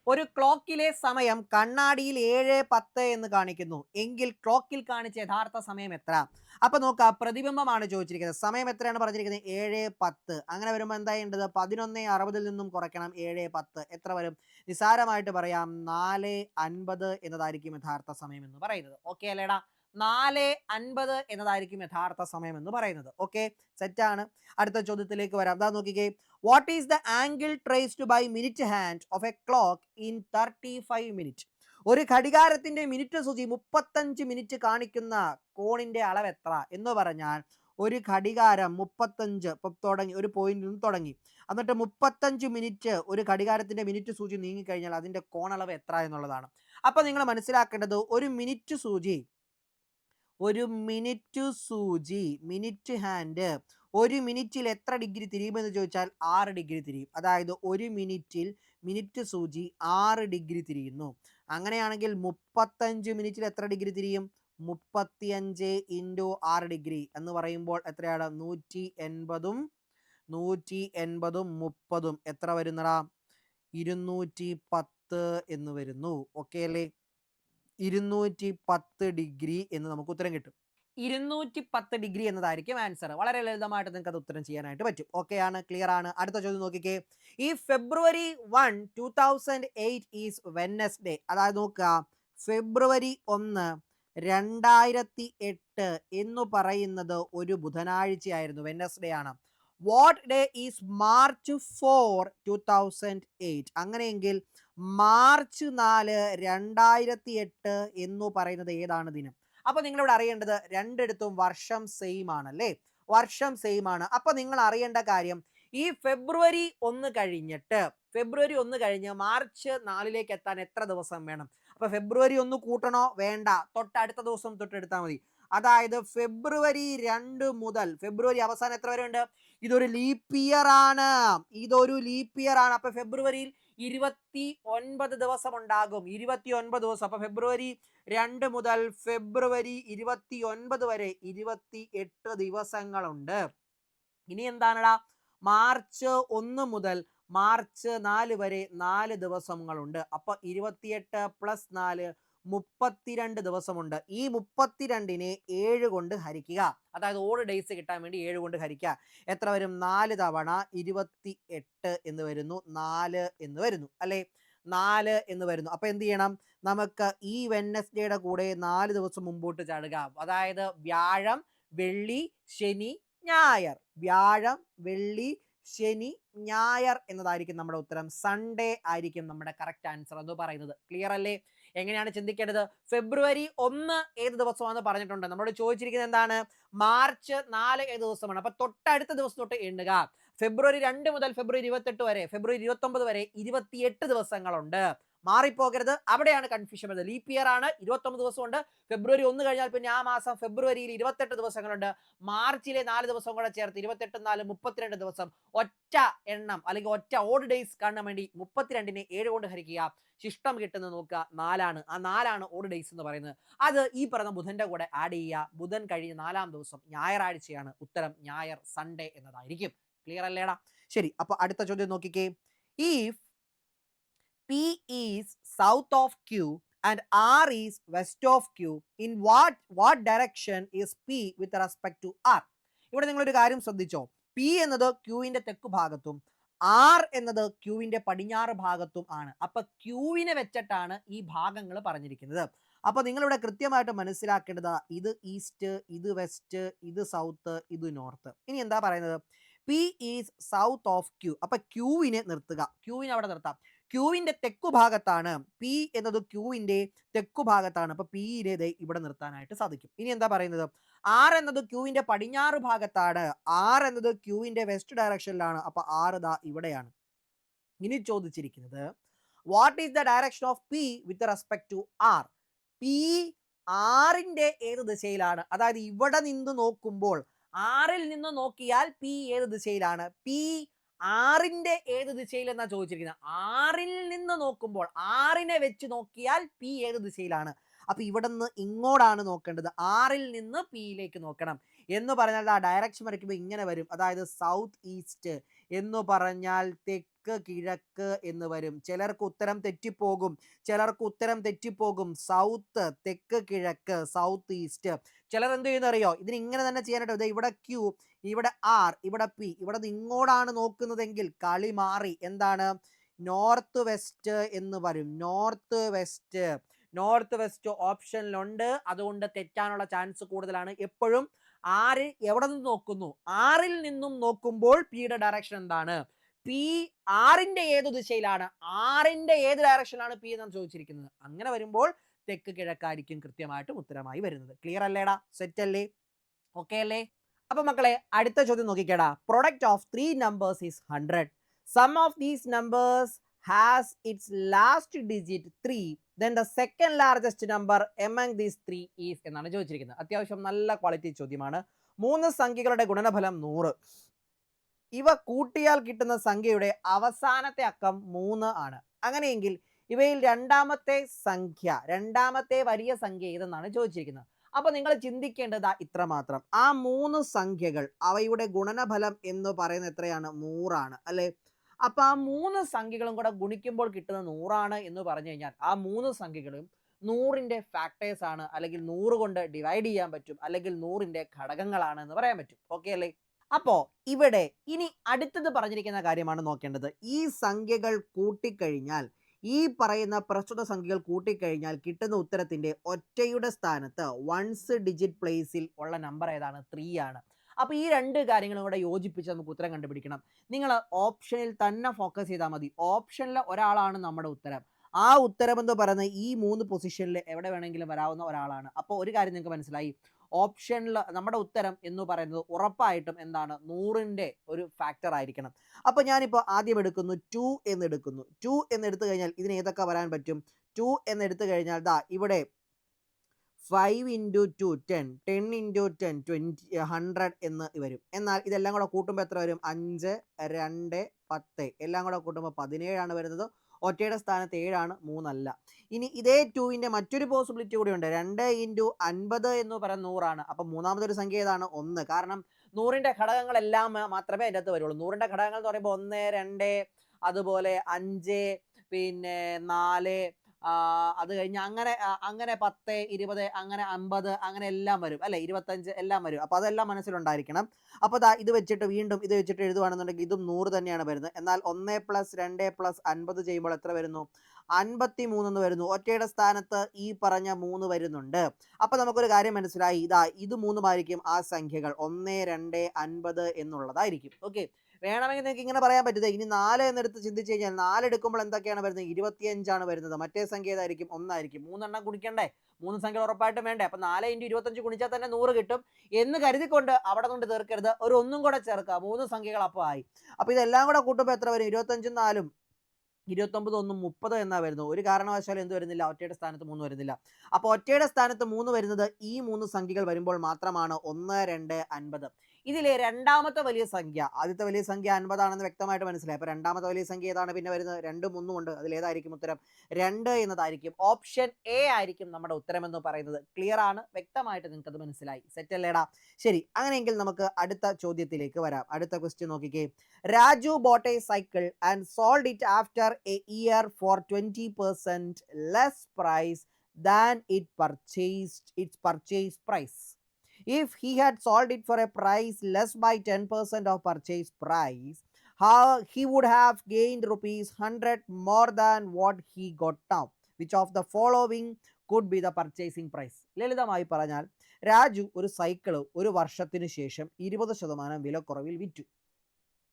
ഒരു ക്ലോക്കിലെ സമയം കണ്ണാടിയിൽ 7:10 എന്ന് കാണിക്കുന്നു എങ്കിൽ ക്ലോക്കിൽ കാണിച്ച യഥാർത്ഥ സമയം എത്ര? അപ്പൊ നോക്കാം, പ്രതിബിംബമാണ് ചോദിച്ചിരിക്കുന്നത്. സമയം എത്രയാണ് പറഞ്ഞിരിക്കുന്നത്? 7:10. അങ്ങനെ വരുമ്പോൾ എന്താ ചെയ്യേണ്ടത്? 11:60 നിന്നും കുറയ്ക്കണം 7:10. എത്ര വരും? നിസാരമായിട്ട് പറയാം, 4:50 എന്നതായിരിക്കും യഥാർത്ഥ സമയം എന്ന് പറയുന്നത്. ഓക്കെ അല്ലേടാ? 4:50 എന്നതായിരിക്കും യഥാർത്ഥ സമയം എന്ന് പറയുന്നത്. ഓക്കെ, സെറ്റാണ്. അടുത്ത ചോദ്യത്തിലേക്ക് വരാം. അതാ നോക്കിക്കേ. What is the angle traced by minute hand of a clock in 35 minute? ഒരു ഘടികാരത്തിന്റെ മിനിറ്റ് സൂചി 35 മിനിറ്റ് കാണിക്കുന്ന കോണിന്റെ അളവ് എത്ര എന്ന് പറഞ്ഞാൽ, ഒരു ഘടികാരം 35 ഇപ്പൊ തുടങ്ങി, ഒരു പോയിന്റിൽ നിന്ന് തുടങ്ങി, എന്നിട്ട് 35 മിനിറ്റ് ഒരു ഘടികാരത്തിന്റെ മിനിറ്റ് സൂചി നീങ്ങിക്കഴിഞ്ഞാൽ അതിന്റെ കോണളവ് എത്ര എന്നുള്ളതാണ്. അപ്പൊ നിങ്ങൾ മനസ്സിലാക്കേണ്ടത്, ഒരു മിനിറ്റ് സൂചി മിനിറ്റ് ഹാൻഡ് ഒരു മിനിറ്റിൽ എത്ര ഡിഗ്രി തിരിയുമെന്ന് ചോദിച്ചാൽ 6 ഡിഗ്രി തിരിയും. അതായത് ഒരു മിനിറ്റിൽ മിനിറ്റ് സൂചി 6 ഡിഗ്രി തിരിയുന്നു. അങ്ങനെയാണെങ്കിൽ 35 മിനിറ്റിൽ എത്ര ഡിഗ്രി തിരിയും? 35 × 6 ഡിഗ്രി എന്ന് പറയുമ്പോൾ എത്രയാണ്? 180ഉം 180ഉം 30ഉം എത്ര വരുന്നടാ? 210 എന്ന് വരുന്നു. ഓക്കെ അല്ലേ? 210 ഡിഗ്രി എന്ന് നമുക്ക് ഉത്തരം കിട്ടും. 210 ഡിഗ്രി എന്നതായിരിക്കും ആൻസർ. വളരെ ലളിതമായിട്ട് നിങ്ങൾക്ക് അത് ഉത്തരം ചെയ്യാനായിട്ട് പറ്റും. ഓക്കെ ആണ്, ക്ലിയർ ആണ്. അടുത്ത ചോദ്യം നോക്കിക്കേ. ഈ ഫെബ്രുവരി 1, 2008 ഈസ് വെഡ്നെസ്ഡേ. അതായത് നോക്കുക, ഫെബ്രുവരി 1, 2008 എന്ന് പറയുന്നത് ഒരു ബുധനാഴ്ചയായിരുന്നു, വെഡ്നെസ്ഡേ ആണ്. What day is March 4, 2008? അങ്ങനെയെങ്കിൽ മാർച്ച് 4, 2008 എന്ന് പറയുന്നത് ഏതാണ് ദിനം? അപ്പൊ നിങ്ങളിവിടെ അറിയേണ്ടത്, രണ്ടിടത്തും വർഷം സെയിം ആണല്ലേ? വർഷം സെയിം ആണ്. അപ്പൊ നിങ്ങൾ അറിയേണ്ട കാര്യം, ഈ ഫെബ്രുവരി 1 കഴിഞ്ഞ് മാർച്ച് 4ലേക്ക് എത്താൻ എത്ര ദിവസം വേണം? അപ്പൊ ഫെബ്രുവരി 1 കൂട്ടണോ? വേണ്ട, തൊട്ടടുത്ത ദിവസം തൊട്ടെടുത്താൽ മതി. അതായത് ഫെബ്രുവരി 2 മുതൽ ഫെബ്രുവരി അവസാനം എത്ര വരെ ഉണ്ട്? ഇതൊരു ലീപ്പ് ഇയർ ആണ്. അപ്പൊ ഫെബ്രുവരിയിൽ 29 ദിവസം ഉണ്ടാകും. 29 ദിവസം. അപ്പൊ ഫെബ്രുവരി 2 മുതൽ ഫെബ്രുവരി 29 വരെ 28 ദിവസങ്ങളുണ്ട്. ഇനി എന്താണടാ? മാർച്ച് 1 മുതൽ മാർച്ച് 4 വരെ 4 ദിവസങ്ങളുണ്ട്. അപ്പൊ 28 + 4 32 ദിവസമുണ്ട്. ഈ 32നെ 7 കൊണ്ട് ഹരിക്കുക. അതായത് ഓഡ് ഡേയ്സ് കിട്ടാൻ വേണ്ടി 7 കൊണ്ട് ഹരിക്കുക. എത്ര വരും? 4 തവണ 28 എന്ന് വരുന്നു, 4 എന്ന് വരുന്നു അല്ലേ? 4 എന്ന് വരുന്നു. അപ്പൊ എന്ത് ചെയ്യണം? നമുക്ക് ഈ വെഡ്നെസ്ഡേയുടെ കൂടെ 4 ദിവസം മുമ്പോട്ട് ചാടുക. അതായത് വ്യാഴം, വെള്ളി, ശനി, ഞായർ. വ്യാഴം, വെള്ളി, ശനി, ഞായർ എന്നതായിരിക്കും നമ്മുടെ ഉത്തരം. സൺഡേ ആയിരിക്കും നമ്മുടെ കറക്റ്റ് ആൻസർ എന്ന് പറയുന്നത്. ക്ലിയർ അല്ലേ? എങ്ങനെയാണ് ചിന്തിക്കേണ്ടത്? ഫെബ്രുവരി 1 ഏത് ദിവസമാണെന്ന് പറഞ്ഞിട്ടുണ്ട്. നമ്മളോട് ചോദിച്ചിരിക്കുന്നത് എന്താണ്? മാർച്ച് 4 ഏത് ദിവസമാണ്? അപ്പൊ തൊട്ടടുത്ത ദിവസം തൊട്ട് എണ്ണുക. ഫെബ്രുവരി 2 മുതൽ ഫെബ്രുവരി 28 വരെ, ഫെബ്രുവരി 29 വരെ 28 ദിവസങ്ങളുണ്ട്. മാറിപ്പോകരുത്, അവിടെയാണ് കൺഫ്യൂഷൻ വരുന്നത്. ലീപ്പ് ഇയർ ആണ്, 29 ദിവസമുണ്ട്. ഫെബ്രുവരി 1 കഴിഞ്ഞാൽ പിന്നെ ആ മാസം ഫെബ്രുവരിയിൽ 28 ദിവസങ്ങളുണ്ട്. മാർച്ചിലെ 4 ദിവസം കൂടെ ചേർത്ത് 28 4 32 ദിവസം. ഒറ്റ എണ്ണം അല്ലെങ്കിൽ ഒറ്റ ഓഡ് ഡേയ്സ് കാണാൻ വേണ്ടി 32നെ 7 കൊണ്ട് ഹരിക്കുക. ശിഷ്ടം കിട്ടുന്നത് നോക്കുക, 4ആണ്. ആ 4ആണ് ഓഡ് ഡേയ്സ് എന്ന് പറയുന്നത്. അത് ഈ പറഞ്ഞ ബുധന്റെ കൂടെ ആഡ് ചെയ്യുക. ബുധൻ കഴിഞ്ഞ് 4ാം ദിവസം ഞായറാഴ്ചയാണ്. ഉത്തരം ഞായർ, സൺഡേ എന്നതായിരിക്കും. ക്ലിയർ അല്ലേടാ? ശരി, അപ്പൊ അടുത്ത ചോദ്യം നോക്കിക്കേ. If P is south of Q and R is west of Q, in what direction is P with respect to R? ഇവിടെ നിങ്ങളൊരു കാര്യം ശ്രദ്ധിച്ചോ. P എന്നത് ക്യൂവിന്റെ തെക്ക് ഭാഗത്തും R എന്നത് ക്യൂവിന്റെ പടിഞ്ഞാറ് ഭാഗത്തും ആണ്. അപ്പൊ ക്യൂവിനെ വെച്ചിട്ടാണ് ഈ ഭാഗങ്ങൾ പറഞ്ഞിരിക്കുന്നത്. അപ്പൊ നിങ്ങളിവിടെ കൃത്യമായിട്ട് മനസ്സിലാക്കേണ്ടത്, ഇത് ഈസ്റ്റ്, ഇത് വെസ്റ്റ്, ഇത് സൗത്ത്, ഇത് നോർത്ത്. ഇനി എന്താ പറയുന്നത്? P is south of Q. അപ്പൊ ക്യൂവിനെ നിർത്തുക. ക്യൂവിനെ അവിടെ നിർത്താം. ക്യൂവിന്റെ തെക്കു ഭാഗത്താണ്, പി എന്നത് ക്യൂവിന്റെ തെക്കു ഭാഗത്താണ്. അപ്പൊ പിയിലെ ഇവിടെ നിർത്താനായിട്ട് സാധിക്കും. ഇനി എന്താ പറയുന്നത്, ആർ എന്നത് ക്യൂവിന്റെ പടിഞ്ഞാറ് ഭാഗത്താണ്, ആർ എന്നത് ക്യൂവിന്റെ വെസ്റ്റ് ഡയറക്ഷനിലാണ്. അപ്പൊ ആറ് ദാ ഇവിടെയാണ്. ഇനി ചോദിച്ചിരിക്കുന്നത് what is the direction of P with respect to R. P ആറിന്റെ ഏത് ദിശയിലാണ്, അതായത് ഇവിടെ നിന്ന് നോക്കുമ്പോൾ, ആറിൽ നിന്ന് നോക്കിയാൽ പി ഏത് ദിശയിലാണ്, പി ആറിന്റെ ഏത് ദിശയിൽ എന്നാ ചോദിച്ചിരിക്കുന്നത്. ആറിൽ നിന്ന് നോക്കുമ്പോൾ, ആറിനെ വെച്ച് നോക്കിയാൽ പി ഏത് ദിശയിലാണ്. അപ്പൊ ഇവിടെ നിന്ന് ഇങ്ങോട്ടാണ് നോക്കേണ്ടത്, ആറിൽ നിന്ന് പിയിലേക്ക് നോക്കണം എന്ന് പറഞ്ഞാൽ ആ ഡയറക്ഷൻ വരയ്ക്കുമ്പോൾ ഇങ്ങനെ വരും. അതായത് സൗത്ത് ഈസ്റ്റ് എന്ന് പറഞ്ഞാൽ തെക്ക് കിഴക്ക് എന്ന് വരും. ചിലർക്ക് ഉത്തരം തെറ്റിപ്പോകും. സൗത്ത്, തെക്ക് കിഴക്ക്, സൗത്ത് ഈസ്റ്റ്. ചിലർ എന്ത് ചെയ്യുന്നറിയോ, ഇതിന് ഇങ്ങനെ തന്നെ ചെയ്യാനായിട്ട്, ഇവിടെ ക്യൂ, ഇവിടെ ആർ, ഇവിടെ പി, ഇവിടെ ഇങ്ങോട്ടാണ് നോക്കുന്നതെങ്കിൽ കളി മാറി. എന്താണ്, നോർത്ത് വെസ്റ്റ് എന്ന് വരും. നോർത്ത് വെസ്റ്റ് ഓപ്ഷനിലുണ്ട്. അതുകൊണ്ട് തെറ്റാനുള്ള ചാൻസ് കൂടുതലാണ്. എപ്പോഴും ആര് എവിടെ നിന്ന് നോക്കുന്നു, ആറിൽ നിന്നും നോക്കുമ്പോൾ പിയുടെ ഡയറക്ഷൻ എന്താണ്, പി ആറിന്റെ ഏത് ദിശയിലാണ്, ആറിന്റെ ഏത് ഡയറക്ഷനിലാണ് പി എന്നാണ് ചോദിച്ചിരിക്കുന്നത്. അങ്ങനെ വരുമ്പോൾ തെക്ക് കിഴക്കായിരിക്കും കൃത്യമായിട്ടും ഉത്തരമായി വരുന്നത്. ക്ലിയർ അല്ലേടാ, സെറ്റ് അല്ലേ, ഓക്കെ അല്ലേ? അപ്പൊ മക്കളെ അടുത്ത ചോദ്യം നോക്കിക്കേടാ. Product of 3 numbers is 100. Sum of these numbers has its last digit 3. Then the second largest number among these 3 is എന്നാണ് ചോദിച്ചിരിക്കുന്നത്. അത്യാവശ്യം നല്ല ക്വാളിറ്റി ചോദ്യമാണ്. 3 സംഖ്യകളുടെ ഗുണനഫലം 100. ഇവ കൂട്ടിയാൽ കിട്ടുന്ന സംഖ്യയുടെ അവസാനത്തെ അക്കം 3 ആണ്. അങ്ങനെയെങ്കിൽ ഇവയിൽ രണ്ടാമത്തെ വലിയ സംഖ്യ ഏതെന്നാണ് ചോദിച്ചിരിക്കുന്നത്. അപ്പൊ നിങ്ങൾ ചിന്തിക്കേണ്ടത് ഇത്രമാത്രം. ആ 3 സംഖ്യകൾ, അവയുടെ ഗുണനഫലം എന്ന് പറയുന്നത് എത്രയാണ്, 100 ആണ് അല്ലെ. അപ്പൊ ആ 3 സംഖ്യകളും കൂടെ ഗുണിക്കുമ്പോൾ കിട്ടുന്ന 100 ആണ് എന്ന് പറഞ്ഞു കഴിഞ്ഞാൽ ആ 3 സംഖ്യകളും 100ന്റെ ഫാക്ടേഴ്സ് ആണ്, അല്ലെങ്കിൽ 100 കൊണ്ട് ഡിവൈഡ് ചെയ്യാൻ പറ്റും, അല്ലെങ്കിൽ 100ന്റെ ഘടകങ്ങളാണ് എന്ന് പറയാൻ പറ്റും. ഓക്കെ അല്ലേ? അപ്പോ ഇവിടെ ഇനി അടുത്തത് പറഞ്ഞിരിക്കുന്ന കാര്യമാണ് നോക്കേണ്ടത്. ഈ സംഖ്യകൾ കൂട്ടിക്കഴിഞ്ഞാൽ, ഈ പറയുന്ന പ്രസ്തുത സംഖ്യകൾ കൂട്ടിക്കഴിഞ്ഞാൽ കിട്ടുന്ന ഉത്തരത്തിന്റെ ഒറ്റയുടെ സ്ഥാനത്ത് വൺസ് ഡിജിറ്റ് പ്ലേസിൽ ഉള്ള നമ്പർ ഏതാണ്, 3 ആണ്. അപ്പൊ ഈ രണ്ട് കാര്യങ്ങളും കൂടെ യോജിപ്പിച്ച് നമുക്ക് ഉത്തരം കണ്ടുപിടിക്കണം. നിങ്ങൾ ഓപ്ഷനിൽ തന്നെ ഫോക്കസ് ചെയ്താൽ മതി. ഓപ്ഷനിലെ ഒരാളാണ് നമ്മുടെ ഉത്തരം. ആ ഉത്തരം എന്ന് പറയുന്നത് ഈ 3 പൊസിഷനിൽ എവിടെ വേണമെങ്കിലും വരാവുന്ന ഒരാളാണ്. അപ്പോൾ ഒരു കാര്യം നിങ്ങൾക്ക് മനസ്സിലായി, ഓപ്ഷനിൽ നമ്മുടെ ഉത്തരം എന്ന് പറയുന്നത് ഉറപ്പായിട്ടും എന്താണ്, 100ന്റെ ഒരു ഫാക്ടർ ആയിരിക്കണം. അപ്പോൾ ഞാനിപ്പോൾ ആദ്യം എടുക്കുന്നു 2 എന്നെടുക്കുന്നു. 2 എന്നെടുത്തു കഴിഞ്ഞാൽ ഇതിന് ഏതൊക്കെ വരാൻ പറ്റും, 2 എന്നെടുത്തു കഴിഞ്ഞാൽ ദാ ഇവിടെ 5 × 2 10, 10 × 10 20, 100 എന്ന് വരും. എന്നാൽ ഇതെല്ലാം കൂടെ കൂട്ടുമ്പോൾ എത്ര വരും, 5 2 10, എല്ലാം കൂടെ കൂട്ടുമ്പോൾ 17 ആണ് വരുന്നത്. ഒറ്റയുടെ സ്ഥാനത്ത് 7 ആണ്, 3 അല്ല. ഇനി ഇതേ 2ന്റെ മറ്റൊരു പോസിബിലിറ്റി കൂടി ഉണ്ട്. 2 × 50 എന്ന് പറയുന്നത് 100 ആണ്. അപ്പം മൂന്നാമതൊരു സംഖ്യ ഏതാണ്, 1. കാരണം 100ന്റെ ഘടകങ്ങളെല്ലാം മാത്രമേ അതിൻ്റെ അകത്ത് വരുള്ളൂ. 100ന്റെ ഘടകങ്ങൾ എന്ന് പറയുമ്പോൾ 1 2 അതുപോലെ 5 പിന്നെ 4 അത് കഴിഞ്ഞ് അങ്ങനെ 10 20 അങ്ങനെ 50 അങ്ങനെ എല്ലാം വരും അല്ലെ, 25 എല്ലാം വരും. അപ്പോൾ അതെല്ലാം മനസ്സിലുണ്ടായിരിക്കണം. അപ്പോൾ ഇത് വെച്ചിട്ട് വീണ്ടും ഇത് വെച്ചിട്ട് എഴുതുവാണെന്നുണ്ടെങ്കിൽ ഇതും 100 തന്നെയാണ് വരുന്നത്. എന്നാൽ 1 + 2 + 50 ചെയ്യുമ്പോൾ എത്ര വരുന്നു, 53 എന്ന് വരുന്നു. ഒറ്റയുടെ സ്ഥാനത്ത് ഈ പറഞ്ഞ 3 വരുന്നുണ്ട്. അപ്പോൾ നമുക്കൊരു കാര്യം മനസ്സിലായി, ഇത് 3 ആയിരിക്കും ആ സംഖ്യകൾ, 1 2 50 എന്നുള്ളതായിരിക്കും. ഓക്കെ, വേണമെങ്കിൽ നിങ്ങൾക്ക് ഇങ്ങനെ പറയാൻ പറ്റുന്നത്, ഇനി 4 എന്നെടുത്ത് ചിന്തിച്ച് കഴിഞ്ഞാൽ 4 എടുക്കുമ്പോൾ എന്തൊക്കെയാണ് വരുന്നത്, 25 ആണ് വരുന്നത്. മറ്റേ സംഖ്യ ഏതായിരിക്കും, 1 ആയിരിക്കും. 3 എണ്ണം ഗുണിക്കണ്ടേ, 3 സംഖ്യ ഉറപ്പായിട്ടും വേണ്ടേ. അപ്പം 4 × 25 ഗുണിച്ചാൽ തന്നെ 100 കിട്ടും എന്ന് കരുതിക്കൊണ്ട് അവിടെ കൊണ്ട് തീർക്കരുത്, ഒരു 1 കൂടെ ചേർക്കുക. 3 സംഖ്യകൾ അപ്പോൾ ആയി. അപ്പോൾ ഇതെല്ലാം കൂടെ കൂട്ടുമ്പോൾ എത്ര വരും, 25 4 29 1 30 എന്നാ വരുന്നത്. ഒരു കാരണവശാലും എന്ത് വരുന്നില്ല, ഒറ്റയുടെ സ്ഥാനത്ത് 3 വരുന്നില്ല. അപ്പോൾ ഒറ്റയുടെ സ്ഥാനത്ത് 3 വരുന്നത് ഈ 3 സംഖ്യകൾ വരുമ്പോൾ മാത്രമാണ്. 1 2 50. ഇതിലെ രണ്ടാമത്തെ വലിയ സംഖ്യ, ആദ്യത്തെ വലിയ സംഖ്യ 50 ആണെന്ന് വ്യക്തമായിട്ട് മനസ്സിലായി. അപ്പോൾ രണ്ടാമത്തെ വലിയ സംഖ്യ ഏതാണ് പിന്നെ വരുന്നത്, 2 3 ഉണ്ട്. അതിലേതായിരിക്കും ഉത്തരം, 2 എന്നതായിരിക്കും. ഓപ്ഷൻ എ ആയിരിക്കും നമ്മുടെ ഉത്തരം എന്ന് പറയുന്നത്. ക്ലിയർ ആണ്, വ്യക്തമായിട്ട് നിങ്ങൾക്ക് അത് മനസ്സിലായി. സെറ്റ് അല്ലേടാ? ശരി, അങ്ങനെയെങ്കിൽ നമുക്ക് അടുത്ത ചോദ്യത്തിലേക്ക് വരാം. അടുത്ത ക്വസ്റ്റ്യൻ നോക്കിക്കേ. Raju bought a cycle and sold it after a year for 20% less price than its purchase price. If he had sold it for a price less by 10% of purchase price, how he would have gained ₹100 more than what he got now. Which of the following could be the purchasing price? ലളിതമായി പറഞ്ഞാൽ, രാജു ഒരു cycle ഒരു വർഷത്തിന് ശേഷം 20% വിലക്കുറവിൽ വിറ്റു.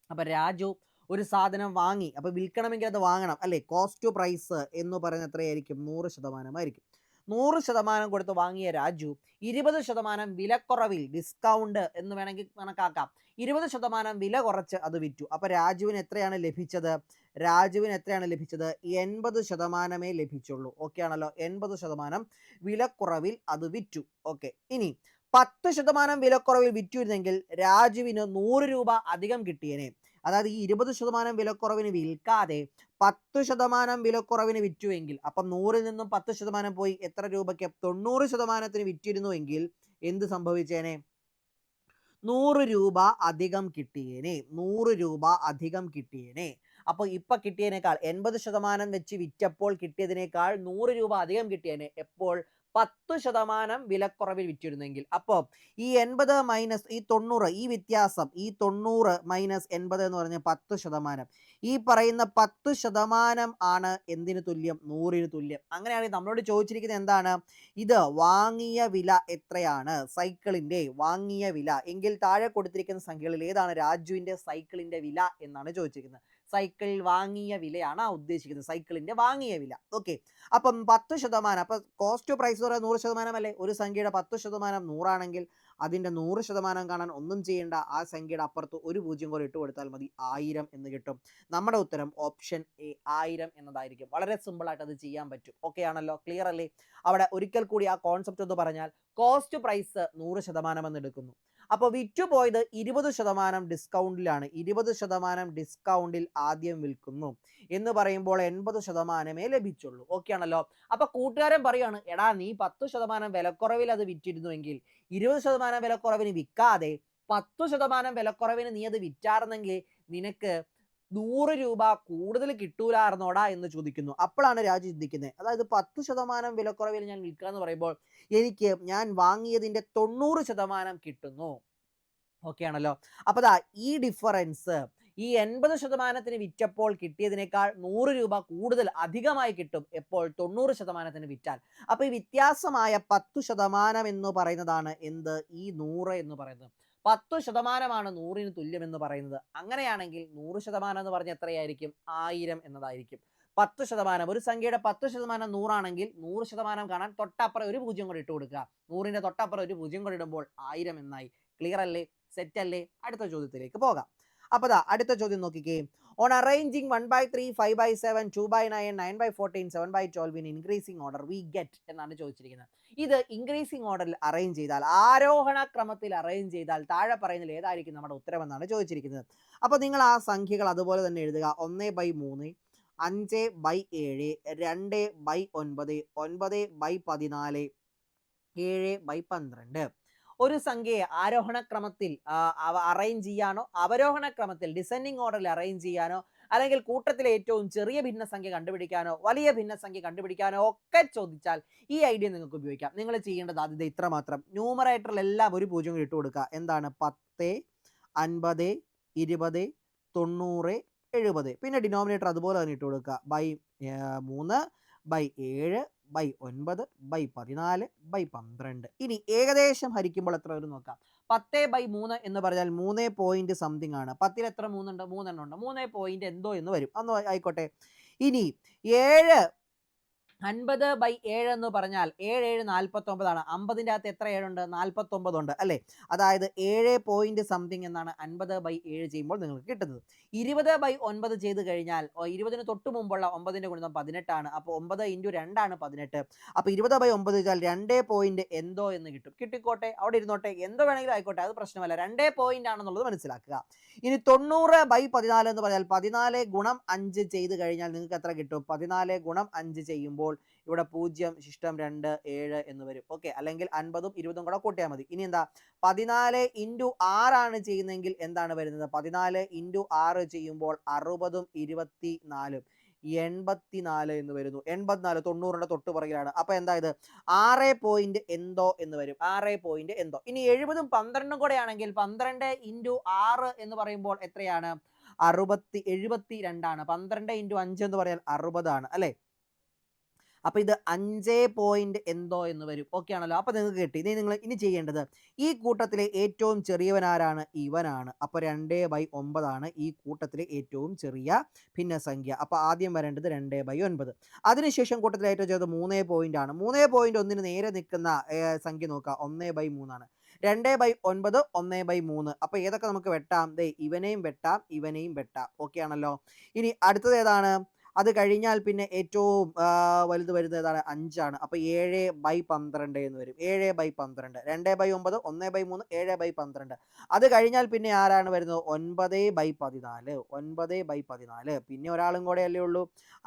അപ്പം രാജു ഒരു സാധനം വാങ്ങി, അപ്പോൾ വിൽക്കണമെങ്കിൽ അത് വാങ്ങണം അല്ലേ? കോസ്റ്റ് ടു പ്രൈസ് എന്ന് പറയുന്നത് എത്രയായിരിക്കും? 100% 100% കൊടുത്ത് വാങ്ങിയ രാജു 20% വിലക്കുറവിൽ, ഡിസ്കൗണ്ട് എന്ന് വേണമെങ്കിൽ കണക്കാക്കാം, 20% വില കുറച്ച് അത് വിറ്റു. അപ്പോൾ രാജുവിന് എത്രയാണ് ലഭിച്ചത്? രാജുവിന് എത്രയാണ് ലഭിച്ചത്? 80% ലഭിച്ചുള്ളൂ. ഓക്കെ ആണല്ലോ? 80% വിലക്കുറവിൽ അത് വിറ്റു. ഓക്കെ, ഇനി 10% വിലക്കുറവിൽ വിറ്റുവെങ്കിൽ രാജുവിന് 100 രൂപ അധികം കിട്ടിയേനെ. അതായത് ഈ 20% വിലക്കുറവിന് വിൽക്കാതെ 10% വിലക്കുറവിന് വിറ്റുവെങ്കിൽ, അപ്പം 100-ൽ നിന്നും 10% പോയി എത്ര രൂപയ്ക്ക്? 90%-ന് വിറ്റിരുന്നു എങ്കിൽ എന്ത് സംഭവിച്ചേനെ? 100 രൂപ അധികം കിട്ടിയേനെ. 100 രൂപ അധികം കിട്ടിയേനെ. അപ്പോൾ ഇപ്പം കിട്ടിയതിനേക്കാൾ 80% വെച്ച് വിറ്റപ്പോൾ കിട്ടിയതിനേക്കാൾ 100 രൂപ അധികം കിട്ടിയേനെ. എപ്പോൾ? 10% വിലക്കുറവിൽ വിറ്റിരുന്നെങ്കിൽ. അപ്പോൾ ഈ 80 മൈനസ് ഈ 90, ഈ വ്യത്യാസം, ഈ 90 മൈനസ് 80 എന്ന് പറഞ്ഞാൽ 10%. ഈ പറയുന്ന 10% ആണ് എന്തിന് തുല്യം? 100-ന് തുല്യം. അങ്ങനെയാണെങ്കിൽ നമ്മളോട് ചോദിച്ചിരിക്കുന്നത് എന്താണ്? ഇത് വാങ്ങിയ വില എത്രയാണ്? സൈക്കിളിൻ്റെ വാങ്ങിയ വില. എങ്കിൽ താഴെ കൊടുത്തിരിക്കുന്ന സംഖ്യകളിൽ ഏതാണ് രാജുവിൻ്റെ സൈക്കിളിൻ്റെ വില എന്നാണ് ചോദിച്ചിരിക്കുന്നത്. സൈക്കിൾ വാങ്ങിയ വിലയാണ് ഉദ്ദേശിക്കുന്നത്, സൈക്കിളിൻ്റെ വാങ്ങിയ വില. ഓക്കെ, അപ്പം 10%, അപ്പം കോസ്റ്റ് ടു പ്രൈസ് എന്ന് പറയുന്നത് 100% അല്ലേ? ഒരു സംഖ്യയുടെ 10% 100 ആണെങ്കിൽ അതിൻ്റെ 100% കാണാൻ ഒന്നും ചെയ്യേണ്ട, ആ സംഖ്യയുടെ അപ്പുറത്ത് ഒരു 0 കൂടെ ഇട്ട് കൊടുത്താൽ മതി, 1000 എന്ന് കിട്ടും. നമ്മുടെ ഉത്തരം ഓപ്ഷൻ എ 1000 എന്നതായിരിക്കും. വളരെ സിമ്പിളായിട്ട് അത് ചെയ്യാൻ പറ്റും. ഓക്കെ ആണല്ലോ? ക്ലിയർ അല്ലേ? അവിടെ ഒരിക്കൽ കൂടി ആ കോൺസെപ്റ്റ് ഒന്ന് പറഞ്ഞാൽ, കോസ്റ്റ് പ്രൈസ് 100% എന്ന് എടുക്കുന്നു. അപ്പോൾ വിറ്റുപോയത് 20% ഡിസ്കൗണ്ടിലാണ്. 20% ഡിസ്കൗണ്ടിൽ ആദ്യം വിൽക്കുന്നു എന്ന് പറയുമ്പോൾ 80% ലഭിച്ചുള്ളൂ. ഓക്കെ ആണല്ലോ? അപ്പോൾ കൂട്ടുകാരൻ പറയാണ്, എടാ നീ 10% വിലക്കുറവിൽ അത് വിറ്റിരുന്നുവെങ്കിൽ 20% വിലക്കുറവിന് വിൽക്കാതെ 10% വിലക്കുറവിന് നീ അത് വിറ്റാർന്നെങ്കിൽ നിനക്ക് 100 രൂപ കൂടുതൽ കിട്ടൂലായിരുന്നോടാ എന്ന് ചോദിക്കുന്നു. അപ്പോഴാണ് രാജു ചിന്തിക്കുന്നത്, അതായത് 10% വിലക്കുറവിൽ ഞാൻ വിൽക്കാന്ന് പറയുമ്പോൾ എനിക്ക് ഞാൻ വാങ്ങിയതിൻ്റെ 90% കിട്ടുന്നു. ഓക്കെ ആണല്ലോ? അപ്പോൾ ദാ ഈ ഡിഫറൻസ്, ഈ 80%-ന് വിറ്റപ്പോൾ കിട്ടിയതിനേക്കാൾ 100 രൂപ കൂടുതൽ അധികമായി കിട്ടും എപ്പോൾ? 90%-ന് വിറ്റാൽ. അപ്പോൾ ഈ വ്യത്യാസമായ 10% എന്ന് പറയുന്നതാണ് എന്ത്? ഈ 100 എന്ന് പറയുന്നത്. 10% 100-ന് തുല്യം എന്ന് പറയുന്നത്. അങ്ങനെയാണെങ്കിൽ 100% എന്ന് പറഞ്ഞാൽ എത്രയായിരിക്കും? 1000 എന്നതായിരിക്കും. 10%, ഒരു സംഖ്യയുടെ 10% 100 ആണെങ്കിൽ 100% കാണാൻ തൊട്ടപ്പുറം ഒരു 0 കൂടി ഇട്ട് കൊടുക്കുക. 100-ന്റെ തൊട്ടപ്പുറം ഒരു 0 കൂടി ഇടുമ്പോൾ 1000 എന്നായി. ക്ലിയർ അല്ലേ? സെറ്റ് അല്ലേ? അടുത്ത ചോദ്യത്തിലേക്ക് പോകാം. അപ്പോൾ ദാ അടുത്ത ചോദ്യം നോക്കിക്കേ. On arranging 1/3, 5/7, 2/9, 9/14, 7/12 in increasing order we get എന്നാണ് ചോദിച്ചിരിക്കുന്നത്. ഇത് ഇൻക്രീസിംഗ് ഓർഡറിൽ അറേഞ്ച് ചെയ്താൽ, ആരോഹണ ക്രമത്തിൽ അറേഞ്ച് ചെയ്താൽ താഴെ പറയുന്നതിൽ ഏതായിരിക്കും നമ്മുടെ ഉത്തരമെന്നാണ് ചോദിച്ചിരിക്കുന്നത്. അപ്പോൾ നിങ്ങൾ ആ സംഖ്യകൾ അതുപോലെ തന്നെ എഴുതുക. 1/3, 5/7, 2/9, 9/14, 7/12. ഒരു സംഖ്യയെ ആരോഹണ ക്രമത്തിൽ അറേഞ്ച് ചെയ്യാനോ അവരോഹണ ക്രമത്തിൽ ഡിസെൻഡിങ് ഓർഡറിൽ അറേഞ്ച് ചെയ്യാനോ അല്ലെങ്കിൽ കൂട്ടത്തിലെ ഏറ്റവും ചെറിയ ഭിന്നസംഖ്യ കണ്ടുപിടിക്കാനോ വലിയ ഭിന്നസംഖ്യ കണ്ടുപിടിക്കാനോ ഒക്കെ ചോദിച്ചാൽ ഈ ഐഡിയ നിങ്ങൾക്ക് ഉപയോഗിക്കാം. നിങ്ങൾ ചെയ്യേണ്ടത് ആദ്യത്തെ ഇത്ര മാത്രം. ന്യൂമറേറ്ററിലെല്ലാം ഒരു 0 ഇട്ട് കൊടുക്കുക. എന്താണ്? 10, 50, 20, 90, 70. പിന്നെ ഡിനോമിനേറ്റർ അതുപോലെ തന്നെ ഇട്ട് കൊടുക്കുക. /3, /7, /9, /14, /12. ഇനി ഏകദേശം ഹരിക്കുമ്പോൾ എത്ര വരും നോക്കാം. 10/3 എന്ന് പറഞ്ഞാൽ 3 പോയിന്റ് സംതിങ് ആണ്. 10-ൽ എത്ര 3 ഉണ്ട്? 3 എണ്ണം ഉണ്ട്. 3 പോയിന്റ് എന്തോ എന്ന് വരും. അന്ന് ആയിക്കോട്ടെ. ഇനി 7, 50/7 എന്ന് പറഞ്ഞാൽ 7 7 49 ആണ്. 50-ന്റെ അകത്ത് എത്ര 7 ഉണ്ട്? 49 ഉണ്ട് അല്ലേ? അതായത് 7 പോയിന്റ് സംതിങ് എന്നാണ് 50/7 ചെയ്യുമ്പോൾ നിങ്ങൾക്ക് കിട്ടുന്നത്. 20/9 ചെയ്ത് കഴിഞ്ഞാൽ 20-ന് തൊട്ട് മുമ്പുള്ള 9-ന്റെ ഗുണിതം 18 ആണ്. അപ്പോൾ 9 × 2 ആണ് 18. അപ്പോൾ 20/9 ചെയ്താൽ 2 പോയിന്റ് എന്തോ എന്ന് കിട്ടും. കിട്ടിക്കോട്ടെ, അവിടെ ഇരുന്നോട്ടെ, എന്തോ വേണമെങ്കിലും ആയിക്കോട്ടെ, അത് പ്രശ്നമല്ല. 2 പോയിന്റ് ആണെന്നുള്ളത് മനസ്സിലാക്കുക. ഇനി 90/14 എന്ന് പറഞ്ഞാൽ 14 × 5 ചെയ്ത് കഴിഞ്ഞാൽ നിങ്ങൾക്ക് എത്ര കിട്ടും? 14 × 5 ചെയ്യുമ്പോൾ ഇവിടെ 0 ശിഷ്ടം 2 7 എന്ന് വരും. ഓക്കെ, അല്ലെങ്കിൽ 50ഉം 20ഉം കൂടെ കൂട്ടിയാൽ മതി. ഇനി എന്താ? 14 × 6 ആണ് ചെയ്യുന്നതെങ്കിൽ എന്താണ് വരുന്നത്? 14 × 6 ചെയ്യുമ്പോൾ 60ഉം 24ഉം 84 എന്ന് വരുന്നു. 84 90-ന്റെ തൊട്ട് പുറകിലാണ്. അപ്പോൾ എന്താ ഇത്? 6 പോയിന്റ് എന്തോ എന്ന് വരും. 6 പോയിന്റ് എന്തോ. ഇനി 70ഉം 12ഉം കൂടെ ആണെങ്കിൽ 12 × 6 എന്ന് പറയുമ്പോൾ എത്രയാണ്? 72 ആണ്. 12 × 5 എന്ന് പറയാൻ 60 ആണ് അല്ലേ? അപ്പോൾ ഇത് 5 പോയിന്റ് എന്തോ എന്ന് വരും. ഓക്കെ ആണല്ലോ. അപ്പോൾ നിങ്ങൾക്ക് കിട്ടി. ഇനി നിങ്ങൾ ഇനി ചെയ്യേണ്ടത് ഈ കൂട്ടത്തിലെ ഏറ്റവും ചെറിയവൻ ആരാണ്? ഇവനാണ്. അപ്പോൾ 2/9 ആണ് ഈ കൂട്ടത്തിലെ ഏറ്റവും ചെറിയ ഭിന്നസംഖ്യ. അപ്പോൾ ആദ്യം വരേണ്ടത് 2/9. അതിനുശേഷം കൂട്ടത്തിലെ ഏറ്റവും ചെറുത് 3 ആണ്. 3.1 നേരെ നിൽക്കുന്ന സംഖ്യ നോക്കുക, 1/3 ആണ്. 2/9 1/3. അപ്പോൾ ഏതൊക്കെ നമുക്ക് വെട്ടാം? ദേ ഇവനെയും വെട്ടാം, ഇവനെയും വെട്ടാം. ഓക്കെ ആണല്ലോ. ഇനി അടുത്തത് ഏതാണ്? അത് കഴിഞ്ഞാൽ പിന്നെ ഏറ്റവും വലുത് വരുന്നത് ഏതാണ്? 5 ആണ്. അപ്പോൾ 7/12 എന്ന് വരും. 7/12. 2/9 1/3 7/12. അത് കഴിഞ്ഞാൽ പിന്നെ ആരാണ് വരുന്നത്? 9/14. 9/14. പിന്നെ ഒരാളും കൂടെ അല്ലേ ഉള്ളൂ,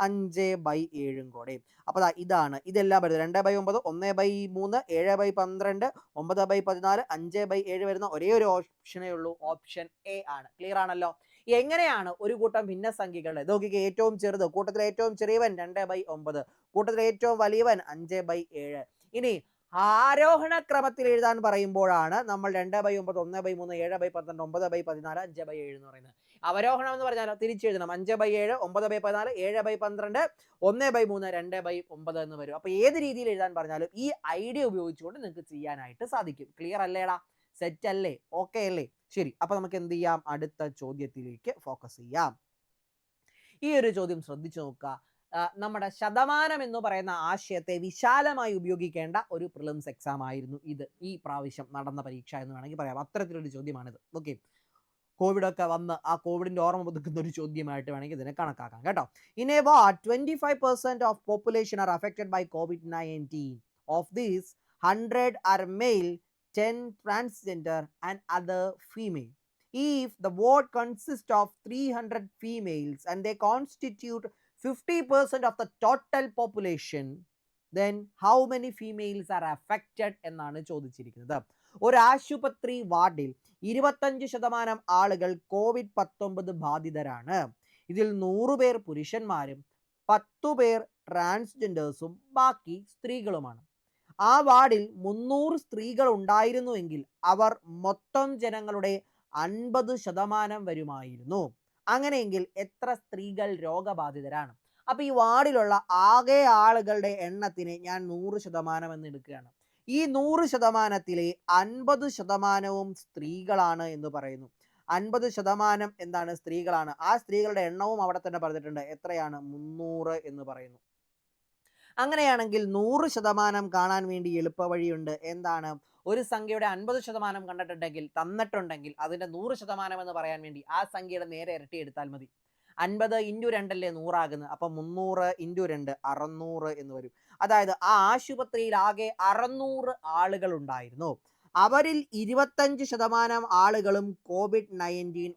5/7 കൂടെ. അപ്പോൾ ഇതാണ് ഇതെല്ലാം വരുന്നത് 2/9 1/3 7/12 9/14 5/7 വരുന്ന ഒരേ ഒരു ഓപ്ഷനേ ഉള്ളൂ, ഓപ്ഷൻ എ ആണ്. ക്ലിയർ ആണല്ലോ. എങ്ങനെയാണ് ഒരു കൂട്ടം ഭിന്നസംഖ്യകളുടെ നോക്കിക്കേ, ഏറ്റവും ചെറുത് കൂട്ടത്തിലെ ഏറ്റവും ചെറിയവൻ 2/9, കൂട്ടത്തിലെ ഏറ്റവും വലിയവൻ 5/7. ഇനി ആരോഹണ ക്രമത്തിൽ എഴുതാൻ പറയുമ്പോഴാണ് നമ്മൾ 2/9 1/3 7/12 9/14 5/7 എന്ന് പറയുന്നത്. അവരോഹണം എന്ന് പറഞ്ഞാൽ തിരിച്ചെഴുതണം. 5/7 9/14 7/12 1/3 2/9 എന്ന് വരും. അപ്പോൾ ഏത് രീതിയിൽ എഴുതാൻ പറഞ്ഞാലും ഈ ഐഡിയ ഉപയോഗിച്ചുകൊണ്ട് നിങ്ങൾക്ക് ചെയ്യാനായിട്ട് സാധിക്കും. ക്ലിയർ അല്ലേടാ? സെറ്റ് അല്ലേ? ഓക്കെ അല്ലേ? ശരി. അപ്പോൾ നമുക്ക് എന്ത് ചെയ്യാം? അടുത്ത ചോദ്യത്തിലേക്ക് ഫോക്കസ് ചെയ്യാം. ഈ ഒരു ചോദ്യം ശ്രദ്ധിച്ചു നോക്കുക. നമ്മുടെ ശതമാനം എന്ന് പറയുന്ന ആശയത്തെ വിശാലമായി ഉപയോഗിക്കേണ്ട ഒരു പ്രിലിംസ് എക്സാം ആയിരുന്നു ഇത്. ഈ പ്രാവശ്യം നടന്ന പരീക്ഷ എന്ന് വേണമെങ്കിൽ പറയാം. അത്തരത്തിലൊരു ചോദ്യമാണിത്. ഓക്കെ, കോവിഡൊക്കെ വന്ന് ആ കോവിഡിന്റെ ഓർമ്മ പുതുക്കുന്ന ഒരു ചോദ്യമായിട്ട് വേണമെങ്കിൽ ഇതിനെ കണക്കാക്കാം കേട്ടോ. In a ward 25% of population are affected by COVID-19. Of these 100 are male, 10 transgender and other female. If the ward consists of 300 females and they constitute 50% of the total population, then how many females are affected എന്നാണ് ചോദിച്ചിരിക്കുന്നത്. ഒരു ആശുപത്രി വാർഡിൽ 25% ആളുകൾ COVID-19 ബാധിതരാണ്. ഇതിൽ 100 പേർ പുരുഷന്മാരും 10 പേർ ട്രാൻസ്ജെൻഡേഴ്സും ബാക്കി സ്ത്രീകളുമാണ്. ആ വാർഡിൽ 300 സ്ത്രീകൾ ഉണ്ടായിരുന്നുവെങ്കിൽ അവർ മൊത്തം ജനങ്ങളുടെ 50% വരുമായിരുന്നു. അങ്ങനെയെങ്കിൽ എത്ര സ്ത്രീകൾ രോഗബാധിതരാണ്? അപ്പോൾ ഈ വാർഡിലുള്ള ആകെ ആളുകളുടെ എണ്ണത്തിനെ ഞാൻ 100% എന്ന് എടുക്കുകയാണ്. ഈ 100%-ത്തിലെ 50%വും സ്ത്രീകളാണ് എന്ന് പറയുന്നു. 50% എന്താണ്? സ്ത്രീകളാണ്. ആ സ്ത്രീകളുടെ എണ്ണവും അവിടെ തന്നെ പറഞ്ഞിട്ടുണ്ട്. എത്രയാണ്? 300 എന്ന് പറയുന്നു. അങ്ങനെയാണെങ്കിൽ 100% കാണാൻ വേണ്ടി എളുപ്പ വഴിയുണ്ട്. എന്താണ്? ഒരു സംഖ്യയുടെ 50% കണ്ടിട്ടുണ്ടെങ്കിൽ തന്നിട്ടുണ്ടെങ്കിൽ അതിന്റെ 100% എന്ന് പറയാൻ വേണ്ടി ആ സംഖ്യയുടെ നേരെ ഇരട്ടി എടുത്താൽ മതി. 50 × 2 അല്ലേ 100 ആകുന്നത്. അപ്പം 300 × 2 600 എന്ന് വരും. അതായത് ആ ആശുപത്രിയിൽ ആകെ 600 ആളുകൾ ഉണ്ടായിരുന്നു. അവരിൽ 25% ആളുകളും COVID-19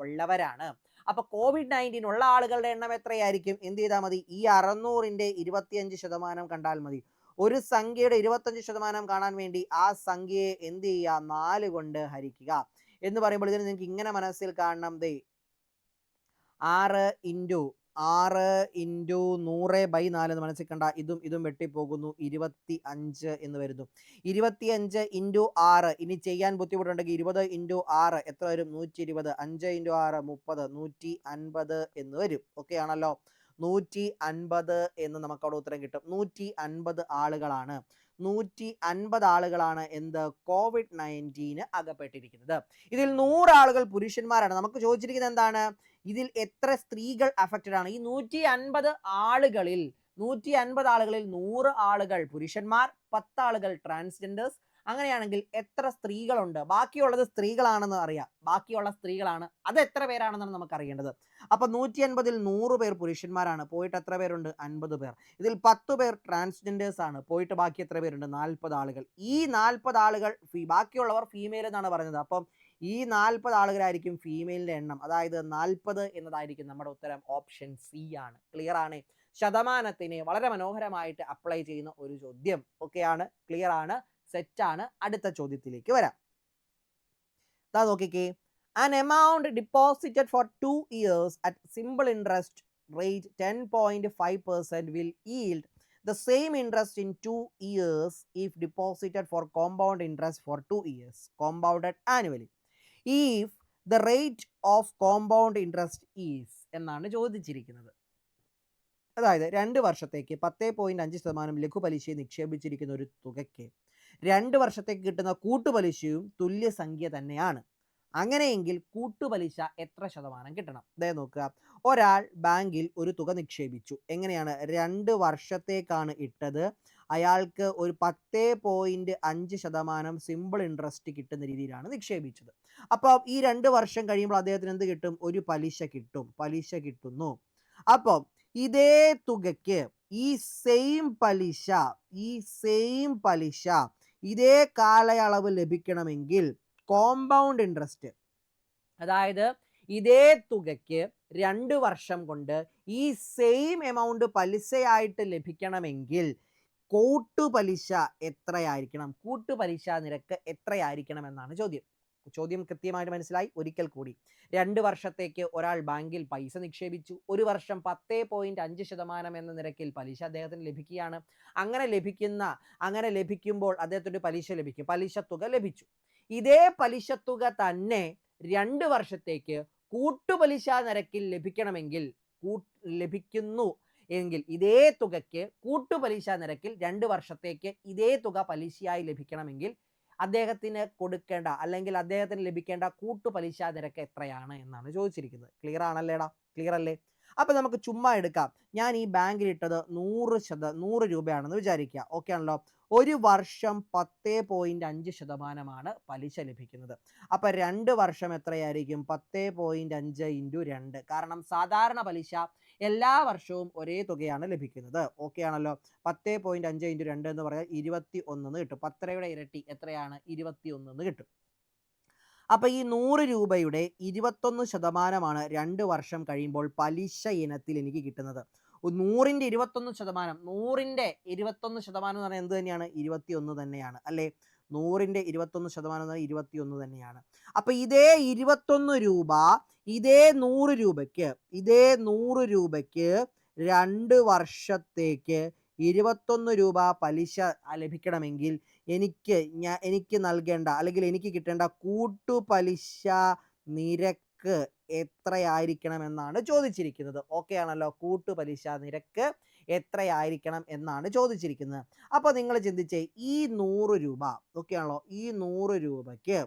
ഉള്ളവരാണ്. അപ്പൊ COVID-19 ഉള്ള ആളുകളുടെ എണ്ണം എത്രയായിരിക്കും? എന്ത് ചെയ്താൽ മതി? ഈ 600ന്റെ 25% കണ്ടാൽ മതി. ഒരു സംഖ്യയുടെ 25% കാണാൻ വേണ്ടി ആ സംഖ്യയെ എന്ത് ചെയ്യുക? 4 കൊണ്ട് ഹരിക്കുക. എന്ന് പറയുമ്പോൾ ഇതിന് നിങ്ങൾക്ക് ഇങ്ങനെ മനസ്സിൽ കാണണം. ദേ 6 × 100/4 എന്ന് മനസ്സിൽ കണ്ട ഇതും വെട്ടിപ്പോകുന്നു. 25 എന്ന് വരുന്നു. 25 × 6. ഇനി ചെയ്യാൻ ബുദ്ധിമുട്ടുണ്ടെങ്കിൽ 20 × 6 എത്ര വരും? 120. 5 × 6 30 150 എന്ന് വരും. ഓക്കെ ആണല്ലോ. 150 എന്ന് നമുക്ക് അവിടെ ഉത്തരം കിട്ടും. 150 ആളുകളാണ്. 150 ആളുകളാണ് എന്ത്? COVID-19 അകപ്പെട്ടിരിക്കുന്നത്. ഇതിൽ 100 ആളുകൾ പുരുഷന്മാരാണ്. നമുക്ക് ചോദിച്ചിരിക്കുന്നത് എന്താണ്? ഇതിൽ എത്ര സ്ത്രീകൾ അഫക്റ്റഡ് ആണ്? ഈ 150 ആളുകളിൽ 100 ആളുകൾ പുരുഷന്മാർ, 10 ആളുകൾ ട്രാൻസ്ജെൻഡേഴ്സ്. അങ്ങനെയാണെങ്കിൽ എത്ര സ്ത്രീകളുണ്ട്? ബാക്കിയുള്ളത് സ്ത്രീകളാണെന്ന് അറിയാം. ബാക്കിയുള്ള സ്ത്രീകളാണ്. അത് എത്ര പേരാണെന്നാണ് നമുക്ക് അറിയേണ്ടത്. അപ്പൊ 150-ൽ 100 പേർ പുരുഷന്മാരാണ്. പോയിട്ട് എത്ര പേരുണ്ട്? 50 പേർ. ഇതിൽ 10 പേർ ട്രാൻസ്ജെൻഡേഴ്സ് ആണ്. പോയിട്ട് ബാക്കി എത്ര പേരുണ്ട്? 40 ആളുകൾ. ഈ 40 ആളുകൾ ബാക്കിയുള്ളവർ ഫീമെയിൽ എന്നാണ് പറഞ്ഞത്. അപ്പം ഈ 40 ആളുകളായിരിക്കും ഫീമെയിലിന്റെ എണ്ണം. അതായത് 40 എന്നതായിരിക്കും നമ്മുടെ ഉത്തരം. ഓപ്ഷൻ സി ആണ്. ക്ലിയർ ആണ്? ശതമാനത്തിനെ വളരെ മനോഹരമായിട്ട് അപ്ലൈ ചെയ്യുന്ന ഒരു ചോദ്യം. ഓക്കെയാണ്? ക്ലിയർ ആണ്? സെറ്റാണ്. അടുത്ത ചോദ്യത്തിലേക്ക് വരാം. ദാ നോക്കിക്കേ. An amount deposited for 2 years at simple interest rate 10.5% will yield the same interest in 2 years if deposited for compound interest for 2 years compounded annually. If the rate of compound interest is എന്നാണ് ചോദിച്ചിരിക്കുന്നത്. അതായത് 2 വർഷത്തേക്ക് 10.5% ലഘുപലിശയെ നിക്ഷേപിച്ചിരിക്കുന്ന ഒരു തുകയ്ക്ക് 2 വർഷത്തേക്ക് കിട്ടുന്ന കൂട്ടുപലിശയും തുല്യസംഖ്യ തന്നെയാണ്. അങ്ങനെയെങ്കിൽ കൂട്ടുപലിശ എത്ര ശതമാനം കിട്ടണം? ദേ നോക്കുക, ഒരാൾ ബാങ്കിൽ ഒരു തുക നിക്ഷേപിച്ചു. എങ്ങനെയാണ്? 2 വർഷത്തേക്കാണ് ഇട്ടത്. അയാൾക്ക് ഒരു 10.5% സിമ്പിൾ ഇൻട്രസ്റ്റ് കിട്ടുന്ന രീതിയിലാണ് നിക്ഷേപിച്ചത്. അപ്പോൾ ഈ 2 വർഷം കഴിയുമ്പോൾ അദ്ദേഹത്തിന് എന്ത് കിട്ടും? ഒരു പലിശ കിട്ടും. പലിശ കിട്ടുന്നു. അപ്പം ഇതേ തുകയ്ക്ക് ഈ സെയിം പലിശ ഇതേ കാലയളവ് ലഭിക്കണമെങ്കിൽ കോമ്പൗണ്ട് ഇൻട്രസ്റ്റ്, അതായത് ഇതേ തുകയ്ക്ക് 2 വർഷം കൊണ്ട് ഈ സെയിം എമൗണ്ട് പലിശയായിട്ട് ലഭിക്കണമെങ്കിൽ കൂട്ടുപലിശ എത്രയായിരിക്കണം? കൂട്ടുപലിശ നിരക്ക് എത്രയായിരിക്കണം എന്നാണ് ചോദ്യം. ചോദ്യം കൃത്യമായിട്ട് മനസ്സിലായി? ഒരിക്കൽ കൂടി, 2 വർഷത്തേക്ക് ഒരാൾ ബാങ്കിൽ പൈസ നിക്ഷേപിച്ചു. ഒരു വർഷം 10.5% എന്ന നിരക്കിൽ പലിശ അദ്ദേഹത്തിന് ലഭിക്കുകയാണ്. അങ്ങനെ ലഭിക്കുമ്പോൾ അദ്ദേഹത്തിന് പലിശ ലഭിക്കും. പലിശ തുക ലഭിച്ചു. ഇതേ പലിശ തുക തന്നെ 2 വർഷത്തേക്ക് കൂട്ടുപലിശ നിരക്കിൽ ലഭിക്കുന്നു എങ്കിൽ ഇതേ തുകയ്ക്ക് കൂട്ടുപലിശ നിരക്കിൽ 2 വർഷത്തേക്ക് ഇതേ തുക പലിശയായി ലഭിക്കണമെങ്കിൽ അദ്ദേഹത്തിന് കൊടുക്കേണ്ട അല്ലെങ്കിൽ അദ്ദേഹത്തിന് ലഭിക്കേണ്ട കൂട്ടുപലിശ നിരക്ക് എത്രയാണ് എന്നാണ് ചോദിച്ചിരിക്കുന്നത്. ക്ലിയർ ആണല്ലേടാ? ക്ലിയർ അല്ലേ? അപ്പൊ നമുക്ക് ചുമ്മാ എടുക്കാം. ഞാൻ ഈ ബാങ്കിൽ ഇട്ടത് 100 രൂപയാണെന്ന് വിചാരിക്കുക. ഓക്കെ ആണല്ലോ? ഒരു വർഷം 10.5% പലിശ ലഭിക്കുന്നത്. അപ്പൊ 2 വർഷം എത്രയായിരിക്കും? 10.5 × 2. കാരണം സാധാരണ പലിശ എല്ലാ വർഷവും ഒരേ തുകയാണ് ലഭിക്കുന്നത്. ഓക്കെ ആണല്ലോ? 10.5 × 2 എന്ന് പറഞ്ഞാൽ 21 എന്ന് കിട്ടും. 10യുടെ ഇരട്ടി എത്രയാണ്? 21 എന്ന് കിട്ടും. അപ്പൊ ഈ 100 രൂപയുടെ 21% 2 വർഷം കഴിയുമ്പോൾ പലിശ ഇനത്തിൽ എനിക്ക് കിട്ടുന്നത്. 100ന്റെ 21%, 100ന്റെ 21% എന്ന് പറഞ്ഞാൽ എന്ത് തന്നെയാണ്? 21 തന്നെയാണ് അല്ലേ? 100ന്റെ 21% എന്ന് പറഞ്ഞാൽ 21 തന്നെയാണ്. അപ്പൊ ഇതേ 21 രൂപ ഇതേ 100 രൂപയ്ക്ക് 2 വർഷത്തേക്ക് 21 രൂപ പലിശ ലഭിക്കണമെങ്കിൽ എനിക്ക് നൽകേണ്ട അല്ലെങ്കിൽ എനിക്ക് കിട്ടേണ്ട കൂട്ടുപലിശ നിരക്ക് എത്രയായിരിക്കണം എന്നാണ് ചോദിച്ചിരിക്കുന്നത്. ഓക്കെ ആണല്ലോ? കൂട്ടുപലിശ നിരക്ക് എത്രയായിരിക്കണം എന്നാണ് ചോദിച്ചിരിക്കുന്നത്. അപ്പോൾ നിങ്ങൾ ചിന്തിച്ചേ, ഈ 100 രൂപ ഓക്കെ ആണല്ലോ? ഈ 100 രൂപയ്ക്ക്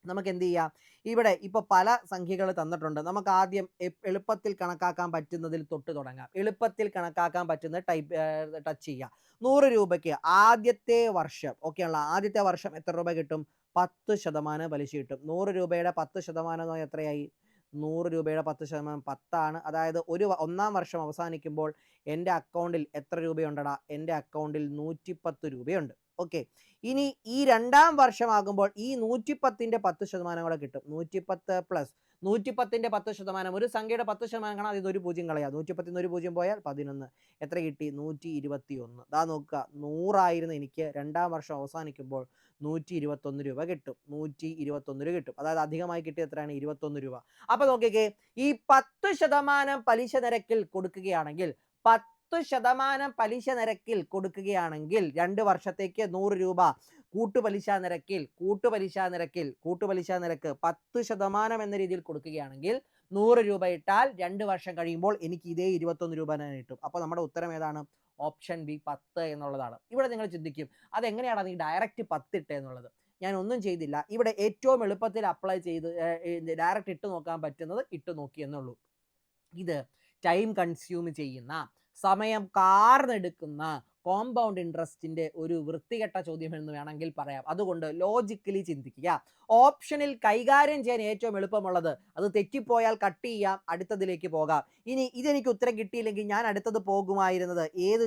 നമുക്ക് എന്ത് ചെയ്യാം? ഇവിടെ ഇപ്പോൾ പല സംഖ്യകൾ തന്നിട്ടുണ്ട്. നമുക്ക് ആദ്യം എളുപ്പത്തിൽ കണക്കാക്കാൻ പറ്റുന്നതിൽ തൊട്ട് തുടങ്ങാം. എളുപ്പത്തിൽ കണക്കാക്കാൻ പറ്റുന്ന ടച്ച് ചെയ്യുക. 100 രൂപയ്ക്ക് ആദ്യത്തെ വർഷം ഓക്കെ ആണല്ലോ? ആദ്യത്തെ വർഷം എത്ര രൂപ കിട്ടും? 10% പലിശ കിട്ടും. 100 രൂപയുടെ 10% എന്ന് പറഞ്ഞാൽ എത്രയായി? 100 രൂപയുടെ 10% 10 ആണ്. അതായത് ഒന്നാം വർഷം അവസാനിക്കുമ്പോൾ എൻ്റെ അക്കൗണ്ടിൽ എത്ര രൂപയുണ്ടടാ? എൻ്റെ അക്കൗണ്ടിൽ 110 രൂപയുണ്ട്. ഓക്കെ, ഇനി ഈ 2ാം വർഷമാകുമ്പോൾ ഈ 110ന്റെ 10% കൂടെ കിട്ടും. 110 പ്ലസ് 110ന്റെ 10%, ഒരു സംഖ്യയുടെ 10% കാണാം, അതിൽ ഒരു 0 കളയാം. 110ൽ നിന്ന് ഒരു 0 പോയാൽ 11. എത്ര കിട്ടി? 121. ദാ നോക്കുക, 100 ആയിരുന്നു എനിക്ക്, 2ാം വർഷം അവസാനിക്കുമ്പോൾ 121 രൂപ കിട്ടും. 121 രൂപ കിട്ടും. അതായത് അധികമായി കിട്ടിയ എത്രയാണ്? 21 രൂപ. അപ്പൊ നോക്കിക്കേ, ഈ 10% പലിശ നിരക്കിൽ കൊടുക്കുകയാണെങ്കിൽ 10% പലിശ നിരക്കിൽ കൊടുക്കുകയാണെങ്കിൽ 2 വർഷത്തേക്ക് 100 രൂപ കൂട്ടുപലിശ നിരക്ക് 10% എന്ന രീതിയിൽ കൊടുക്കുകയാണെങ്കിൽ 100 രൂപ ഇട്ടാൽ 2 വർഷം കഴിയുമ്പോൾ എനിക്ക് ഇതേ 21 രൂപ തന്നെ കിട്ടും. അപ്പോൾ നമ്മുടെ ഉത്തരം ഏതാണ്? ഓപ്ഷൻ ബി, 10 എന്നുള്ളതാണ്. ഇവിടെ നിങ്ങൾ ചിന്തിക്കും, അതെങ്ങനെയാണ് നീ ഡയറക്റ്റ് 10 ഇട്ടേ എന്നുള്ളത്. ഞാൻ ഒന്നും ചെയ്തില്ല. ഇവിടെ ഏറ്റവും എളുപ്പത്തിൽ അപ്ലൈ ചെയ്ത് ഡയറക്റ്റ് ഇട്ട് നോക്കാൻ പറ്റുന്നത് ഇട്ട് നോക്കി എന്നുള്ളൂ. ഇത് ടൈം കൺസ്യൂം ചെയ്യുന്ന, സമയം കാർന്നെടുക്കുന്ന കോമ്പൗണ്ട് ഇൻട്രസ്റ്റിന്റെ ഒരു വൃത്തികെട്ട ചോദ്യം എന്ന് വേണമെങ്കിൽ പറയാം. അതുകൊണ്ട് ലോജിക്കലി ചിന്തിക്കുക. ഓപ്ഷനിൽ കൈകാര്യം ചെയ്യാൻ ഏറ്റവും എളുപ്പമുള്ളത്, അത് തെറ്റിപ്പോയാൽ കട്ട് ചെയ്യാം, അടുത്തതിലേക്ക് പോകാം. ഇനി ഇതെനിക്ക് ഉത്തരം കിട്ടിയില്ലെങ്കിൽ ഞാൻ അടുത്തത് പോകുമായിരുന്നത് ഏത്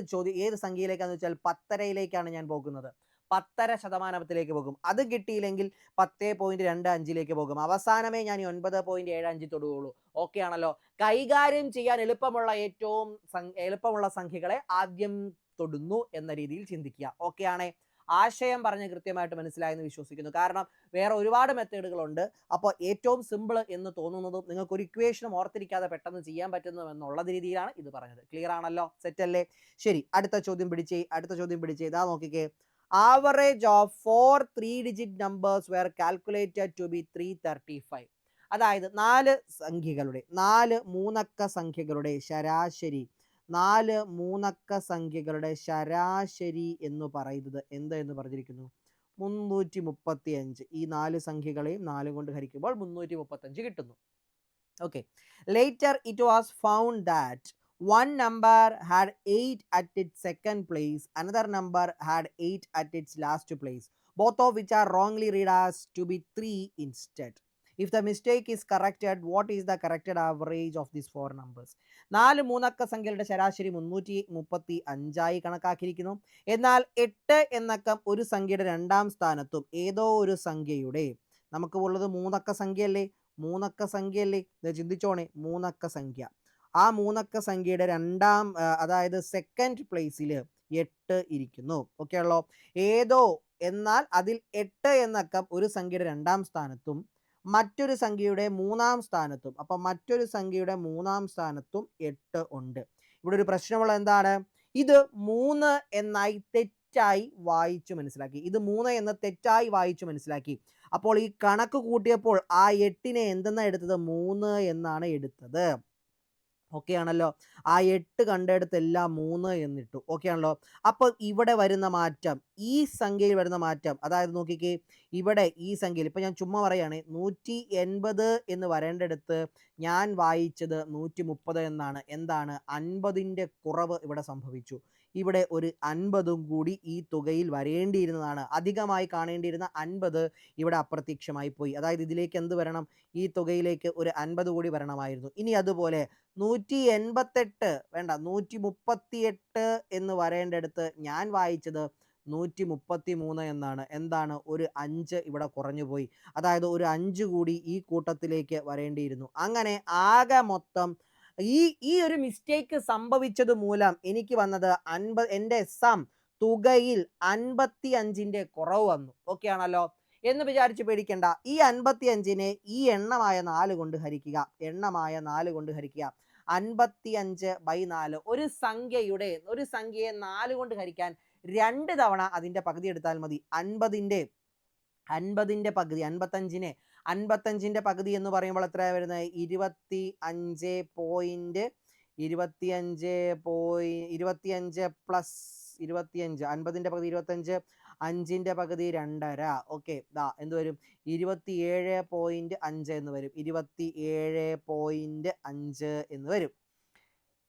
സംഖ്യയിലേക്കാന്ന് വെച്ചാൽ 10.5-യിലേക്കാണ് ഞാൻ പോകുന്നത്. 10% പോകും. അത് കിട്ടിയില്ലെങ്കിൽ 10.25 പോകും. അവസാനമേ ഞാൻ 9.75 തൊടുകയുള്ളൂ. ഓക്കെ ആണല്ലോ? കൈകാര്യം ചെയ്യാൻ ഏറ്റവും എളുപ്പമുള്ള സംഖ്യകളെ ആദ്യം തൊടുന്നു എന്ന രീതിയിൽ ചിന്തിക്കുക. ഓക്കെ ആണേ? ആശയം പറഞ്ഞ് കൃത്യമായിട്ട് മനസ്സിലായെന്ന് വിശ്വസിക്കുന്നു. കാരണം വേറെ ഒരുപാട് മെത്തേഡുകളുണ്ട്. അപ്പോൾ ഏറ്റവും സിമ്പിൾ എന്ന് തോന്നുന്നതും നിങ്ങൾക്ക് ഒരു ഇക്വേഷനും ഓർത്തിരിക്കാതെ പെട്ടെന്ന് ചെയ്യാൻ പറ്റുന്നതും എന്നുള്ള രീതിയിലാണ് ഇത് പറഞ്ഞത്. ക്ലിയർ ആണല്ലോ? സെറ്റ് അല്ലേ? ശരി, അടുത്ത ചോദ്യം പിടിച്ചേ. ഇതാ നോക്കിക്കേ. Average of 4 3-digit numbers were calculated to be 335. അതായത് 4 മൂന്നക്ക സംഖ്യകളുടെ ശരാശരി 4 മൂന്നക്ക സംഖ്യകളുടെ ശരാശരി എന്ന് പറയുന്നത് എന്ത് എന്ന് പറഞ്ഞിരിക്കുന്നു? 335. ഈ 4 സംഖ്യകളെയും 4 കൊണ്ട് ഹരിക്കുമ്പോൾ 335 കിട്ടുന്നു. Okay. Later it was found that one number had 8 at its second place, another number had 8 at its last place, both of which are wrongly read as to be 3 instead. If the mistake is corrected, what is the corrected average of these four numbers? 4 മൂന്നക്ക സംഖ്യകളുടെ ശരാശരി 335 കണക്കാക്കിയിരിക്കുന്നു. എന്നാൽ 8 എന്നക്കം ഒരു സംഖ്യയുടെ രണ്ടാം സ്ഥാനത്തും ഏതോ ഒരു സംഖ്യയുടെ, നമുക്ക് ഉള്ളത് മൂന്നക്ക സംഖ്യയല്ലേ, മൂന്നക്ക സംഖ്യയല്ലേ, ചിന്തിച്ചോണേ, മൂന്നക്ക സംഖ്യ, ആ മൂന്നക്ക സംഖ്യയുടെ രണ്ടാം അതായത് സെക്കൻഡ് പ്ലേസിൽ 8 ഇരിക്കുന്നു. ഓക്കെ ആണല്ലോ. ഏതോ എന്നാൽ അതിൽ 8 എന്നക്കം ഒരു സംഖ്യയുടെ രണ്ടാം സ്ഥാനത്തും മറ്റൊരു സംഖ്യയുടെ മൂന്നാം സ്ഥാനത്തും, അപ്പം മറ്റൊരു സംഖ്യയുടെ മൂന്നാം സ്ഥാനത്തും 8 ഉണ്ട്. ഇവിടെ ഒരു പ്രശ്നമുള്ള എന്താണ്? ഇത് 3 എന്നായി തെറ്റായി വായിച്ചു മനസ്സിലാക്കി. ഇത് 3 എന്ന് തെറ്റായി വായിച്ചു മനസ്സിലാക്കി. അപ്പോൾ ഈ കണക്ക് കൂട്ടിയപ്പോൾ ആ 8നെ എന്തെന്നാ എടുത്തത്? 3 എന്നാണ് എടുത്തത്. ഓക്കെ ആണല്ലോ. ആ 8 കണ്ടെടുത്തെല്ലാം 3 എന്നിട്ടു. ഓക്കെ ആണല്ലോ. അപ്പോൾ ഇവിടെ വരുന്ന മാറ്റം, ഈ സംഖ്യയിൽ വരുന്ന മാറ്റം, അതായത് നോക്കിക്കേ, ഇവിടെ ഈ സംഖ്യയിൽ ഇപ്പം ഞാൻ ചുമ്മാ പറയുകയാണ്, 180 എന്ന് വരേണ്ടടുത്ത് ഞാൻ വായിച്ചത് 130 എന്നാണ്. എന്താണ്? 50ൻ്റെ കുറവ് ഇവിടെ സംഭവിച്ചു. ഇവിടെ ഒരു 50ഉം കൂടി ഈ തുകയിൽ വരേണ്ടിയിരുന്നതാണ്. അധികമായി കാണേണ്ടിയിരുന്ന 50 ഇവിടെ അപ്രത്യക്ഷമായി പോയി. അതായത് ഇതിലേക്ക് എന്ത് വരണം? ഈ തുകയിലേക്ക് ഒരു 50 കൂടി വരണമായിരുന്നു. ഇനി അതുപോലെ 188 വേണ്ട 138 എന്ന് വരേണ്ടടുത്ത് ഞാൻ വായിച്ചത് 133 എന്നാണ്. എന്താണ്? ഒരു 5 ഇവിടെ കുറഞ്ഞു പോയി. അതായത് ഒരു 5 കൂടി ഈ കൂട്ടത്തിലേക്ക് വരേണ്ടിയിരുന്നു. അങ്ങനെ ആകെ മൊത്തം ഈ ഒരു മിസ്റ്റേക്ക് സംഭവിച്ചത് മൂലം എനിക്ക് വന്നത് എൻ്റെ സം തുകയിൽ 55ൻ്റെ കുറവ് വന്നു. ഓക്കെ ആണല്ലോ. എന്ന് വിചാരിച്ച് പേടിക്കേണ്ട. ഈ 55നെ ഈ എണ്ണമായ 4 കൊണ്ട് ഹരിക്കുക. എണ്ണമായ 4 കൊണ്ട് ഹരിക്കുക. 55/4. ഒരു സംഖ്യയെ 4 കൊണ്ട് ഹരിക്കാൻ 2 തവണ അതിൻ്റെ പകുതി എടുത്താൽ മതി. 50ൻ്റെ പകുതി, 55ൻ്റെ പകുതി എന്ന് പറയുമ്പോൾ എത്രയാണ് വരുന്നത്? 25 പ്ലസ് 25, 50ൻ്റെ പകുതി 25, 5ൻ്റെ പകുതി 2.5. ഓക്കെ, എന്ത് വരും? 27.5 എന്ന് വരും. 27.5 എന്ന് വരും.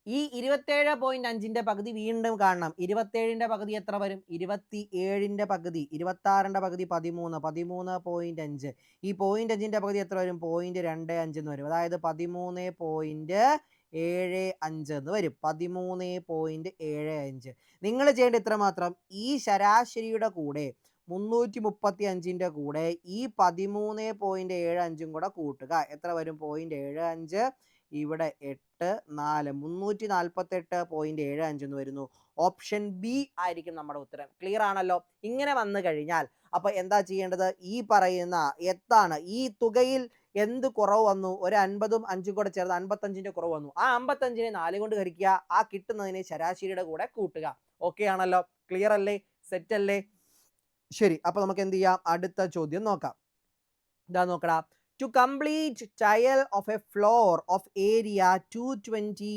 ഈ 27.5ൻ്റെ പകുതി വീണ്ടും കാണണം. 27ൻ്റെ പകുതി എത്ര വരും? 27ൻ്റെ പകുതി 26ൻ്റെ പകുതി 13, 13.5. ഈ 0.5ൻ്റെ പകുതി എത്ര വരും? 0.25 എന്ന് വരും. അതായത് 13.75 എന്ന് വരും. 13.75. നിങ്ങൾ ചെയ്യേണ്ട ഇത്ര മാത്രം, ഈ ശരാശരിയുടെ കൂടെ 335ൻ്റെ കൂടെ ഈ 13.75 കൂടെ കൂട്ടുക. എത്ര വരും? 0.75. ഇവിടെ 8, 4, 348.75 എന്ന് വരുന്നു. ഓപ്ഷൻ ബി ആയിരിക്കും നമ്മുടെ ഉത്തരം. ക്ലിയർ ആണല്ലോ. ഇങ്ങനെ വന്നു കഴിഞ്ഞാൽ അപ്പോൾ എന്താ ചെയ്യേണ്ടത്? ഈ പറയുന്ന എത്താണ് ഈ തുകയിൽ എന്ത് കുറവ് വന്നു? ഒരു 50ഉം 5ഉം കൂടെ ചേർന്ന് 55ൻ്റെ കുറവ് വന്നു. ആ 55നെ 4 കൊണ്ട് ഹരിക്കുക. ആ കിട്ടുന്നതിനെ ശരാശരിയുടെ കൂടെ കൂട്ടുക. ഓക്കെ ആണല്ലോ. ക്ലിയർ അല്ലേ? സെറ്റ് അല്ലേ? ശരി, അപ്പോൾ നമുക്ക് എന്ത് ചെയ്യാം? അടുത്ത ചോദ്യം നോക്കാം. ഇതാ നോക്കടാ. To complete tile of a floor of area 220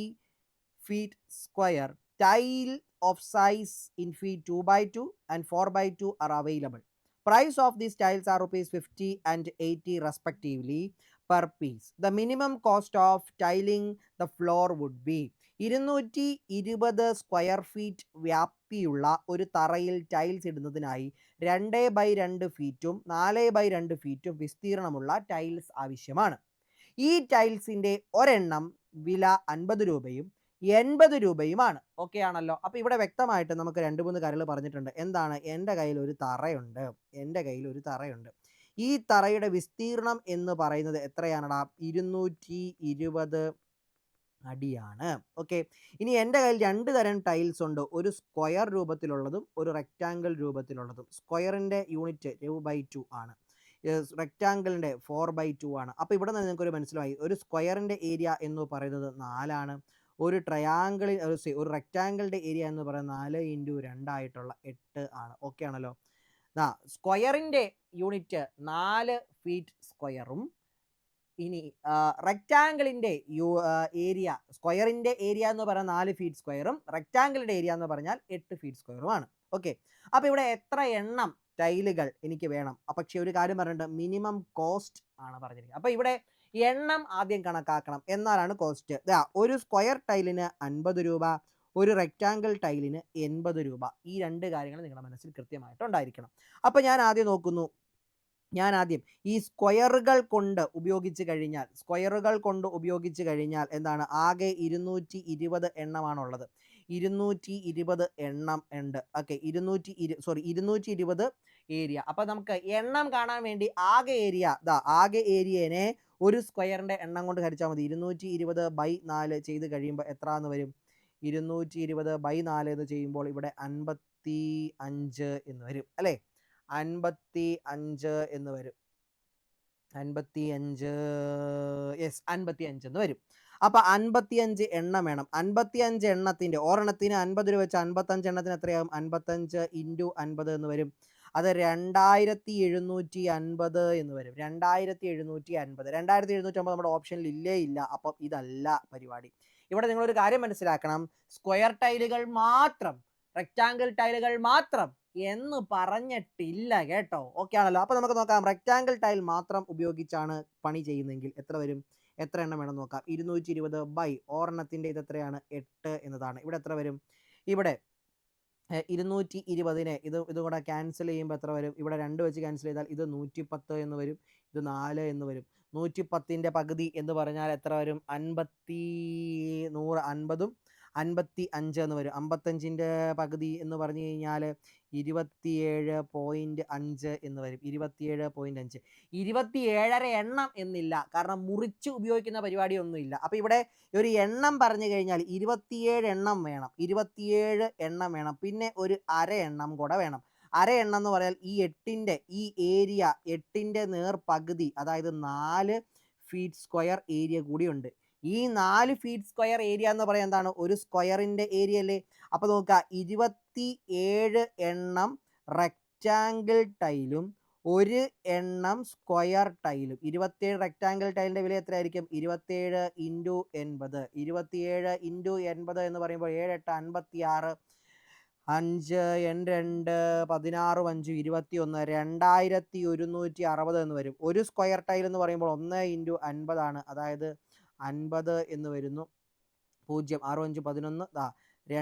feet square, tile of size in feet 2x2 and 4x2 are available. Price of these tiles are ₹50 and ₹80 respectively per piece. The minimum cost of tiling the floor would be 220 square feet വ്യാപ്തിയുള്ള ഒരു തറയിൽ tiles ഇടുന്നതിനായി 2x2 ഫീറ്റും 4x2 ഫീറ്റും വിസ്തീർണമുള്ള tiles ആവശ്യമാണ്. ഈ ടൈൽസിൻ്റെ ഒരെണ്ണം വില 50 രൂപയും 80 രൂപയുമാണ്. Okay ആണല്ലോ. അപ്പോൾ ഇവിടെ വ്യക്തമായിട്ട് നമുക്ക് 2-3 കാര്യങ്ങൾ പറഞ്ഞിട്ടുണ്ട്. എന്താണ്? എൻ്റെ കയ്യിൽ ഒരു തറയുണ്ട്. ഈ തറയുടെ വിസ്തീർണം എന്ന് പറയുന്നത് എത്രയാണടാ? 220 അടിയാണ്. ഓക്കെ, ഇനി എൻ്റെ കയ്യിൽ 2 തരം ടൈൽസ് ഉണ്ട്. ഒരു സ്ക്വയർ രൂപത്തിലുള്ളതും ഒരു റെക്റ്റാങ്കിൾ രൂപത്തിലുള്ളതും. സ്ക്വയറിൻ്റെ യൂണിറ്റ് 2/2 ആണ്, റെക്റ്റാങ്കിളിൻ്റെ 4/2 ആണ്. അപ്പോൾ ഇവിടെ നിന്ന് നിങ്ങൾക്കൊരു മനസ്സിലായി, ഒരു സ്ക്വയറിൻ്റെ ഏരിയ എന്ന് പറയുന്നത് 4 ആണ്. ഒരു റെക്റ്റാങ്കിളിൻ്റെ ഏരിയ എന്ന് പറയുന്നത് 4 × 2 ആയിട്ടുള്ള 8 ആണ്. ഓക്കെ ആണല്ലോ. സ്ക്വയറിൻ്റെ യൂണിറ്റ് 4 ഫീറ്റ് സ്ക്വയറും ഇനി റെക്റ്റാങ്കിളിൻ്റെ ഏരിയ, സ്ക്വയറിൻ്റെ ഏരിയ എന്ന് പറഞ്ഞാൽ 4 ഫീറ്റ് സ്ക്വയറും റെക്റ്റാങ്കിളിൻ്റെ ഏരിയ എന്ന് പറഞ്ഞാൽ 8 ഫീറ്റ് സ്ക്വയറുമാണ്. ഓക്കെ, അപ്പോൾ ഇവിടെ എത്ര എണ്ണം ടൈലുകൾ എനിക്ക് വേണം? പക്ഷേ ഒരു കാര്യം പറഞ്ഞിട്ടുണ്ട്, മിനിമം കോസ്റ്റ് ആണ് പറഞ്ഞിരിക്കുന്നത്. അപ്പോൾ ഇവിടെ എണ്ണം ആദ്യം കണക്കാക്കണം, എന്നാലാണ് കോസ്റ്റ്. ഒരു സ്ക്വയർ ടൈലിന് 50 രൂപ, ഒരു റെക്റ്റാങ്കിൾ ടൈലിന് 80 രൂപ. ഈ 2 കാര്യങ്ങൾ നിങ്ങളുടെ മനസ്സിൽ കൃത്യമായിട്ടുണ്ടായിരിക്കണം. അപ്പോൾ ഞാൻ ആദ്യം ഈ സ്ക്വയറുകൾ കൊണ്ട് ഉപയോഗിച്ച് കഴിഞ്ഞാൽ എന്താണ്, ആകെ 220 എണ്ണമാണുള്ളത്. 220 എണ്ണം ഉണ്ട്. Okay, 220 area. അപ്പോൾ നമുക്ക് എണ്ണം കാണാൻ വേണ്ടി ആകെ ഏരിയനെ ഒരു സ്ക്വയറിൻ്റെ എണ്ണം കൊണ്ട് ഹരിച്ചാൽ മതി. 220/4 ചെയ്ത് കഴിയുമ്പോൾ എത്ര എന്ന് വരും? 220/4 എന്ന് ചെയ്യുമ്പോൾ ഇവിടെ 55 എന്ന് വരും അല്ലേ? 55 എന്ന് വരും. 55 എന്ന് വരും. അപ്പോൾ 55 എണ്ണം വേണം. 55 എണ്ണത്തിൻ്റെ ഒരെണ്ണത്തിന് 50 രൂപ വെച്ച് 55 എണ്ണത്തിന് എത്രയാകും? 55 × 50 എന്ന് വരും. അത് 2750 എന്ന് വരും. 2750. 2750 നമ്മുടെ ഓപ്ഷനിൽ ഇല്ല. അപ്പം ഇതല്ല പരിപാടി. ഇവിടെ നിങ്ങളൊരു കാര്യം മനസ്സിലാക്കണം, സ്ക്വയർ ടൈലുകൾ മാത്രം, റെക്റ്റാങ്കിൾ ടൈലുകൾ മാത്രം എന്ന് പറഞ്ഞിട്ടില്ല കേട്ടോ. ഓക്കെ ആണല്ലോ? അപ്പോൾ നമുക്ക് നോക്കാം, റെക്റ്റാങ്കിൾ ടൈൽ മാത്രം ഉപയോഗിച്ചാണ് പണി ചെയ്യുന്നതെങ്കിൽ എത്ര വരും? എത്ര എണ്ണം വേണം നോക്കാം. 220 ഒരെണ്ണത്തിൻ്റെ ഇത് എത്രയാണ്? 8 എന്നതാണ്. ഇവിടെ എത്ര വരും? ഇവിടെ 220-നെ ഇതും കൂടെ ക്യാൻസൽ ചെയ്യുമ്പോൾ എത്ര വരും? ഇവിടെ 2 വെച്ച് ക്യാൻസൽ ചെയ്താൽ ഇത് 110 എന്ന് വരും, ഇത് 4 എന്ന് വരും. 110ൻ്റെ പകുതി എന്ന് പറഞ്ഞാൽ എത്ര വരും? 50-ഉം 55 എന്ന് വരും. 55ൻ്റെ പകുതി എന്ന് പറഞ്ഞു കഴിഞ്ഞാൽ 27.5 എന്ന് വരും. 27.5. 27.5 എണ്ണം എന്നില്ല, കാരണം മുറിച്ച് ഉപയോഗിക്കുന്ന പരിപാടിയൊന്നുമില്ല. അപ്പോൾ ഇവിടെ ഒരു എണ്ണം പറഞ്ഞു കഴിഞ്ഞാൽ 27 എണ്ണം വേണം. 27 എണ്ണം വേണം. പിന്നെ ഒരു അര എണ്ണം കൂടെ വേണം. അര എണ്ണം എന്ന് പറഞ്ഞാൽ ഈ 8ൻ്റെ ഈ ഏരിയ, 8ൻ്റെ നേർപകുതി, അതായത് 4 ഫീറ്റ് സ്ക്വയർ ഏരിയ കൂടിയുണ്ട്. ഈ 4 ഫീറ്റ് സ്ക്വയർ ഏരിയ എന്ന് പറയുന്നത് എന്താണ്? ഒരു സ്ക്വയറിൻ്റെ ഏരിയ അല്ലേ? അപ്പോൾ നോക്കുക, 27 എണ്ണം റെക്റ്റാങ്കിൾ ടൈലും 1 എണ്ണം സ്ക്വയർ ടൈലും. 27 റെക്റ്റാങ്കിൾ ടൈലിൻ്റെ വില എത്രയായിരിക്കും? 27 × 80. 27 × 80 എന്ന് പറയുമ്പോൾ 7 8 56, 5 8 2 16 5 21, 2160 എന്ന് വരും. ഒരു സ്ക്വയർ ടൈൽ എന്ന് പറയുമ്പോൾ 1 × 50 ആണ്, അതായത് 50 എന്ന് വരുന്നു. 0 6 5 11,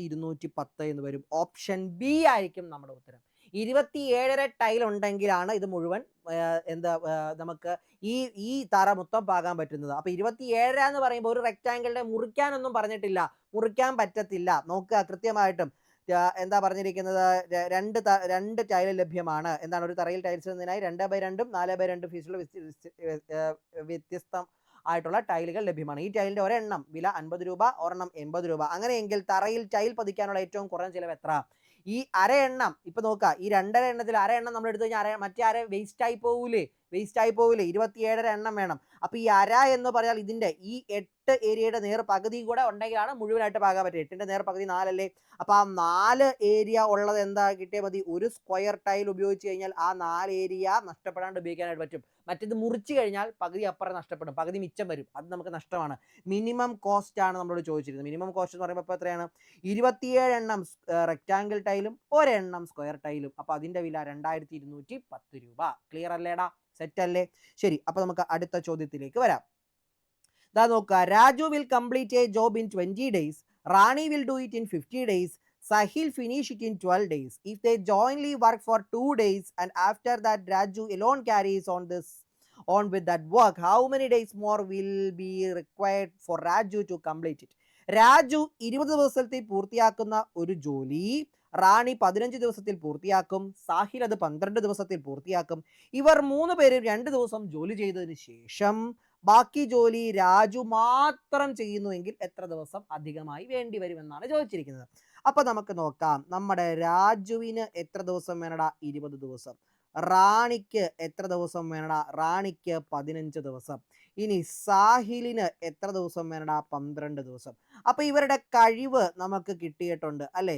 2210 എന്ന് വരും. ഓപ്ഷൻ ബി ആയിരിക്കും നമ്മുടെ ഉത്തരം. 27 ടൈൽ ഉണ്ടെങ്കിലാണ് ഇത് മുഴുവൻ നമുക്ക് ഈ തറ മൊത്തം പാകാൻ പറ്റുന്നത്. അപ്പോൾ 27 എന്ന് പറയുമ്പോൾ ഒരു റെക്റ്റാങ്കിളിനെ മുറിക്കാനൊന്നും പറഞ്ഞിട്ടില്ല, മുറിക്കാൻ പറ്റത്തില്ല. നോക്കുക കൃത്യമായിട്ടും എന്താ പറഞ്ഞിരിക്കുന്നത്, 2 ടൈൽ ലഭ്യമാണ്. എന്താണ്, ഒരു തറയിൽ ടൈൽസ് എന്നതിനായി 2/2 4/2 ഫീസുള്ള വ്യത്യസ്തം ആയിട്ടുള്ള ടൈലുകൾ ലഭ്യമാണ്. ഈ ടൈലിൻ്റെ ഒരെണ്ണം വില 50 രൂപ, ഒരെണ്ണം 80 രൂപ. അങ്ങനെയെങ്കിൽ തറയിൽ ടൈൽ പതിക്കാനുള്ള ഏറ്റവും കുറഞ്ഞ ചിലവ് എത്ര? ഈ അര എണ്ണം ഇപ്പം നോക്കുക, ഈ 2.5 എണ്ണത്തിൽ അര എണ്ണം നമ്മൾ എടുത്തു കഴിഞ്ഞാൽ മറ്റേ അര വേസ്റ്റ് ആയി പോവില്ലേ? 27.5 എണ്ണം വേണം. അപ്പോൾ ഈ അര എന്ന് പറഞ്ഞാൽ ഇതിൻ്റെ ഈ 8 ഏരിയയുടെ നേർ പകുതി കൂടെ ഉണ്ടെങ്കിലാണ് മുഴുവനായിട്ട് പാകാൻ പറ്റും. 8ൻ്റെ നേർ പകുതി 4 അല്ലേ? അപ്പോൾ ആ 4 ഏരിയ ഉള്ളത് എന്താ കിട്ടിയാൽ മതി? ഒരു സ്ക്വയർ ടൈൽ ഉപയോഗിച്ച് കഴിഞ്ഞാൽ ആ 4 ഏരിയ നഷ്ടപ്പെടാണ്ട് ഉപയോഗിക്കാനായിട്ട് പറ്റും. മറ്റേത് മുറിച്ച് കഴിഞ്ഞാൽ പകുതി അപ്പുറം നഷ്ടപ്പെടും, പകുതി മിച്ചം വരും, അത് നമുക്ക് നഷ്ടമാണ്. മിനിമം കോസ്റ്റ് ആണ് നമ്മളോട് ചോദിച്ചിരുന്നത്. മിനിമം കോസ്റ്റ് എന്ന് പറയുമ്പോൾ ഇപ്പോൾ എത്രയാണ്? 27 എണ്ണം റെക്റ്റാങ്കിൾ ടൈലും 1 എണ്ണം സ്ക്വയർ ടൈലും. അപ്പോൾ അതിൻ്റെ വില 2210 രൂപ. ക്ലിയർ അല്ലേടാ? സെറ്റ് അല്ലേ? ശരി, അപ്പോൾ നമുക്ക് അടുത്ത ചോദ്യത്തിലേക്ക് വരാം. ദാ നോക്കുക, Raju will complete A job in 20 days, Rani will do it in 50 days, Sahil finish it in 12 days. If they jointly work for 2 days and after that Raju alone carries on with that work, how many days more will be required for Raju to complete it? Raju 20 ദിവസത്തിൽ പൂർത്തിയാക്കുന്ന ഒരു ജോലി റാണി 15 ദിവസത്തിൽ പൂർത്തിയാക്കും. സാഹിൽ അത് 12 ദിവസത്തിൽ പൂർത്തിയാക്കും. ഇവർ 3 പേരും 2 ദിവസം ജോലി ചെയ്തതിന് ശേഷം ബാക്കി ജോലി രാജു മാത്രം ചെയ്യുന്നുവെങ്കിൽ എത്ര ദിവസം അധികമായി വേണ്ടി വരുമെന്നാണ് ചോദിച്ചിരിക്കുന്നത്. അപ്പോൾ നമുക്ക് നോക്കാം, നമ്മുടെ രാജുവിന് എത്ര ദിവസം വേണടാ? 20 ദിവസം. റാണിക്ക് എത്ര ദിവസം വേണടാ? റാണിക്ക് 15 ദിവസം. ഇനി സാഹിലിന് എത്ര ദിവസം വേണടാ? 12 ദിവസം. അപ്പോൾ ഇവരുടെ കഴിവ് നമുക്ക് കിട്ടിയിട്ടുണ്ട് അല്ലേ?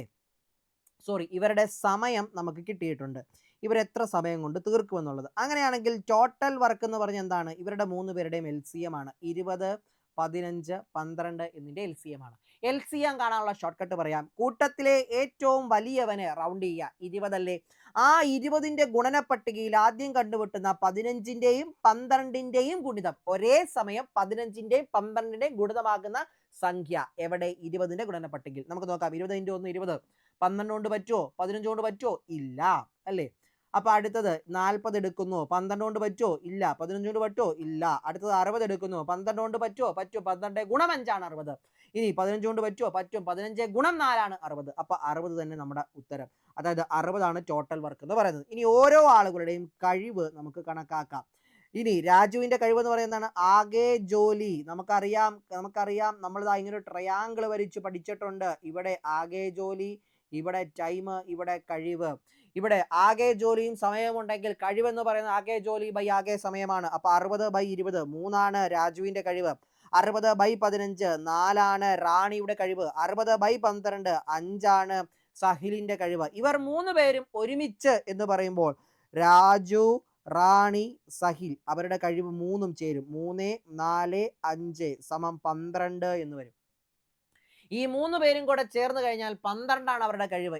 ഇവരുടെ സമയം നമുക്ക് കിട്ടിയിട്ടുണ്ട്. ഇവർ എത്ര സമയം കൊണ്ട് തീർക്കുമെന്നുള്ളത്. അങ്ങനെയാണെങ്കിൽ ടോട്ടൽ വർക്ക് എന്ന് പറഞ്ഞാൽ എന്താണ്? ഇവരുടെ 3 പേരുടെയും LCM ആണ്. 20, 15, 12 എന്നിന്റെ LCM ആണ്. LCM കാണാനുള്ള ഷോർട്ട് കട്ട് പറയാം. കൂട്ടത്തിലെ ഏറ്റവും വലിയവനെ റൗണ്ട് ചെയ്യുക. 20 അല്ലേ? ആ 20ന്റെ ഗുണനപ്പട്ടികയിൽ ആദ്യം കണ്ടുപിട്ടുന്ന 15ന്റെയും 12ന്റെയും ഗുണിതം, ഒരേ സമയം 15ന്റെയും 12ന്റെയും ഗുണിതമാകുന്ന സംഖ്യ എവിടെ? 20ന്റെ ഗുണനപ്പട്ടികയിൽ. നമുക്ക് നോക്കാം. 20 × 1 20. 12 കൊണ്ട് പറ്റുമോ? 15 കൊണ്ട് പറ്റുമോ? ഇല്ല അല്ലേ? അപ്പൊ അടുത്തത് 40 എടുക്കുന്നു. 12 കൊണ്ട് പറ്റുമോ? ഇല്ല. 15 കൊണ്ട് പറ്റുമോ? ഇല്ല. അടുത്തത് 60 എടുക്കുന്നു. 12 കൊണ്ട് പറ്റുമോ? പറ്റും. 12 × 5 ആണ് 60. ഇനി 15 കൊണ്ട് പറ്റുമോ? പറ്റും. 15 × 4 ആണ് 60. അപ്പൊ 60 തന്നെ നമ്മുടെ ഉത്തരം. അതായത് 60 ആണ് ടോട്ടൽ വർക്ക് എന്ന് പറയുന്നത്. ഇനി ഓരോ ആളുകളുടെയും കഴിവ് നമുക്ക് കണക്കാക്കാം. ഇനി രാജുവിന്റെ കഴിവ് എന്ന് പറയുന്നതാണ് ആകെ ജോലി. നമുക്കറിയാം നമ്മൾ ഇങ്ങനെ ഒരു ട്രയാങ്കിൾ വരച്ച് പഠിച്ചിട്ടുണ്ട്. ഇവിടെ ആകെ ജോലി, ഇവിടെ ടൈം, ഇവിടെ കഴിവ്. ഇവിടെ ആകെ ജോലിയും സമയവും ഉണ്ടെങ്കിൽ കഴിവെന്ന് പറയുന്നത് ആകെ ജോലി ബൈ ആകെ സമയമാണ്. അപ്പൊ 60/20 3ആണ് രാജുവിന്റെ കഴിവ്. 60/15 4ആണ് റാണിയുടെ കഴിവ്. 60/12 5ആണ് സഹിലിന്റെ കഴിവ്. ഇവർ 3 പേരും ഒരുമിച്ച് എന്ന് പറയുമ്പോൾ രാജു, റാണി, സഹിൽ അവരുടെ കഴിവ് 3ഉം ചേരും. 3, 4, 5 = 12 എന്ന് വരും. ഈ 3 പേരും കൂടെ ചേർന്ന് കഴിഞ്ഞാൽ 12 ആണ് അവരുടെ കഴിവ്.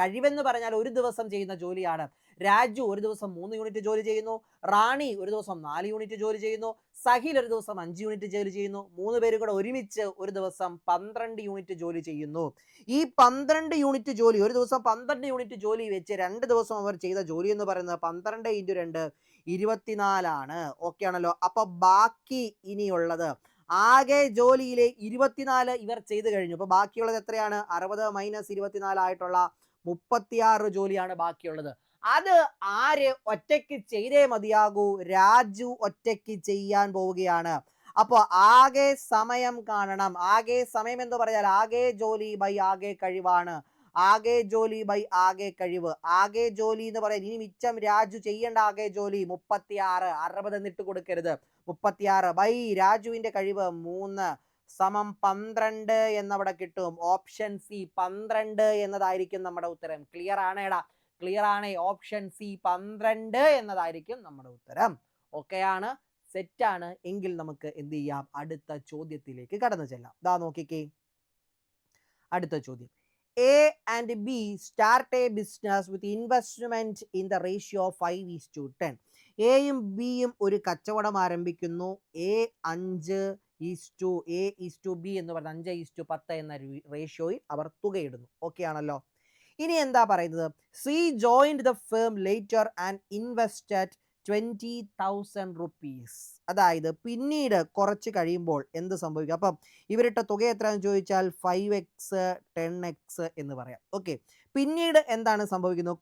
കഴിവെന്ന് പറഞ്ഞാൽ ഒരു ദിവസം ചെയ്യുന്ന ജോലിയാണ്. രാജു ഒരു ദിവസം 3 യൂണിറ്റ് ജോലി ചെയ്യുന്നു. റാണി ഒരു ദിവസം 4 യൂണിറ്റ് ജോലി ചെയ്യുന്നു. സഹിൽ ഒരു ദിവസം 5 യൂണിറ്റ് ജോലി ചെയ്യുന്നു. 3 പേരും കൂടെ ഒരുമിച്ച് ഒരു ദിവസം 12 യൂണിറ്റ് ജോലി ചെയ്യുന്നു. ഈ 12 യൂണിറ്റ് ജോലി, ഒരു ദിവസം 12 യൂണിറ്റ് ജോലി വെച്ച് 2 ദിവസം അവർ ചെയ്ത ജോലി എന്ന് പറയുന്നത് 12 × 2 24 ആണ്. ഓക്കെ ആണല്ലോ? അപ്പൊ ബാക്കി ഇനിയുള്ളത് ആകെ ജോലിയിലെ 24 ഇവർ ചെയ്തു കഴിഞ്ഞു. അപ്പൊ ബാക്കിയുള്ളത് എത്രയാണ്? 60 - 24 ആയിട്ടുള്ള 36 ജോലിയാണ് ബാക്കിയുള്ളത്. അത് ആര് ഒറ്റയ്ക്ക് ചെയ്തേ മതിയാകൂ? രാജു ഒറ്റയ്ക്ക് ചെയ്യാൻ പോവുകയാണ്. അപ്പൊ ആകെ സമയം കാണണം. ആകെ സമയം എന്ന് പറഞ്ഞാൽ ആകെ ജോലി ബൈ ആകെ കഴിവാണ്. ആകെ ജോലി ബൈ ആകെ കഴിവ്. ആകെ ജോലി എന്ന് പറയാൻ ഇനി മിച്ചം രാജു ചെയ്യേണ്ട ആകെ ജോലി 36. 60 എന്നിട്ട് കൊടുക്കരുത്. 36 ബൈ രാജുവിന്റെ കഴിവ് 3 = 12 എന്നവിടെ കിട്ടും. ഓപ്ഷൻ സി 12 എന്നതായിരിക്കും നമ്മുടെ ഉത്തരം. ക്ലിയർ ആണേടാ? ക്ലിയർ ആണേ? ഓപ്ഷൻ സി 12 എന്നതായിരിക്കും നമ്മുടെ ഉത്തരം. ഓക്കെ ആണ്? സെറ്റാണ് എങ്കിൽ നമുക്ക് എന്ത് ചെയ്യാം? അടുത്ത ചോദ്യത്തിലേക്ക് കടന്നു ചെല്ലാം. ദാ നോക്കിക്കേ, അടുത്ത ചോദ്യം. A and B start a business with investment in the ratio of 5:10. എയും ബിയും ഒരു കച്ചവടം ആരംഭിക്കുന്നു. A 5:A:B എന്ന് പറഞ്ഞ 5:10 എന്ന റേഷ്യോയിൽ അവർ തുകയിടുന്നു. ഓക്കെ ആണല്ലോ? ഇനി എന്താ പറയുന്നത്? C joined the firm later and invested 20,000 rupees. അതായത് പിന്നീട് കുറച്ച് കഴിയുമ്പോൾ എന്ത് സംഭവിക്കും? അപ്പം ഇവരിട്ട തുക എത്രയാണെന്ന് ചോദിച്ചാൽ 5x 10x എന്ന് പറയാം. ഓക്കെ, പിന്നീട് എന്താണ് സംഭവിക്കുന്നത്?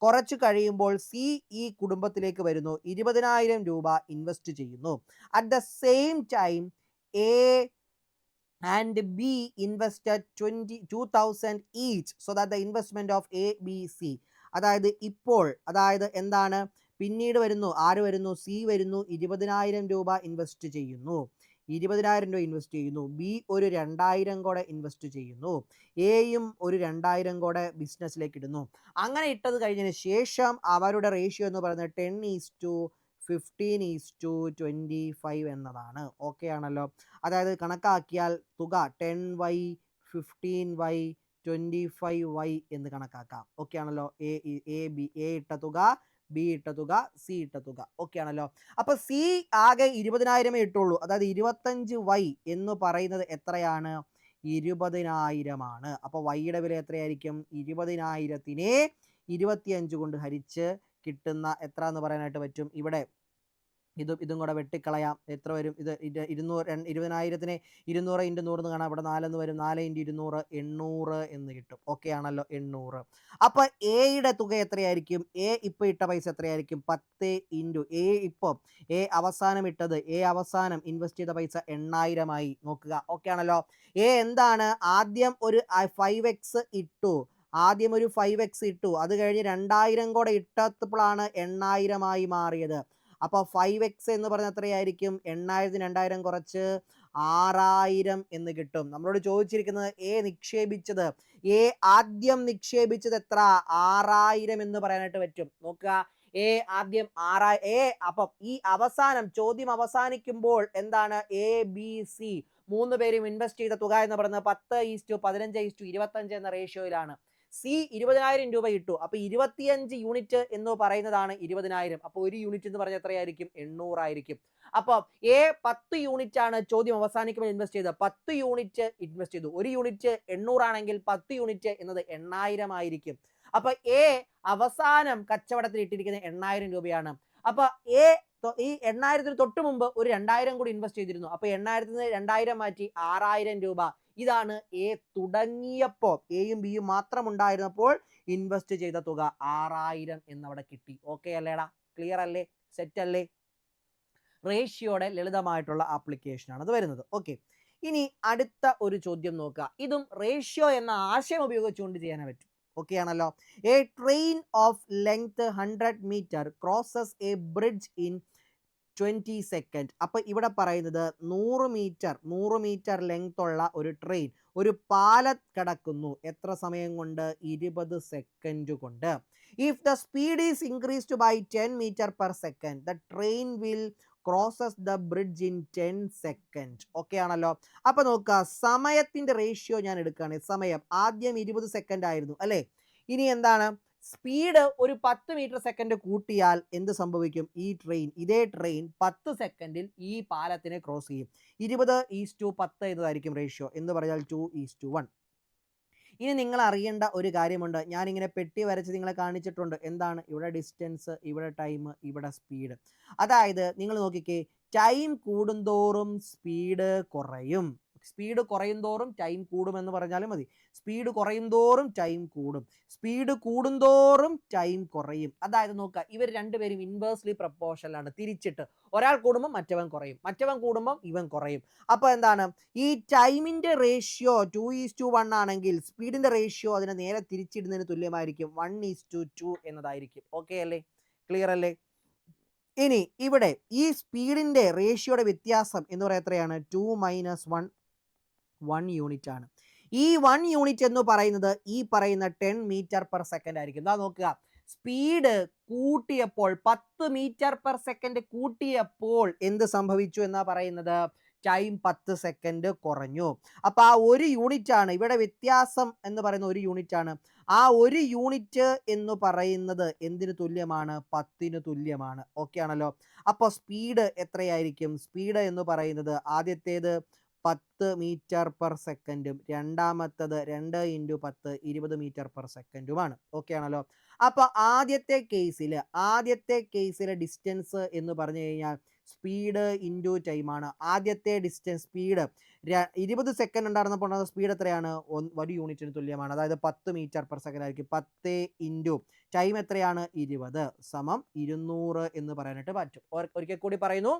കുറച്ച് കഴിയുമ്പോൾ സി ഈ കുടുംബത്തിലേക്ക് വരുന്നു. 20,000 രൂപ ഇൻവെസ്റ്റ് ചെയ്യുന്നു. At the same time A and B invested 22,000 each so that the investment of A, B, C. അതായത് എന്താണ്? പിന്നീട് വരുന്നു. ആര് വരുന്നു? സി വരുന്നു. 20,000 രൂപ ഇൻവെസ്റ്റ് ചെയ്യുന്നു. 20,000 രൂപ ഇൻവെസ്റ്റ് ചെയ്യുന്നു. ബി ഒരു 2,000 കൂടെ ഇൻവെസ്റ്റ് ചെയ്യുന്നു. എയും ഒരു 2,000 കൂടെ ബിസിനസ്സിലേക്ക് ഇടുന്നു. അങ്ങനെ ഇട്ടത് കഴിഞ്ഞതിന് ശേഷം അവരുടെ റേഷ്യോ എന്ന് പറയുന്നത് 10:15:25 എന്നതാണ്. ഓക്കെ ആണല്ലോ? അതായത് കണക്കാക്കിയാൽ തുക 10y15y25y എന്ന് കണക്കാക്കാം. ഓക്കെ ആണല്ലോ? എ ഇട്ട തുക, ബി ഇട്ട തുക, സി ഇട്ട തുക. ഓക്കെ ആണല്ലോ? അപ്പൊ സി ആകെ 20,000 ഇട്ടുള്ളൂ. അതായത് 25y എന്ന് പറയുന്നത് എത്രയാണ്? 20,000 ആണ്. അപ്പൊ വൈയുടെ വില എത്രയായിരിക്കും? 20,000നെ 25 കൊണ്ട് ഹരിച്ച് കിട്ടുന്ന എത്ര എന്ന് പറയാനായിട്ട് പറ്റും? ഇവിടെ ഇതും കൂടെ വെട്ടിക്കളയാം. എത്ര വരും? ഇത് 20,000നെ 200 × 100 എന്ന് കാണാം. ഇവിടെ 4 എന്ന് വരും. 4 × 200 800 എന്ന് കിട്ടും. ഓക്കെ ആണല്ലോ? 800. അപ്പൊ എയുടെ തുക എത്രയായിരിക്കും? എ ഇപ്പൊ ഇട്ട പൈസ എത്രയായിരിക്കും? 10 × എ അവസാനം ഇൻവെസ്റ്റ് ചെയ്ത പൈസ 8,000 ആയി. നോക്കുക. ഓക്കെ ആണല്ലോ? എ എന്താണ്? ആദ്യം ഒരു 5x ഇട്ടു. അത് കഴിഞ്ഞ് 2,000 കൂടെ ഇട്ടപ്പോഴാണ് 8,000 ആയി മാറിയത്. അപ്പോൾ 5x എന്ന് പറഞ്ഞാൽ എത്രയായിരിക്കും? 8,000 2,000 കുറച്ച് 6000 എന്ന് കിട്ടും. നമ്മളോട് ചോദിച്ചിരിക്കുന്നത് ആദ്യം നിക്ഷേപിച്ചത് എത്ര? 6000 എന്ന് പറയാനായിട്ട് പറ്റും. നോക്കുക, ആദ്യം അപ്പം ഈ ചോദ്യം അവസാനിക്കുമ്പോൾ എന്താണ്? ABC 3 പേരും ഇൻവെസ്റ്റ് ചെയ്ത തുക എന്ന് പറയുന്നത് 10:15:25 എന്ന റേഷ്യോയിലാണ്. സി 20,000 രൂപ ഇട്ടു. അപ്പൊ 25 യൂണിറ്റ് എന്ന് പറയുന്നതാണ് 20,000. അപ്പൊ ഒരു യൂണിറ്റ് എന്ന് പറഞ്ഞാൽ എത്രയായിരിക്കും? 800 ആയിരിക്കും. അപ്പൊ 10 യൂണിറ്റ് ആണ് ചോദ്യം അവസാനിക്കുമ്പോൾ ഇൻവെസ്റ്റ് ചെയ്തത്. 10 യൂണിറ്റ് ഇൻവെസ്റ്റ് ചെയ്തു. ഒരു യൂണിറ്റ് 800 ആണെങ്കിൽ 10 യൂണിറ്റ് എന്നത് 8000 ആയിരിക്കും. അപ്പൊ അവസാനം കച്ചവടത്തിൽ ഇട്ടിരിക്കുന്നത് 8000 രൂപയാണ്. അപ്പൊ ഈ 8000-ന് തൊട്ട് മുമ്പ് ഒരു 2000 കൂടി ഇൻവെസ്റ്റ് ചെയ്തിരുന്നു. അപ്പൊ 8000-ന് 2000 മാറ്റി 6000 രൂപ. ഇതാണ് തുടങ്ങിയപ്പോൾ എയും ബിയും മാത്രം ഉണ്ടായിരുന്നപ്പോൾ ഇൻവെസ്റ്റ് ചെയ്ത തുക 6000 എന്നവിടെ കിട്ടി. ഓക്കെ അല്ലേടാ? ക്ലിയർ അല്ലേ? സെറ്റ് അല്ലേ? റേഷ്യോയുടെ ലളിതമായിട്ടുള്ള ആപ്ലിക്കേഷൻ ആണ് അത് വരുന്നത്. ഓക്കെ, ഇനി അടുത്ത ഒരു ചോദ്യം നോക്കുക. ഇതും റേഷ്യോ എന്ന ആശയം ഉപയോഗിച്ചുകൊണ്ട് ചെയ്യാനേ പറ്റും. ഓക്കെ ആണല്ലോ. A train of length 100 metre crosses a bridge in 20 second. അപ്പൊ ഇവിടെ പറയുന്നത് 100 മീറ്റർ ലെങ്ത് ഉള്ള ഒരു ട്രെയിൻ ഒരു പാലം കടക്കുന്നു. എത്ര സമയം കൊണ്ട്? 20 സെക്കൻഡ് കൊണ്ട്. If the speed is increased by 10 metre per second the train will crosses the bridge in 10 second. Okay ആണല്ലോ. അപ്പൊ നോക്കുക, സമയത്തിന്റെ റേഷ്യോ ഞാൻ എടുക്കുകയാണ്. സമയം ആദ്യം 20 സെക്കൻഡ് ആയിരുന്നു അല്ലേ? ഇനി എന്താണ്? സ്പീഡ് ഒരു 10 മീറ്റർ സെക്കൻഡ് കൂട്ടിയാൽ എന്ത് സംഭവിക്കും? ഇതേ ട്രെയിൻ 10 സെക്കൻഡിൽ ഈ പാലത്തിനെ ക്രോസ് ചെയ്യും. 20:10 എന്നതായിരിക്കും റേഷ്യോ. എന്ന് പറഞ്ഞാൽ 2:1. ഇനി നിങ്ങൾ അറിയേണ്ട ഒരു കാര്യമുണ്ട്. ഞാനിങ്ങനെ പെട്ടി വരച്ച് നിങ്ങളെ കാണിച്ചിട്ടുണ്ട്. എന്താണ്? ഇവിടെ ഡിസ്റ്റൻസ്, ഇവിടെ ടൈം, ഇവിടെ സ്പീഡ്. അതായത് നിങ്ങൾ നോക്കിക്കേ, ടൈം കൂടുന്തോറും സ്പീഡ് കുറയും. സ്പീഡ് കുറയും തോറും ടൈം കൂടുമെന്ന് പറഞ്ഞാലും മതി. സ്പീഡ് കുറയും തോറും ടൈം കൂടും, സ്പീഡ് കൂടുന്തോറും ടൈം കുറയും. അതായത് നോക്കുക, ഇവർ രണ്ടുപേരും ഇൻവേഴ്സ്ലി പ്രപ്പോർഷനിലാണ്, തിരിച്ചിട്ട്. ഒരാൾ കൂടുമ്പോൾ മറ്റവൻ കുറയും, മറ്റവൻ കൂടുമ്പോൾ ഇവൻ കുറയും. അപ്പോൾ എന്താണ്? ഈ ടൈമിന്റെ റേഷ്യോ 2:1 ആണെങ്കിൽ സ്പീഡിന്റെ റേഷ്യോ അതിനെ നേരെ തിരിച്ചിടുന്നതിന് തുല്യമായിരിക്കും. 1:2 എന്നതായിരിക്കും. ഓക്കെ അല്ലേ? ക്ലിയർ അല്ലേ? ഇനി ഇവിടെ ഈ സ്പീഡിന്റെ റേഷ്യോയുടെ വ്യത്യാസം എന്ന് പറയുന്നത് എത്രയാണ്? 2 - 1 1 യൂണിറ്റ് ആണ്. ഈ 1 യൂണിറ്റ് എന്ന് പറയുന്നത് ഈ പറയുന്ന 10 മീറ്റർ പെർ സെക്കൻഡ് ആയിരിക്കും. എന്താ നോക്കുക, സ്പീഡ് കൂട്ടിയപ്പോൾ 10 മീറ്റർ പെർ സെക്കൻഡ് കൂട്ടിയപ്പോൾ എന്ത് സംഭവിച്ചു എന്നാ പറയുന്നത്? ടൈം 10 സെക്കൻഡ് കുറഞ്ഞു. അപ്പൊ ആ ഒരു യൂണിറ്റ് ആണ് ഇവിടെ വ്യത്യാസം എന്ന് പറയുന്ന ഒരു യൂണിറ്റ് ആണ്. ആ ഒരു യൂണിറ്റ് എന്ന് പറയുന്നത് എന്തിനു തുല്യമാണ്? 10-ന് തുല്യമാണ്. ഓക്കെ ആണല്ലോ. അപ്പോൾ സ്പീഡ് എത്രയായിരിക്കും? സ്പീഡ് എന്ന് പറയുന്നത് ആദ്യത്തേത് 10 മീറ്റർ പെർ സെക്കൻഡും രണ്ടാമത്തത് 2 × 10 20 മീറ്റർ പെർ സെക്കൻഡുമാണ്. ഓക്കെ ആണല്ലോ. അപ്പോൾ ആദ്യത്തെ കേസിലെ ഡിസ്റ്റൻസ് എന്ന് പറഞ്ഞു കഴിഞ്ഞാൽ സ്പീഡ് ഇൻറ്റു ടൈമാണ്. ആദ്യത്തെ ഡിസ്റ്റൻസ് സ്പീഡ് 20 സെക്കൻഡ് ഉണ്ടായിരുന്നപ്പോൾ സ്പീഡ് എത്രയാണ്? 1 യൂണിറ്റിന് തുല്യമാണ്. അതായത് 10 മീറ്റർ പെർ സെക്കൻഡ് ആയിരിക്കും. 10 ഇൻറ്റു ടൈം എത്രയാണ്? 20 സമം 200 എന്ന് പറയാനായിട്ട് പറ്റും. ഒരിക്കൽ കൂടി പറയുന്നു,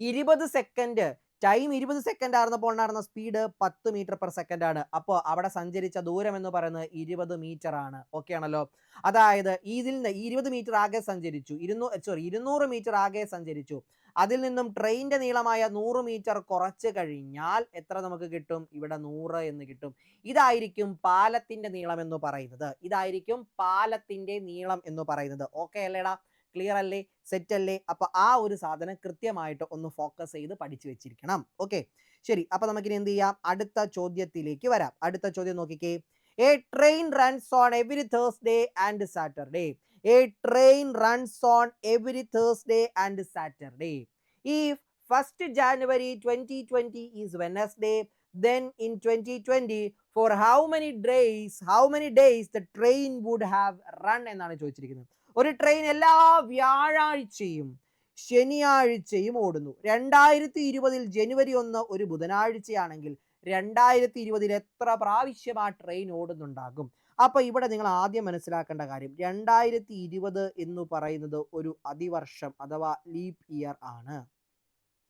20 സെക്കൻഡ് ടൈം 20 സെക്കൻഡ് ആയിരുന്നപ്പോൾ ഉണ്ടായിരുന്ന സ്പീഡ് 10 മീറ്റർ പെർ സെക്കൻഡ് ആണ്. അപ്പോൾ അവിടെ സഞ്ചരിച്ച ദൂരം എന്ന് പറയുന്നത് 20 മീറ്റർ ആണ്. ഓക്കെ ആണല്ലോ. അതായത് ഇതിൽ നിന്ന് 20 മീറ്റർ ആകെ സഞ്ചരിച്ചു, 200 മീറ്റർ ആകെ സഞ്ചരിച്ചു. അതിൽ നിന്നും ട്രെയിനിന്റെ നീളമായ 100 മീറ്റർ കുറച്ച് കഴിഞ്ഞാൽ എത്ര നമുക്ക് കിട്ടും? ഇവിടെ 100 എന്ന് കിട്ടും. ഇതായിരിക്കും പാലത്തിന്റെ നീളം എന്ന് പറയുന്നത്. ഓക്കെ അല്ലേടാ? ക്ലിയർ അല്ലേ? സെറ്റ് അല്ലേ? അപ്പൊ ആ ഒരു സാധനം കൃത്യമായിട്ട് ഒന്ന് ഫോക്കസ് ചെയ്ത് പഠിച്ചു വെച്ചിരിക്കണം. ഓക്കെ, ശരി. അപ്പൊ നമുക്കിനി എന്ത് ചെയ്യാം? അടുത്ത ചോദ്യത്തിലേക്ക് വരാം. അടുത്ത ചോദ്യം നോക്കിക്കേ. A train runs on every Thursday and Saturday. A train runs on every Thursday and Saturday. If 1st January 2020 is Wednesday, then in 2020 for how many days the train would have run എന്നാണ് ചോദിച്ചിരിക്കുന്നത്. ഒരു train എല്ലാ വ്യാഴാഴ്ചയും ശനിയാഴ്ചയും ഓടുന്നു. 2020 ജനുവരി 1 ഒരു ബുധനാഴ്ചയാണെങ്കിൽ 2020 എത്ര പ്രാവശ്യം ആ ട്രെയിൻ ഓടുന്നുണ്ടാകും? അപ്പൊ ഇവിടെ നിങ്ങൾ ആദ്യം മനസ്സിലാക്കേണ്ട കാര്യം, 2020 എന്ന് പറയുന്നത് ഒരു അതിവർഷം അഥവാ ലീപ് ഇയർ ആണ്.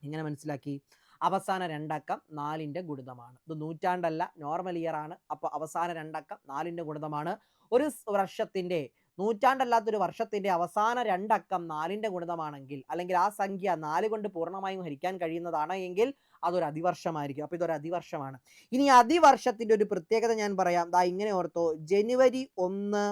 ഇങ്ങനെ മനസ്സിലാക്കി. അവസാന രണ്ടക്കം 4ന്റെ ഗുണിതമാണ്. ഇത് നൂറ്റാണ്ടല്ല, നോർമൽ ഇയർ ആണ്. അപ്പോൾ അവസാന രണ്ടക്കം 4ന്റെ ഗുണിതമാണ്. ഒരു വർഷത്തിന്റെ നൂറ്റാണ്ടല്ലാത്തൊരു വർഷത്തിന്റെ അവസാന രണ്ടക്കം 4ന്റെ ഗുണിതമാണെങ്കിൽ, അല്ലെങ്കിൽ ആ സംഖ്യ 4 കൊണ്ട് പൂർണ്ണമായും ഹരിക്കാൻ കഴിയുന്നതാണ് എങ്കിൽ അതൊരു അതിവർഷമായിരിക്കും. അപ്പോൾ ഇതൊരു അതിവർഷമാണ്. ഇനി അതിവർഷത്തിന്റെ ഒരു പ്രത്യേകത ഞാൻ പറയാം. ദാ ഇങ്ങനെ ഓർത്തോ, ജനുവരി 1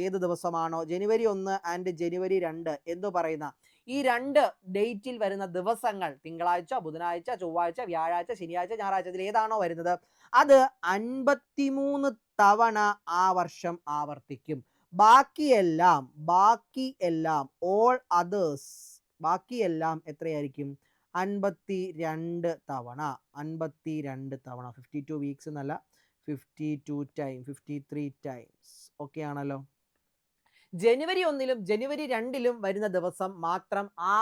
ഏത് ദിവസമാണോ, ജനുവരി 1 ആൻഡ് ജനുവരി 2 എന്ന് പറയുന്ന ഈ 2 ഡേറ്റിൽ വരുന്ന ദിവസങ്ങൾ, തിങ്കളാഴ്ച, ബുധനാഴ്ച, ചൊവ്വാഴ്ച, വ്യാഴാഴ്ച, ശനിയാഴ്ച, ഞായറാഴ്ച, ഇതിൽ ഏതാണോ വരുന്നത് അത് 53 തവണ ആ വർഷം ആവർത്തിക്കും. ബാക്കിയെല്ലാം ഓൾ അതേഴ്സ്, ബാക്കിയെല്ലാം എത്രയായിരിക്കും? 52 തവണ. 52 വീക്സ് എന്നല്ല, 53 ടൈംസ്. ഓക്കെ ആണല്ലോ. ജനുവരി 1 ജനുവരി 2 വരുന്ന ദിവസം മാത്രം ആ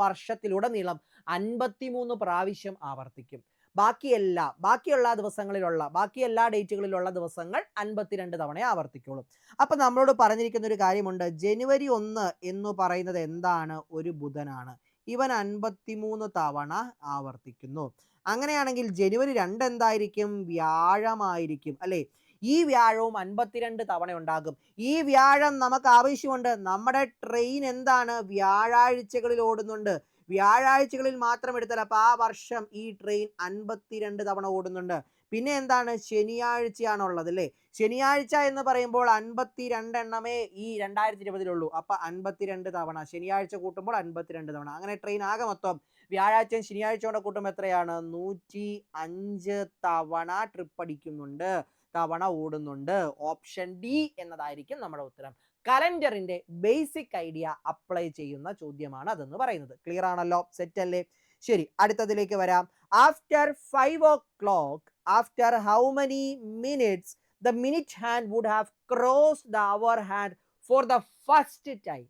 വർഷത്തിലുടനീളം 53 പ്രാവശ്യം ആവർത്തിക്കും. ബാക്കിയുള്ള ദിവസങ്ങളിലുള്ള, ബാക്കി എല്ലാ ഡേറ്റുകളിലുള്ള ദിവസങ്ങൾ 52 തവണ ആവർത്തിക്കുള്ളൂ. അപ്പൊ നമ്മളോട് പറഞ്ഞിരിക്കുന്ന ഒരു കാര്യമുണ്ട്. ജനുവരി 1 എന്ന് പറയുന്നത് എന്താണ്? ഒരു ബുധനാണ്. ഇവൻ 53 തവണ ആവർത്തിക്കുന്നു. അങ്ങനെയാണെങ്കിൽ ജനുവരി 2 എന്തായിരിക്കും? വ്യാഴമായിരിക്കും അല്ലെ? ഈ വ്യാഴവും 52 തവണ ഉണ്ടാകും. ഈ വ്യാഴം നമുക്ക് ആവശ്യമുണ്ട്. നമ്മുടെ ട്രെയിൻ എന്താണ്? വ്യാഴാഴ്ചകളിൽ ഓടുന്നുണ്ട്. വ്യാഴാഴ്ചകളിൽ മാത്രം എടുത്താൽ അപ്പോൾ ആ വർഷം ഈ ട്രെയിൻ 52 തവണ ഓടുന്നുണ്ട്. പിന്നെ എന്താണ്? ശനിയാഴ്ചയാണുള്ളത് അല്ലേ? ശനിയാഴ്ച എന്ന് പറയുമ്പോൾ 52 എണ്ണമേ ഈ 2020 അപ്പൊ 52 തവണ, ശനിയാഴ്ച കൂട്ടുമ്പോൾ 52 തവണ. അങ്ങനെ ട്രെയിൻ ആകെ മൊത്തം വ്യാഴാഴ്ചയും ശനിയാഴ്ച കൊണ്ട് കൂട്ടുമ്പോൾ എത്രയാണ്? 105 തവണ ട്രിപ്പ് അടിക്കുന്നുണ്ട്, തവണ ഓടുന്നുണ്ട്. ഓപ്ഷൻ ഡി എന്നതായിരിക്കും നമ്മുടെ ഉത്തരം. കലണ്ടറിന്റെ ബേസിക് ഐഡിയ അപ്ലൈ ചെയ്യുന്ന ചോദ്യമാണ് അതെന്ന് പറയുന്നത്. ക്ലിയർ ആണല്ലോ? സെറ്റ് അല്ലേ? ശരി, അടുത്തതിലേക്ക് വരാം. After 5 o'clock, after how many minutes the minute hand would have crossed the hour hand for the first time?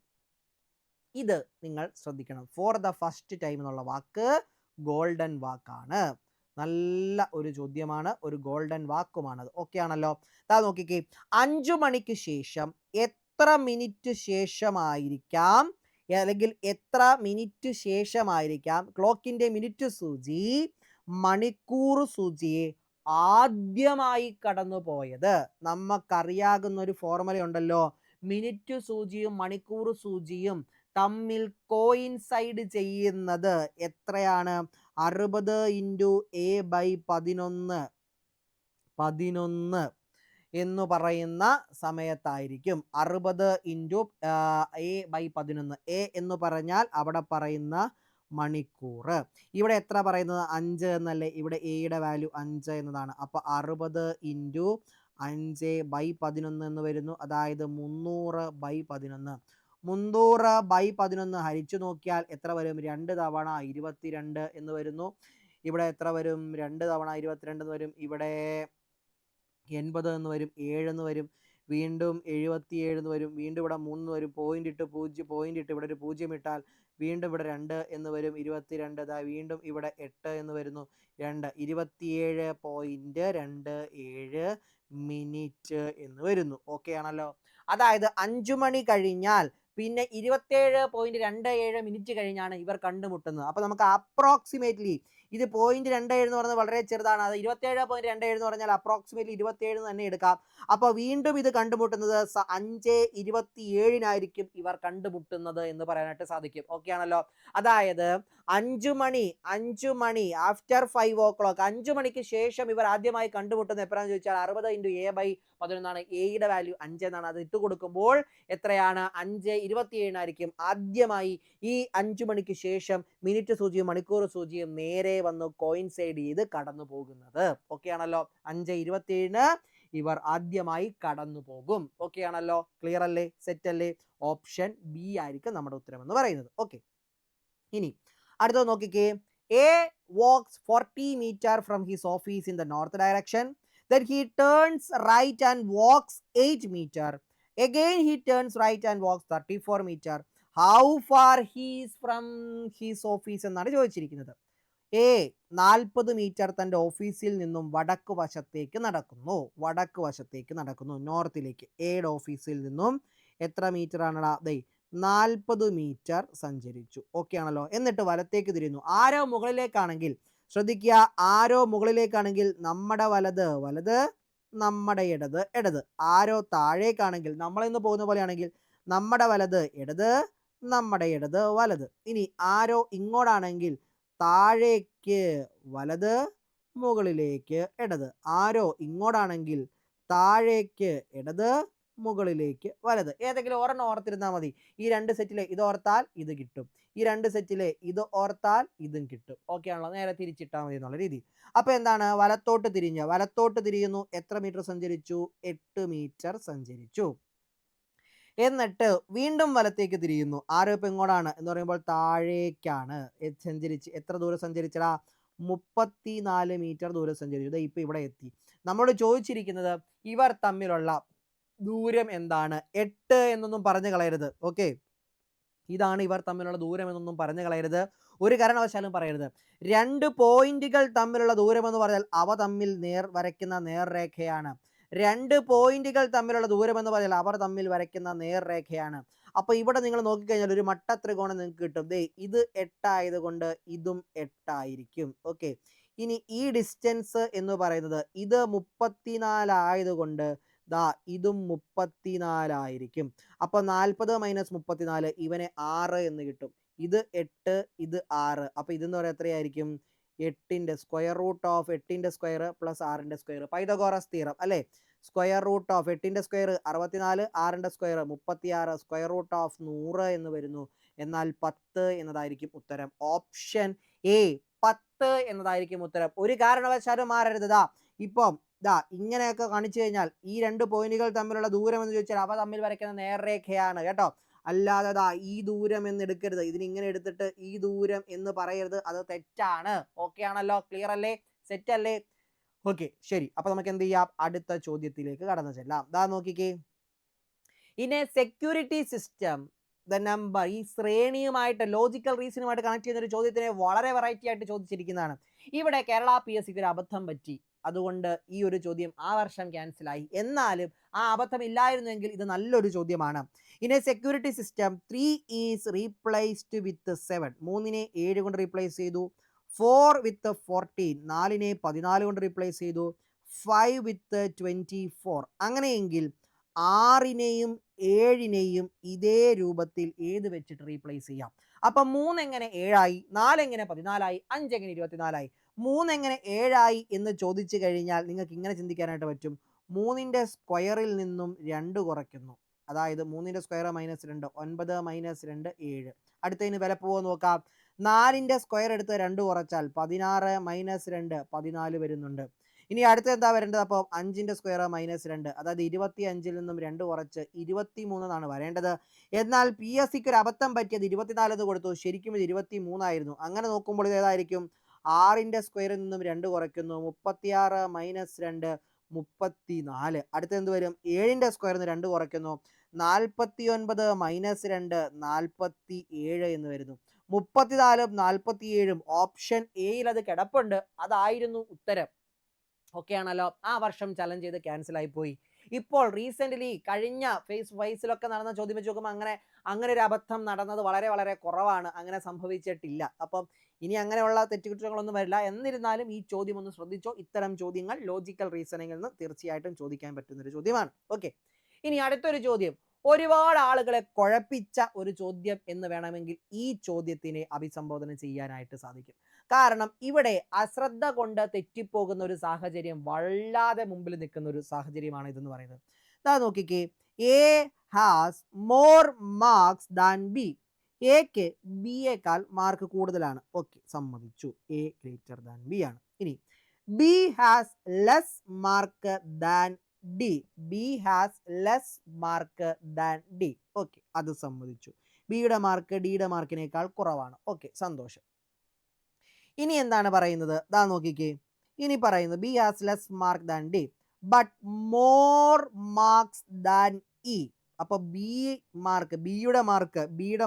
ഇത് നിങ്ങൾ ശ്രദ്ധിക്കണം. ഫോർ ദ ഫസ്റ്റ് ടൈം എന്നുള്ള വാക്ക് ഗോൾഡൻ വാക്കാണ്. നല്ല ഒരു ചോദ്യമാണ്, ഒരു ഗോൾഡൻ വാക്കുമാണത്. ഓക്കെ ആണല്ലോ? അതാ നോക്കിക്കേ, 5 മണിക്ക് ശേഷം എത്ര മിനിറ്റ് ശേഷമായിരിക്കാം, അല്ലെങ്കിൽ എത്ര മിനിറ്റ് ശേഷമായിരിക്കാം ക്ലോക്കിന്റെ മിനിറ്റ് സൂചി മണിക്കൂർ സൂചിയെ ആദ്യമായി കടന്നു പോയത്? നമുക്കറിയാകുന്ന ഒരു ഫോർമുല ഉണ്ടല്ലോ. മിനിറ്റ് സൂചിയും മണിക്കൂർ സൂചിയും തമ്മിൽ കോയിൻസൈഡ് ചെയ്യുന്നത് എത്രയാണ്? 60 × A/11 എന്ന് പറയുന്ന സമയത്തായിരിക്കും. 60 × A/11. A എന്ന് പറഞ്ഞാൽ അവിടെ പറയുന്ന മണിക്കൂർ. ഇവിടെ എത്ര പറയുന്നത്? 5 എന്നല്ലേ? ഇവിടെ എയുടെ വാല്യൂ 5 എന്നതാണ്. അപ്പൊ 60 × 5/11 എന്ന് വരുന്നു. അതായത് 300/11. 300/11 ഹരിച്ചു നോക്കിയാൽ എത്ര വരും? 2 തവണ 22 എന്ന് വരുന്നു. ഇവിടെ എത്ര വരും? 2 തവണ 22 എന്ന് വരും. ഇവിടെ 80 എന്ന് വരും. 7 എന്ന് വരും. വീണ്ടും 77 എന്ന് വരും. വീണ്ടും ഇവിടെ 3 എന്ന് വരും. പോയിന്റ് ഇട്ട് ഇവിടെ ഒരു 0 ഇട്ടാൽ വീണ്ടും ഇവിടെ 2 എന്ന് വരും. 22. വീണ്ടും ഇവിടെ 8 എന്ന് വരുന്നു. 2 27.27 മിനിറ്റ് എന്ന് വരുന്നു. ഓക്കെ ആണല്ലോ? അതായത് 5 മണി കഴിഞ്ഞാൽ പിന്നെ 27.27 മിനിറ്റ് കഴിഞ്ഞാണ് ഇവർ കണ്ടുമുട്ടുന്നത്. അപ്പൊ നമുക്ക് അപ്രോക്സിമേറ്റ്ലി ഇത് 0.27 എന്ന് പറയുന്നത് വളരെ ചെറുതാണ്. അത് 27.27 എന്ന് പറഞ്ഞാൽ അപ്രോക്സിമേറ്റ്ലി 27 തന്നെ എടുക്കാം. അപ്പോൾ വീണ്ടും ഇത് കണ്ടുമുട്ടുന്നത് 5:27 ഇവർ കണ്ടുമുട്ടുന്നത് എന്ന് പറയാനായിട്ട് സാധിക്കും. ഓക്കെ ആണല്ലോ? അതായത് 5 മണി ആഫ്റ്റർ 5 o'clock, 5 മണിക്ക് ശേഷം ഇവർ ആദ്യമായി കണ്ടുമുട്ടുന്നത് എപ്പോഴാണെന്ന് ചോദിച്ചാൽ 60 × A/11 എയുടെ വാല്യൂ 5 എന്നാണ്. അത് ഇട്ട് കൊടുക്കുമ്പോൾ എത്രയാണ്? 5:27 ആദ്യമായി ഈ 5 മണിക്ക് ശേഷം മിനിറ്റ് സൂചിയും മണിക്കൂർ സൂചിയും നേരെ വന്ന് കോയിൻസൈഡ് ചെയ്ത് കടന്നു പോകുന്നത്. ഓക്കെ ആണല്ലോ? 5:27 ഇവർ ആദ്യമായി കടന്നു പോകും. ഓക്കെ ആണല്ലോ? ക്ലിയർ അല്ലേ? സെറ്റ് അല്ലേ? ഓപ്ഷൻ ബി ആയിരിക്കും നമ്മുടെ ഉത്തരം എന്ന് പറയുന്നത്. ഓക്കെ, ഇനി അടുത്തത് നോക്കിക്കേ. A walks 40 meters from his office in the north direction. Then he turns right and walks 8 meters. Again he turns right and walks 34 meters. How far he is from his office എന്നാണ് ചോദിച്ചിരിക്കുന്നത്. A 40 metre തൻ്റെ ഓഫീസിൽ നിന്നും വടക്ക് വശത്തേക്ക് നടക്കുന്നു, നോർത്തിലേക്ക്. എയുടെ ഓഫീസിൽ നിന്നും എത്ര മീറ്റർ ആണടാ? 40 മീറ്റർ സഞ്ചരിച്ചു. ഓക്കെ ആണല്ലോ? എന്നിട്ട് വലത്തേക്ക് തിരിയുന്നു. ആരോ മുകളിലേക്കാണെങ്കിൽ, ശ്രദ്ധിക്കുക, ആരോ മുകളിലേക്കാണെങ്കിൽ നമ്മുടെ വലത് നമ്മുടെ ഇടത് ഇടത്. ആരോ താഴേക്കാണെങ്കിൽ നമ്മളിന്ന് പോകുന്ന പോലെയാണെങ്കിൽ നമ്മുടെ വലത് ഇടത്, നമ്മുടെ ഇടത് വലത്. ഇനി ആരോ ഇങ്ങോട്ടാണെങ്കിൽ താഴേക്ക് വലത്, മുകളിലേക്ക് ഇടത്. ആരോ ഇങ്ങോട്ടാണെങ്കിൽ താഴേക്ക് ഇടത്, മുകളിലേക്ക് വലത്. ഏതെങ്കിലും ഒരെണ്ണം ഓർത്തിരുന്നാൽ മതി. ഈ 2 സെറ്റിലെ ഇത് ഓർത്താൽ ഇത് കിട്ടും, ഈ 2 സെറ്റിലെ ഇത് ഓർത്താൽ ഇതും കിട്ടും. ഓക്കെ ആണല്ലോ? നേരെ തിരിച്ചിട്ടാൽ മതി എന്നുള്ള രീതി. അപ്പൊ എന്താണ്? വലത്തോട്ട് തിരിയുന്നു. എത്ര മീറ്റർ സഞ്ചരിച്ചു? 8 മീറ്റർ സഞ്ചരിച്ചു. എന്നിട്ട് വീണ്ടും വലത്തേക്ക് തിരിയുന്നു. ആരോ ഇപ്പൊ ഇങ്ങോട്ടാണ് എന്ന് പറയുമ്പോൾ താഴേക്കാണ് സഞ്ചരിച്ച്. എത്ര ദൂരം സഞ്ചരിച്ചടാ? 34 മീറ്റർ ദൂരം സഞ്ചരിച്ചു. ഇപ്പൊ ഇവിടെ എത്തി. നമ്മളോട് ചോദിച്ചിരിക്കുന്നത് ഇവർ തമ്മിലുള്ള ദൂരം എന്താണ്? 8 എന്നൊന്നും പറഞ്ഞു കളയരുത്. ഓക്കെ, ഇതാണ് ഇവർ തമ്മിലുള്ള ദൂരം എന്നൊന്നും പറഞ്ഞു കളയരുത്, ഒരു കാരണവശാലും പറയരുത്. 2 പോയിന്റുകൾ തമ്മിലുള്ള ദൂരം എന്ന് പറഞ്ഞാൽ അവ തമ്മിൽ വരയ്ക്കുന്ന നേർരേഖയാണ്. 2 പോയിന്റുകൾ തമ്മിലുള്ള ദൂരം എന്ന് പറഞ്ഞാൽ അവർ തമ്മിൽ വരയ്ക്കുന്ന നേർരേഖയാണ്. അപ്പൊ ഇവിടെ നിങ്ങൾ നോക്കിക്കഴിഞ്ഞാൽ ഒരു മട്ട ത്രികോണം നിങ്ങൾക്ക് കിട്ടും. ഇത് 8 ആയതുകൊണ്ട് ഇതും 8 ആയിരിക്കും. ഓക്കെ, ഇനി ഈ ഡിസ്റ്റൻസ് എന്ന് പറയുന്നത് ഇത് 34 ആയതുകൊണ്ട് ഇതും 34 ആയിരിക്കും. അപ്പൊ 40 - 34 ഇവനെ 6 എന്ന് കിട്ടും. ഇത് 8, ഇത് 6. അപ്പൊ ഇതെന്ന് പറയാൻ എത്രയായിരിക്കും? 8ന്റെ സ്ക്വയർ റൂട്ട് ഓഫ് 8ന്റെ സ്ക്വയർ പ്ലസ് 6ന്റെ സ്ക്വയർ. പൈതഗോറസ് തിയറം അല്ലെ? സ്ക്വയർ റൂട്ട് ഓഫ് 8ന്റെ സ്ക്വയർ 64, 6ന്റെ സ്ക്വയർ 36, സ്ക്വയർ റൂട്ട് ഓഫ് 100 എന്ന് വരുന്നു. എന്നാൽ 10 എന്നതായിരിക്കും ഉത്തരം. ഓപ്ഷൻ എ 10 എന്നതായിരിക്കും ഉത്തരം. ഒരു കാരണവശാലും മാറരുത്. ഇപ്പം ഇങ്ങനെയൊക്കെ കാണിച്ചു കഴിഞ്ഞാൽ ഈ 2 പോയിന്റുകൾ തമ്മിലുള്ള ദൂരം എന്ന് ചോദിച്ചാൽ അവ തമ്മിൽ വരയ്ക്കുന്ന നേർരേഖയാണ് കേട്ടോ. അല്ലാതെ ഈ ദൂരം എന്ന് എടുക്കരുത്. ഇതിനിങ്ങനെ എടുത്തിട്ട് ഈ ദൂരം എന്ന് പറയരുത്, അത് തെറ്റാണ്. ഓക്കെ ആണല്ലോ? ക്ലിയർ അല്ലേ? സെറ്റ് അല്ലേ? ഓക്കെ, ശരി. അപ്പൊ നമുക്ക് എന്ത് ചെയ്യാം? അടുത്ത ചോദ്യത്തിലേക്ക് കടന്നു ചെല്ലാം. നോക്കിക്കേ. In A security system the number, ഈ ശ്രേണിയുമായിട്ട് ലോജിക്കൽ റീസണുമായിട്ട് കണക്ട് ചെയ്യുന്ന ഒരു ചോദ്യത്തിനെ വളരെ വെറൈറ്റി ആയിട്ട് ചോദിച്ചിരിക്കുന്നതാണ്. ഇവിടെ കേരള PSCക്ക് ഒരു അബദ്ധം പറ്റി, അതുകൊണ്ട് ഈ ഒരു ചോദ്യം ആ വർഷം ക്യാൻസലായി. എന്നാലും ആ അബദ്ധം ഇല്ലായിരുന്നെങ്കിൽ ഇത് നല്ലൊരു ചോദ്യമാണ്. In A security system 3 is replaced വിത്ത് 7. 3നെ 7 കൊണ്ട് റീപ്ലേസ് ചെയ്തു. 4 വിത്ത് 14, 4നെ 14 കൊണ്ട് റീപ്ലേസ് ചെയ്തു. 5 വിത്ത് 24. അങ്ങനെയെങ്കിൽ 6നെയും 7നെയും ഇതേ രൂപത്തിൽ ഏത് വെച്ചിട്ട് റീപ്ലേസ് ചെയ്യാം? അപ്പൊ 3 എങ്ങനെ 7 ആയി? 4 എങ്ങനെ 14 ആയി? 5 എങ്ങനെ 24 ആയി? 3 എങ്ങനെ 7 ആയി എന്ന് ചോദിച്ചു കഴിഞ്ഞാൽ നിങ്ങൾക്ക് ഇങ്ങനെ ചിന്തിക്കാനായിട്ട് പറ്റും. 3ന്റെ സ്ക്വയറിൽ നിന്നും 2 കുറയ്ക്കുന്നു. അതായത് 3ന്റെ സ്ക്വയർ -2, 9 - 2 7. അടുത്തതിന് വില പോവോ നോക്കാം. 4ന്റെ സ്ക്വയർ എടുത്ത് 2 കുറച്ചാൽ 16 - 2 14 വരുന്നുണ്ട്. ഇനി അടുത്ത എന്താ വരേണ്ടത്? അപ്പോൾ 5ന്റെ സ്ക്വയർ -2, അതായത് 25ൽ നിന്നും 2 കുറച്ച് 23 എന്നാണ് വരേണ്ടത്. എന്നാൽ PSCക്ക് ഒരു അബദ്ധം പറ്റിയത് 24 എന്ന് കൊടുത്തു. ശരിക്കും ഇത് 23 ആയിരുന്നു. അങ്ങനെ നോക്കുമ്പോൾ ഇത് ഏതായിരിക്കും? 6ന്റെ സ്ക്വയറിൽ നിന്നും 2 കുറയ്ക്കുന്നു. 36 - 2 34. അടുത്ത എന്ത് വരും? 7ന്റെ സ്ക്വയറിൽ നിന്ന് 2 കുറയ്ക്കുന്നു. 49 - 2 47 എന്ന് വരുന്നു. 34ഉം 47ഉം ഓപ്ഷൻ എയിൽ അത് കിടപ്പുണ്ട്. അതായിരുന്നു ഉത്തരം. ഓക്കെ ആണല്ലോ? ആ വർഷം ചലഞ്ച് ചെയ്ത് ക്യാൻസൽ ആയി പോയി. ഇപ്പോൾ റീസെന്റ് കഴിഞ്ഞ ഫേസ് വൈസിലൊക്കെ നടന്ന ചോദ്യം വെച്ച് നോക്കുമ്പോൾ അങ്ങനെ ഒരു അബദ്ധം നടന്നത് വളരെ വളരെ കുറവാണ്. അങ്ങനെ സംഭവിച്ചിട്ടില്ല. അപ്പം ഇനി അങ്ങനെയുള്ള തെറ്റുകുറ്റങ്ങളൊന്നും വരില്ല. എന്നിരുന്നാലും ഈ ചോദ്യം ഒന്ന് ശ്രദ്ധിച്ചോ. ഇത്തരം ചോദ്യങ്ങൾ ലോജിക്കൽ റീസണിങ്ങിൽ നിന്ന് തീർച്ചയായിട്ടും ചോദിക്കാൻ പറ്റുന്ന ഒരു ചോദ്യമാണ്. ഓക്കെ, ഇനി അടുത്തൊരു ചോദ്യം ഒരുപാട് ആളുകളെ കുഴപ്പിച്ച ഒരു ചോദ്യം എന്ന് വേണമെങ്കിൽ ഈ ചോദ്യത്തിനെ അഭിസംബോധന ചെയ്യാനായിട്ട് സാധിക്കും. കാരണം ഇവിടെ അശ്രദ്ധ കൊണ്ട് തെറ്റിപ്പോകുന്ന ഒരു സാഹചര്യം വല്ലാതെ മുമ്പിൽ നിൽക്കുന്ന ഒരു സാഹചര്യമാണ് ഇതെന്ന് പറയുന്നത്. നോക്കിക്കേ. A has more marks than B. എക്ക് ബിയേക്കാൾ മാർക്ക് കൂടുതലാണ്. ഓക്കെ, സമ്മതിച്ചു. എ ഗ്രേറ്റർ ദാൻ ബി ആണ്. ഇനി B has less mark than D. B has less mark than D. Okay, അത് സമ്മതിച്ചു. ബിയുടെ മാർക്ക് ഡിയുടെ മാർക്കിനേക്കാൾ കുറവാണ്. ഓക്കെ, സന്തോഷം. ഇനി എന്താണ് പറയുന്നത്? നോക്കിക്കേ. ഇനി പറയുന്നത് B has less mark than D but more marks than E. അപ്പൊ ബിയുടെ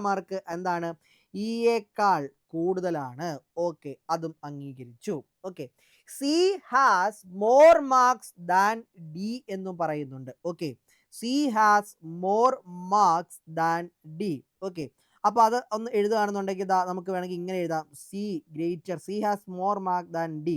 മാർക്ക് എന്താണ്? ഇയേക്കാൾ കൂടുതലാണ്. ഓക്കെ, അതും അംഗീകരിച്ചു. Okay, C has more marks than D എന്നും പറയുന്നുണ്ട്. Okay, C has more marks than D. Okay, അപ്പോൾ അത് ഒന്ന് എഴുതുകയാണെന്നുണ്ടെങ്കിൽ നമുക്ക് വേണമെങ്കിൽ ഇങ്ങനെ എഴുതാം. C has more mark than D.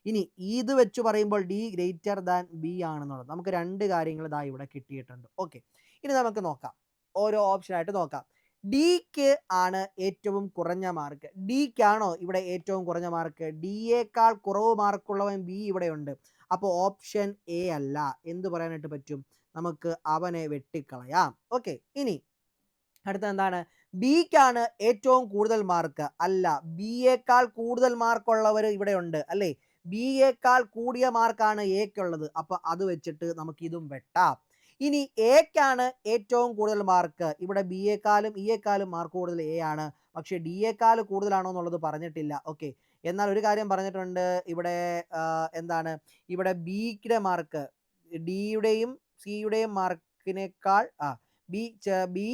ഇനി ഇത് വെച്ച് പറയുമ്പോൾ ഡി ഗ്രേറ്റർ ദാൻ ബി ആണെന്നുള്ളത് നമുക്ക് രണ്ട് കാര്യങ്ങൾ ഇതാ ഇവിടെ കിട്ടിയിട്ടുണ്ട്. ഓക്കെ, ഇനി നമുക്ക് നോക്കാം, ഓരോ ഓപ്ഷനായിട്ട് നോക്കാം. ഡിക്ക് ആണ് ഏറ്റവും കുറഞ്ഞ മാർക്ക്. ഡിക്കാണോ ഇവിടെ ഏറ്റവും കുറഞ്ഞ മാർക്ക്? ഡിയേക്കാൾ കുറവ് മാർക്കുള്ളവൻ ബി ഇവിടെ ഉണ്ട്. അപ്പോൾ ഓപ്ഷൻ എ അല്ല. എന്ത് പറയാനായിട്ട് പറ്റും? നമുക്ക് അവനെ വെട്ടിക്കളയാം. ഓക്കെ, ഇനി അടുത്ത എന്താണ്? ബിക്കാണ് ഏറ്റവും കൂടുതൽ മാർക്ക്. അല്ല, ബിയേക്കാൾ കൂടുതൽ മാർക്കുള്ളവർ ഇവിടെ ഉണ്ട് അല്ലേ? ബിയേക്കാൾ കൂടിയ മാർക്കാണ് എക്കുള്ളത്. അപ്പൊ അത് വെച്ചിട്ട് നമുക്ക് ഇതും വെട്ടാം. ഇനി എക്കാണ് ഏറ്റവും കൂടുതൽ മാർക്ക്. ഇവിടെ ബിയേക്കാളും ഇയേക്കാളും മാർക്ക് കൂടുതൽ എ ആണ്. പക്ഷെ ഡിയേക്കാൾ കൂടുതലാണോ എന്നുള്ളത് പറഞ്ഞിട്ടില്ല. ഓക്കെ, എന്നാൽ ഒരു കാര്യം പറഞ്ഞിട്ടുണ്ട് ഇവിടെ. എന്താണ് ഇവിടെ? ബിയുടെ മാർക്ക് ഡിയുടെയും സിയുടെയും മാർക്കിനേക്കാൾ ബി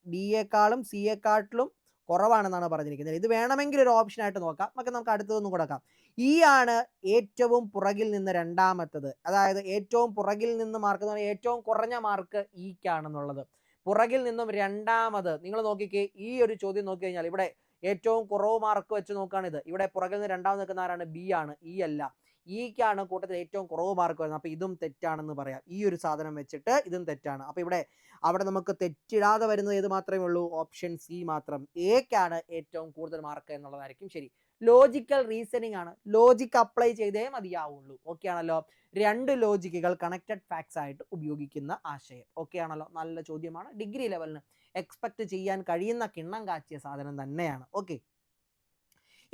ഡിയേക്കാളും സിയേക്കാട്ടിലും കുറവാണെന്നാണ് പറഞ്ഞിരിക്കുന്നത്. ഇത് വേണമെങ്കിൽ ഒരു ഓപ്ഷൻ ആയിട്ട് നോക്കാം. നമുക്ക് അടുത്തതൊന്നും കൊടുക്കാം. ഈ ആണ് ഏറ്റവും പുറകിൽ നിന്ന് രണ്ടാമത്തത്. അതായത് ഏറ്റവും പുറകിൽ നിന്ന് മാർക്ക് എന്ന് പറഞ്ഞാൽ ഏറ്റവും കുറഞ്ഞ മാർക്ക് ഈക്കാണെന്നുള്ളത്. പുറകിൽ നിന്നും രണ്ടാമത്. നിങ്ങൾ നോക്കിക്കേ, ഈ ഒരു ചോദ്യം നോക്കി കഴിഞ്ഞാൽ ഇവിടെ ഏറ്റവും കുറവ് മാർക്ക് വെച്ച് നോക്കുകയാണിത്. ഇവിടെ പുറകിൽ നിന്ന് രണ്ടാമത് നിൽക്കുന്ന ആരാണ്? ബി ആണ്, ഇ അല്ല. ഈക്കാണ് കൂട്ടത്തിൽ ഏറ്റവും കുറവ് മാർക്ക് വരുന്നത്. അപ്പോൾ ഇതും തെറ്റാണെന്ന് പറയാം. ഈ ഒരു സാധനം വെച്ചിട്ട് ഇതും തെറ്റാണ്. അപ്പോൾ അവിടെ നമുക്ക് തെറ്റിടാതെ വരുന്നത് ഏത് മാത്രമേ ഉള്ളൂ? ഓപ്ഷൻ സി മാത്രം. എക്കാണ് ഏറ്റവും കൂടുതൽ മാർക്ക് എന്നുള്ളതായിരിക്കും ശരി. ലോജിക്കൽ റീസണിങ് ആണ്. ലോജിക്ക് അപ്ലൈ ചെയ്തേ മതിയാവുള്ളൂ. ഓക്കെ ആണല്ലോ? രണ്ട് ലോജിക്കുകൾ കണക്റ്റഡ് ഫാക്ട്സ് ആയിട്ട് ഉപയോഗിക്കുന്ന ആശയം. ഓക്കെ ആണല്ലോ? നല്ല ചോദ്യമാണ്. ഡിഗ്രി ലെവലിന് എക്സ്പെക്ട് ചെയ്യാൻ കഴിയുന്ന കിണ്ണം കാച്ചിയ സാധനം തന്നെയാണ്. ഓക്കെ,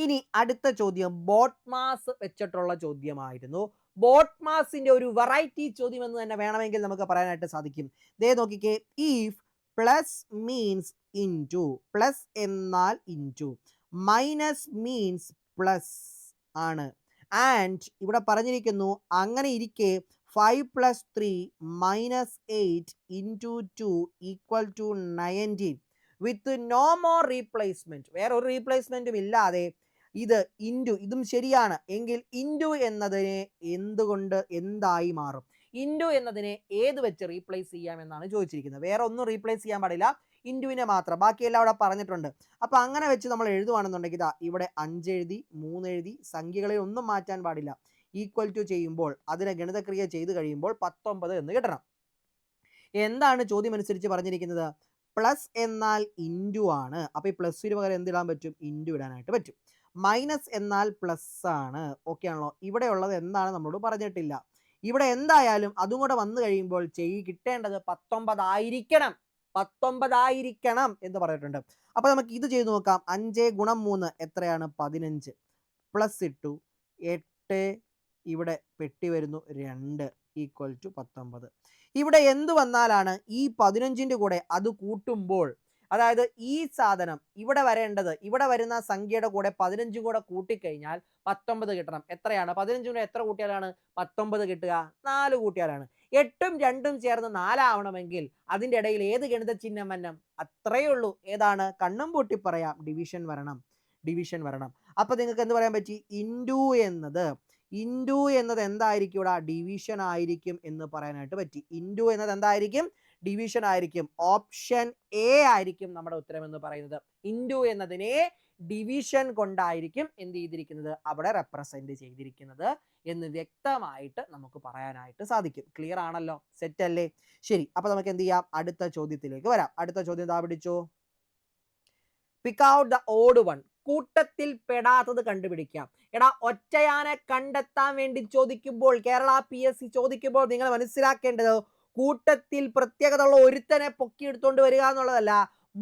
ഇനി അടുത്ത ചോദ്യം ബോട്ട്മാസ് വെച്ചിട്ടുള്ള ചോദ്യമായിരുന്നു. ബോട്ട്മാസിന്റെ ഒരു വെറൈറ്റി ചോദ്യം എന്ന് തന്നെ വേണമെങ്കിൽ നമുക്ക് പറയാനായിട്ട് സാധിക്കും. ദേ നോക്കിക്കേ, if plus means into, plus എന്നാൽ ഇൻറ്റു, മൈനസ് മീൻസ് പ്ലസ് ആണ്. ആൻഡ് ഇവിടെ പറഞ്ഞിരിക്കുന്നു അങ്ങനെ ഇരിക്കെ 5 + 3 - 8 × 2 = 19 വിത്ത് നോ മോർ റീപ്ലേസ്മെന്റ്. വേറെ ഒരു റീപ്ലേസ്മെന്റും ഇല്ലാതെ ഇത് ഇൻറ്റു, ഇതും ശരിയാണ് എങ്കിൽ ഇൻറ്റു എന്നതിനെ എന്തുകൊണ്ട് എന്തായി മാറും? ഇൻറ്റു എന്നതിനെ ഏത് വെച്ച് റീപ്ലേസ് ചെയ്യാമെന്നാണ് ചോദിച്ചിരിക്കുന്നത്. വേറെ ഒന്നും റീപ്ലേസ് ചെയ്യാൻ പാടില്ല, ഇൻറ്റുവിനെ മാത്രം. ബാക്കിയെല്ലാം അവിടെ പറഞ്ഞിട്ടുണ്ട്. അപ്പോൾ അങ്ങനെ വെച്ച് നമ്മൾ എഴുതുവാണെന്നുണ്ടെങ്കിൽ ഇതാ ഇവിടെ 5 എഴുതി, 3 എഴുതി, സംഖ്യകളിൽ ഒന്നും മാറ്റാൻ പാടില്ല. ഈക്വൽ ടു ചെയ്യുമ്പോൾ അതിനെ ഗണിതക്രിയ ചെയ്ത് കഴിയുമ്പോൾ 19 എന്ന് കിട്ടണം. എന്താണ് ചോദ്യം അനുസരിച്ച് പറഞ്ഞിരിക്കുന്നത്? പ്ലസ് എന്നാൽ ഇൻറ്റു ആണ്. അപ്പോൾ ഈ പ്ലസ്സിന് പകരം എന്തിടാൻ പറ്റും? ഇൻറ്റു ഇടാനായിട്ട് പറ്റും. മൈനസ് എന്നാൽ പ്ലസ് ആണ്. ഓക്കെ ആണല്ലോ? ഇവിടെ ഉള്ളത് എന്താണ് നമ്മളോട് പറഞ്ഞിട്ടില്ല. ഇവിടെ എന്തായാലും അതും കൂടെ വന്നു കഴിയുമ്പോൾ കിട്ടേണ്ടത് 19 ആയിരിക്കണം. 19 ആയിരിക്കണം എന്ന് പറഞ്ഞിട്ടുണ്ട്. അപ്പോൾ നമുക്ക് ഇത് ചെയ്ത് നോക്കാം. 5 × 3 എത്രയാണ്? 15. പ്ലസ് ഇട്ടു 8, ഇവിടെ പെട്ടി വരുന്നു 2 = 19. ഇവിടെ എന്ത് വന്നാലാണ് ഈ 15ൻ്റെ കൂടെ അത് കൂട്ടുമ്പോൾ, അതായത് ഈ സാധനം ഇവിടെ വരേണ്ടത്, ഇവിടെ വരുന്ന സംഖ്യയുടെ കൂടെ 15 കൂടെ കൂട്ടിക്കഴിഞ്ഞാൽ 19 കിട്ടണം. എത്രയാണ്? 15 കൂടെ എത്ര കൂട്ടിയാലാണ് 19 കിട്ടുക? 4 കൂട്ടിയാലാണ്. 8ഉം 2ഉം ചേർന്ന് 4 ആവണമെങ്കിൽ അതിൻ്റെ ഇടയിൽ ഏത് ഗണിത ചിഹ്നം വരണം? അത്രയേ ഉള്ളൂ. ഏതാണ്? കണ്ണും പൂട്ടി പറയാം, ഡിവിഷൻ വരണം. ഡിവിഷൻ വരണം. അപ്പോൾ നിങ്ങൾക്ക് എന്ത് പറയാൻ പറ്റി? ഇൻറ്റു എന്നത് എന്തായിരിക്കും? ഇവിടെ ഡിവിഷൻ ആയിരിക്കും എന്ന് പറയാനായിട്ട് പറ്റി. ഇൻറ്റു എന്നത് എന്തായിരിക്കും? ഡിവിഷൻ ആയിരിക്കും. ഓപ്ഷൻ എ ആയിരിക്കും നമ്മുടെ ഉത്തരം എന്ന് പറയുന്നത്. ഇൻറ്റു എന്നതിനെ ഡിവിഷൻ കൊണ്ടായിരിക്കും എന്ത് ചെയ്തിരിക്കുന്നത്? അവിടെ റെപ്രസെന്റ് ചെയ്തിരിക്കുന്നത് എന്ന് വ്യക്തമായിട്ട് നമുക്ക് പറയാനായിട്ട് സാധിക്കും. ക്ലിയർ ആണല്ലോ? സെറ്റ് അല്ലേ? ശരി, അപ്പോൾ നമുക്ക് എന്ത് ചെയ്യാം? അടുത്ത ചോദ്യത്തിലേക്ക് വരാം. അടുത്ത ചോദ്യം ഇതാ പിടിച്ചോ. Pick out the odd one. കൂട്ടത്തിൽ പെടാത്തത് കണ്ടുപിടിക്കാം. എടാ, ഒറ്റയാനെ കണ്ടെത്താൻ വേണ്ടി ചോദിക്കുമ്പോൾ, കേരള PSC ചോദിക്കുമ്പോൾ നിങ്ങൾ മനസ്സിലാക്കേണ്ടത് കൂട്ടത്തിൽ പ്രത്യേകത ഉള്ള ഒരുത്തനെ പൊക്കിയെടുത്തോണ്ട് വരിക എന്നുള്ളതല്ല.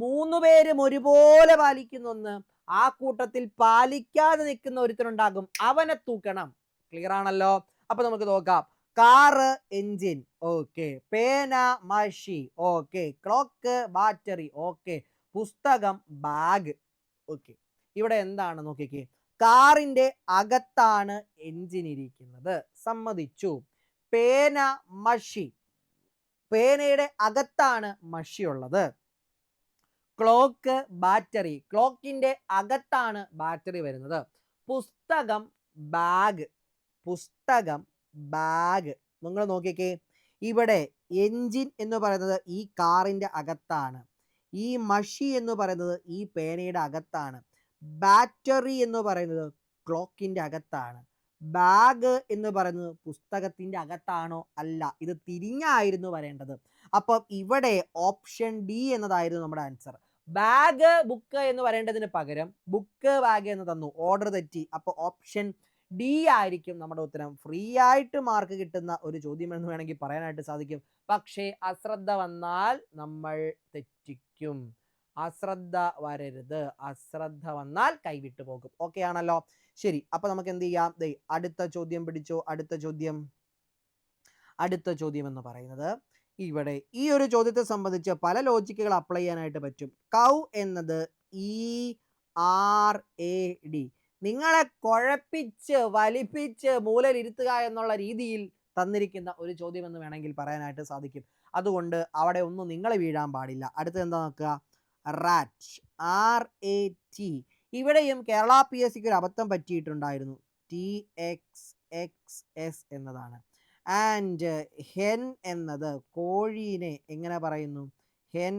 3 പേരും ഒരുപോലെ പാലിക്കുന്ന ഒന്ന്, ആ കൂട്ടത്തിൽ പാലിക്കാതെ നിൽക്കുന്ന ഒരുത്തനുണ്ടാകും, അവനെ തൂക്കണം. ക്ലിയർ ആണല്ലോ? അപ്പൊ നമുക്ക് നോക്കാം. Car engine, okay. പേന മഷി, ഓക്കെ. Clock battery, okay. പുസ്തകം ബാഗ്, ഓക്കെ. ഇവിടെ എന്താണ് നോക്കിക്കേ, കാറിന്റെ അകത്താണ് എൻജിൻ ഇരിക്കുന്നത്, സമ്മതിച്ചു. പേന മഷി, പേനയുടെ അകത്താണ് മഷിയുള്ളത്. ക്ലോക്ക് ബാറ്ററി, ക്ലോക്കിന്റെ അകത്താണ് ബാറ്ററി വരുന്നത്. പുസ്തകം ബാഗ്, പുസ്തകം ബാഗ്. നിങ്ങൾ നോക്കിക്കേ, ഇവിടെ എൻജിൻ എന്ന് പറയുന്നത് ഈ കാറിന്റെ അകത്താണ്, ഈ മഷി എന്ന് പറയുന്നത് ഈ പേനയുടെ അകത്താണ്, ബാറ്ററി എന്ന് പറയുന്നത് ക്ലോക്കിന്റെ അകത്താണ്, ബാഗ് എന്ന് പറയുന്നത് പുസ്തകത്തിന്റെ അകത്താണോ? അല്ല, ഇത് തിരിഞ്ഞായിരുന്നു വരേണ്ടത്. അപ്പം ഇവിടെ ഓപ്ഷൻ ഡി എന്നതായിരുന്നു നമ്മുടെ ആൻസർ. ബാഗ് ബുക്ക് എന്ന് പറയേണ്ടതിന് പകരം ബുക്ക് ബാഗ് എന്ന് തന്നു, ഓർഡർ തെറ്റി. അപ്പോൾ ഓപ്ഷൻ ഡി ആയിരിക്കും നമ്മുടെ ഉത്തരം. ഫ്രീ ആയിട്ട് മാർക്ക് കിട്ടുന്ന ഒരു ചോദ്യം എന്ന് വേണമെങ്കിൽ പറയാനായിട്ട് സാധിക്കും. പക്ഷേ അശ്രദ്ധ വന്നാൽ നമ്മൾ തെറ്റിക്കും. അശ്രദ്ധ വരരുത്, അശ്രദ്ധ വന്നാൽ കൈവിട്ടു പോകും. ഓക്കെ ആണല്ലോ? ശരി, അപ്പൊ നമുക്ക് എന്ത് ചെയ്യാം? അടുത്ത ചോദ്യം പിടിച്ചോ. അടുത്ത ചോദ്യം എന്ന് പറയുന്നത്, ഇവിടെ ഈ ഒരു ചോദ്യത്തെ സംബന്ധിച്ച് പല ലോജിക്കുകൾ അപ്ലൈ ചെയ്യാനായിട്ട് പറ്റും. കൗ എന്നത് ERAD, നിങ്ങളെ കുഴപ്പിച്ച് വലിപ്പിച്ച് മൂലയിലിരുത്തുക എന്നുള്ള രീതിയിൽ തന്നിരിക്കുന്ന ഒരു ചോദ്യം എന്ന് വേണമെങ്കിൽ പറയാനായിട്ട് സാധിക്കും. അതുകൊണ്ട് അവിടെ ഒന്നും നിങ്ങൾ വീഴാൻ പാടില്ല. അടുത്തത് എന്താ നോക്കുക? Rat, RAT. ഇവിടെയും കേരള PSCക്ക് ഒരു അബദ്ധം പറ്റിയിട്ടുണ്ടായിരുന്നു. TXXS എന്നതാണ്. ആൻഡ് ഹെൻ എന്നത് കോഴീനെ എങ്ങനെ പറയുന്നു? ഹെൻ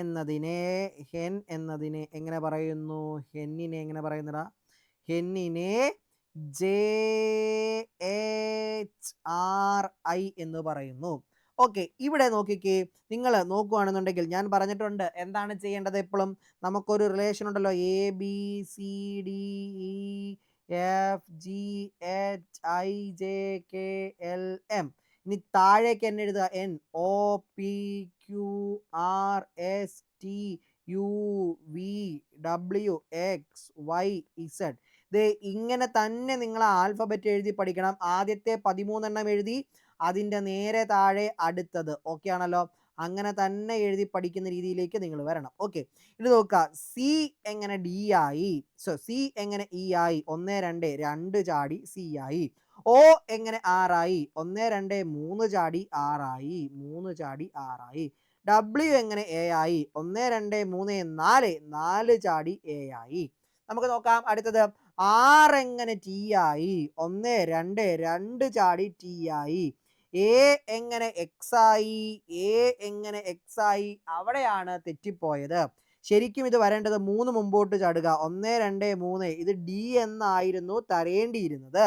എന്നതിനെ എങ്ങനെ പറയുന്നു? ഹെന്നിനെ എങ്ങനെ പറയുന്നടാ? ഹെന്നിനെ JHRI എന്ന് പറയുന്നു. ഓക്കെ, ഇവിടെ നോക്കിക്കേ. നിങ്ങൾ നോക്കുകയാണെന്നുണ്ടെങ്കിൽ ഞാൻ പറഞ്ഞിട്ടുണ്ട് എന്താണ് ചെയ്യേണ്ടത്. എപ്പോഴും നമുക്കൊരു റിലേഷൻ ഉണ്ടല്ലോ, ABCDEFGHIJKLM. ഇനി താഴേക്ക് എന്നെ എഴുതുക, NOPQRSTUVWXYZ. ഇങ്ങനെ തന്നെ നിങ്ങൾ ആൽഫബറ്റ് എഴുതി പഠിക്കണം. ആദ്യത്തെ 13 എണ്ണം എഴുതി അതിൻ്റെ നേരെ താഴെ അടുത്തത്. ഓക്കെ ആണല്ലോ? അങ്ങനെ തന്നെ എഴുതി പഠിക്കുന്ന രീതിയിലേക്ക് നിങ്ങൾ വരണം. ഓക്കെ, ഇത് നോക്കുക. സി എങ്ങനെ ഡി ആയി? സി എങ്ങനെ ഇ ആയി? 1 2 2 ചാടി സി ആയി. ഓ എങ്ങനെ ആറായി? 1 2 3 ചാടി ആറായി, 3 ചാടി ആറായി. ഡബ്ല്യു എങ്ങനെ എ ആയി? 1 2 3 4 4 ചാടി എ ആയി. നമുക്ക് നോക്കാം അടുത്തത്. ആർ എങ്ങനെ ടി ആയി? 1 2 2 ചാടി ടി ആയി. എ എങ്ങനെ എക്സ് ആയി? അവിടെയാണ് തെറ്റിപ്പോയത്. ശരിക്കും ഇത് വരേണ്ടത് 3 മുമ്പോട്ട് ചാടുക. 1 2 3. ഇത് ഡി എന്നായിരുന്നു തരേണ്ടിയിരുന്നത്.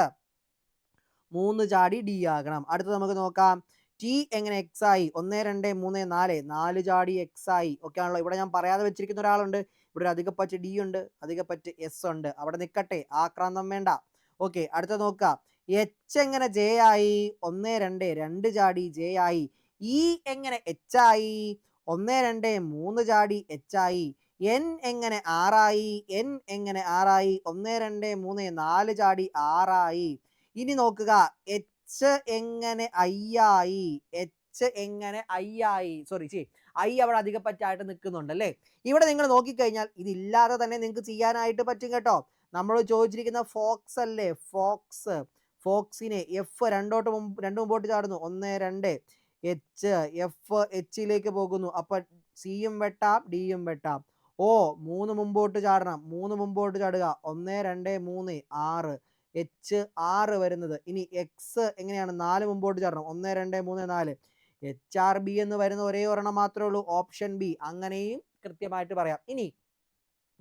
3 ചാടി ഡി ആകണം. അടുത്ത് നമുക്ക് നോക്കാം. ടി എങ്ങനെ എക്സ് ആയി? 1 2 3 4 4 ചാടി എക്സ് ആയി. ഓക്കെ ആണല്ലോ? ഇവിടെ ഞാൻ പറയാതെ വെച്ചിരിക്കുന്ന ഒരാളുണ്ട്. ഇവിടെ ഒരു അധികപ്പറ്റ് ഡി ഉണ്ട്, അധികപ്പറ്റ് എസ് ഉണ്ട്. അവിടെ നിൽക്കട്ടെ, ആക്രാന്തം വേണ്ട. ഓക്കെ, അടുത്ത നോക്കുക. എച്ച് എങ്ങനെ ജെ ആയി? 1 2 2 ചാടി ജെ ആയി. ഇ എങ്ങനെ എച്ച് ആയി? 1 2 3 ചാടി എച്ച് ആയി. എൻ എങ്ങനെ ആറായി? 1 2 3 4 ചാടി ആറായി. ഇനി നോക്കുക, എച്ച് എങ്ങനെ ഐ ആയി? സോറി, ഐ അവിടെ അധികപ്പറ്റായിട്ട് നിൽക്കുന്നുണ്ടല്ലേ. ഇവിടെ നിങ്ങൾ നോക്കിക്കഴിഞ്ഞാൽ ഇതില്ലാതെ തന്നെ നിങ്ങൾക്ക് ചെയ്യാനായിട്ട് പറ്റും കേട്ടോ. നമ്മൾ ചോദിച്ചിരിക്കുന്ന ഫോക്സ് അല്ലേ? ഫോക്സിനെ എഫ് 2 മുമ്പോട്ട് ചാടുന്നു. 1 2. എഫ് എച്ചിലേക്ക് പോകുന്നു. അപ്പൊ സിയും വെട്ടാം ഡിയും വെട്ടാം. ഓ 3 മുമ്പോട്ട് ചാടണം. 3 മുമ്പോട്ട് ചാടുക. 1 2 3 6. എച്ച് 6 വരുന്നത്. ഇനി എക്സ് എങ്ങനെയാണ്? 4 മുമ്പോട്ട് ചാടണം. 1 2 3 4. HRB എന്ന് വരുന്ന ഒരേ ഒരെണ്ണം മാത്രമേ ഉള്ളൂ, ഓപ്ഷൻ ബി. അങ്ങനെയും കൃത്യമായിട്ട് പറയാം. ഇനി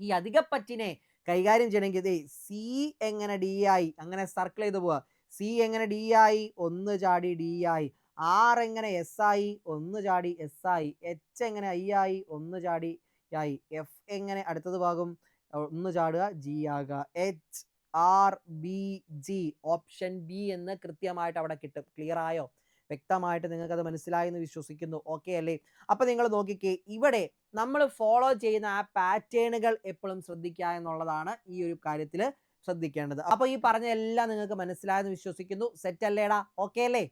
ഈ അധികപ്പറ്റിനെ കൈകാര്യം ചെയ്യണമെങ്കിൽ സി എങ്ങനെ ഡി ആയി? അങ്ങനെ സർക്കിൾ ചെയ്ത് പോവുക. സി എങ്ങനെ ഡി ആയി? 1 ചാടി ഡി ആയി. ആർ എങ്ങനെ എസ് ആയി? 1 ചാടി എസ് ആയി. എച്ച് എങ്ങനെ ഐ ആയി? 1 ചാടി ആയി. എഫ് എങ്ങനെ അടുത്തത് ഭാഗം? 1 ചാടുക ജി ആകുക. HRBG, ഓപ്ഷൻ ബി എന്ന് കൃത്യമായിട്ട് അവിടെ കിട്ടും. ക്ലിയർ ആയോ? വ്യക്തമായിട്ട് നിങ്ങൾക്കത് മനസ്സിലായി എന്ന് വിശ്വസിക്കുന്നു. ഓക്കെ അല്ലേ? അപ്പൊ നിങ്ങൾ നോക്കിക്കേ, ഇവിടെ നമ്മൾ ഫോളോ ചെയ്യുന്ന ആ പാറ്റേണുകൾ എപ്പോഴും ശ്രദ്ധിക്കുക എന്നുള്ളതാണ് ഈ ഒരു കാര്യത്തിൽ ശ്രദ്ധിക്കേണ്ടത്. അപ്പൊ ഈ പറഞ്ഞ എല്ലാം നിങ്ങൾക്ക് മനസ്സിലായെന്ന് വിശ്വസിക്കുന്നു. സെറ്റ് അല്ലേടാ? ഓക്കെ അല്ലേ?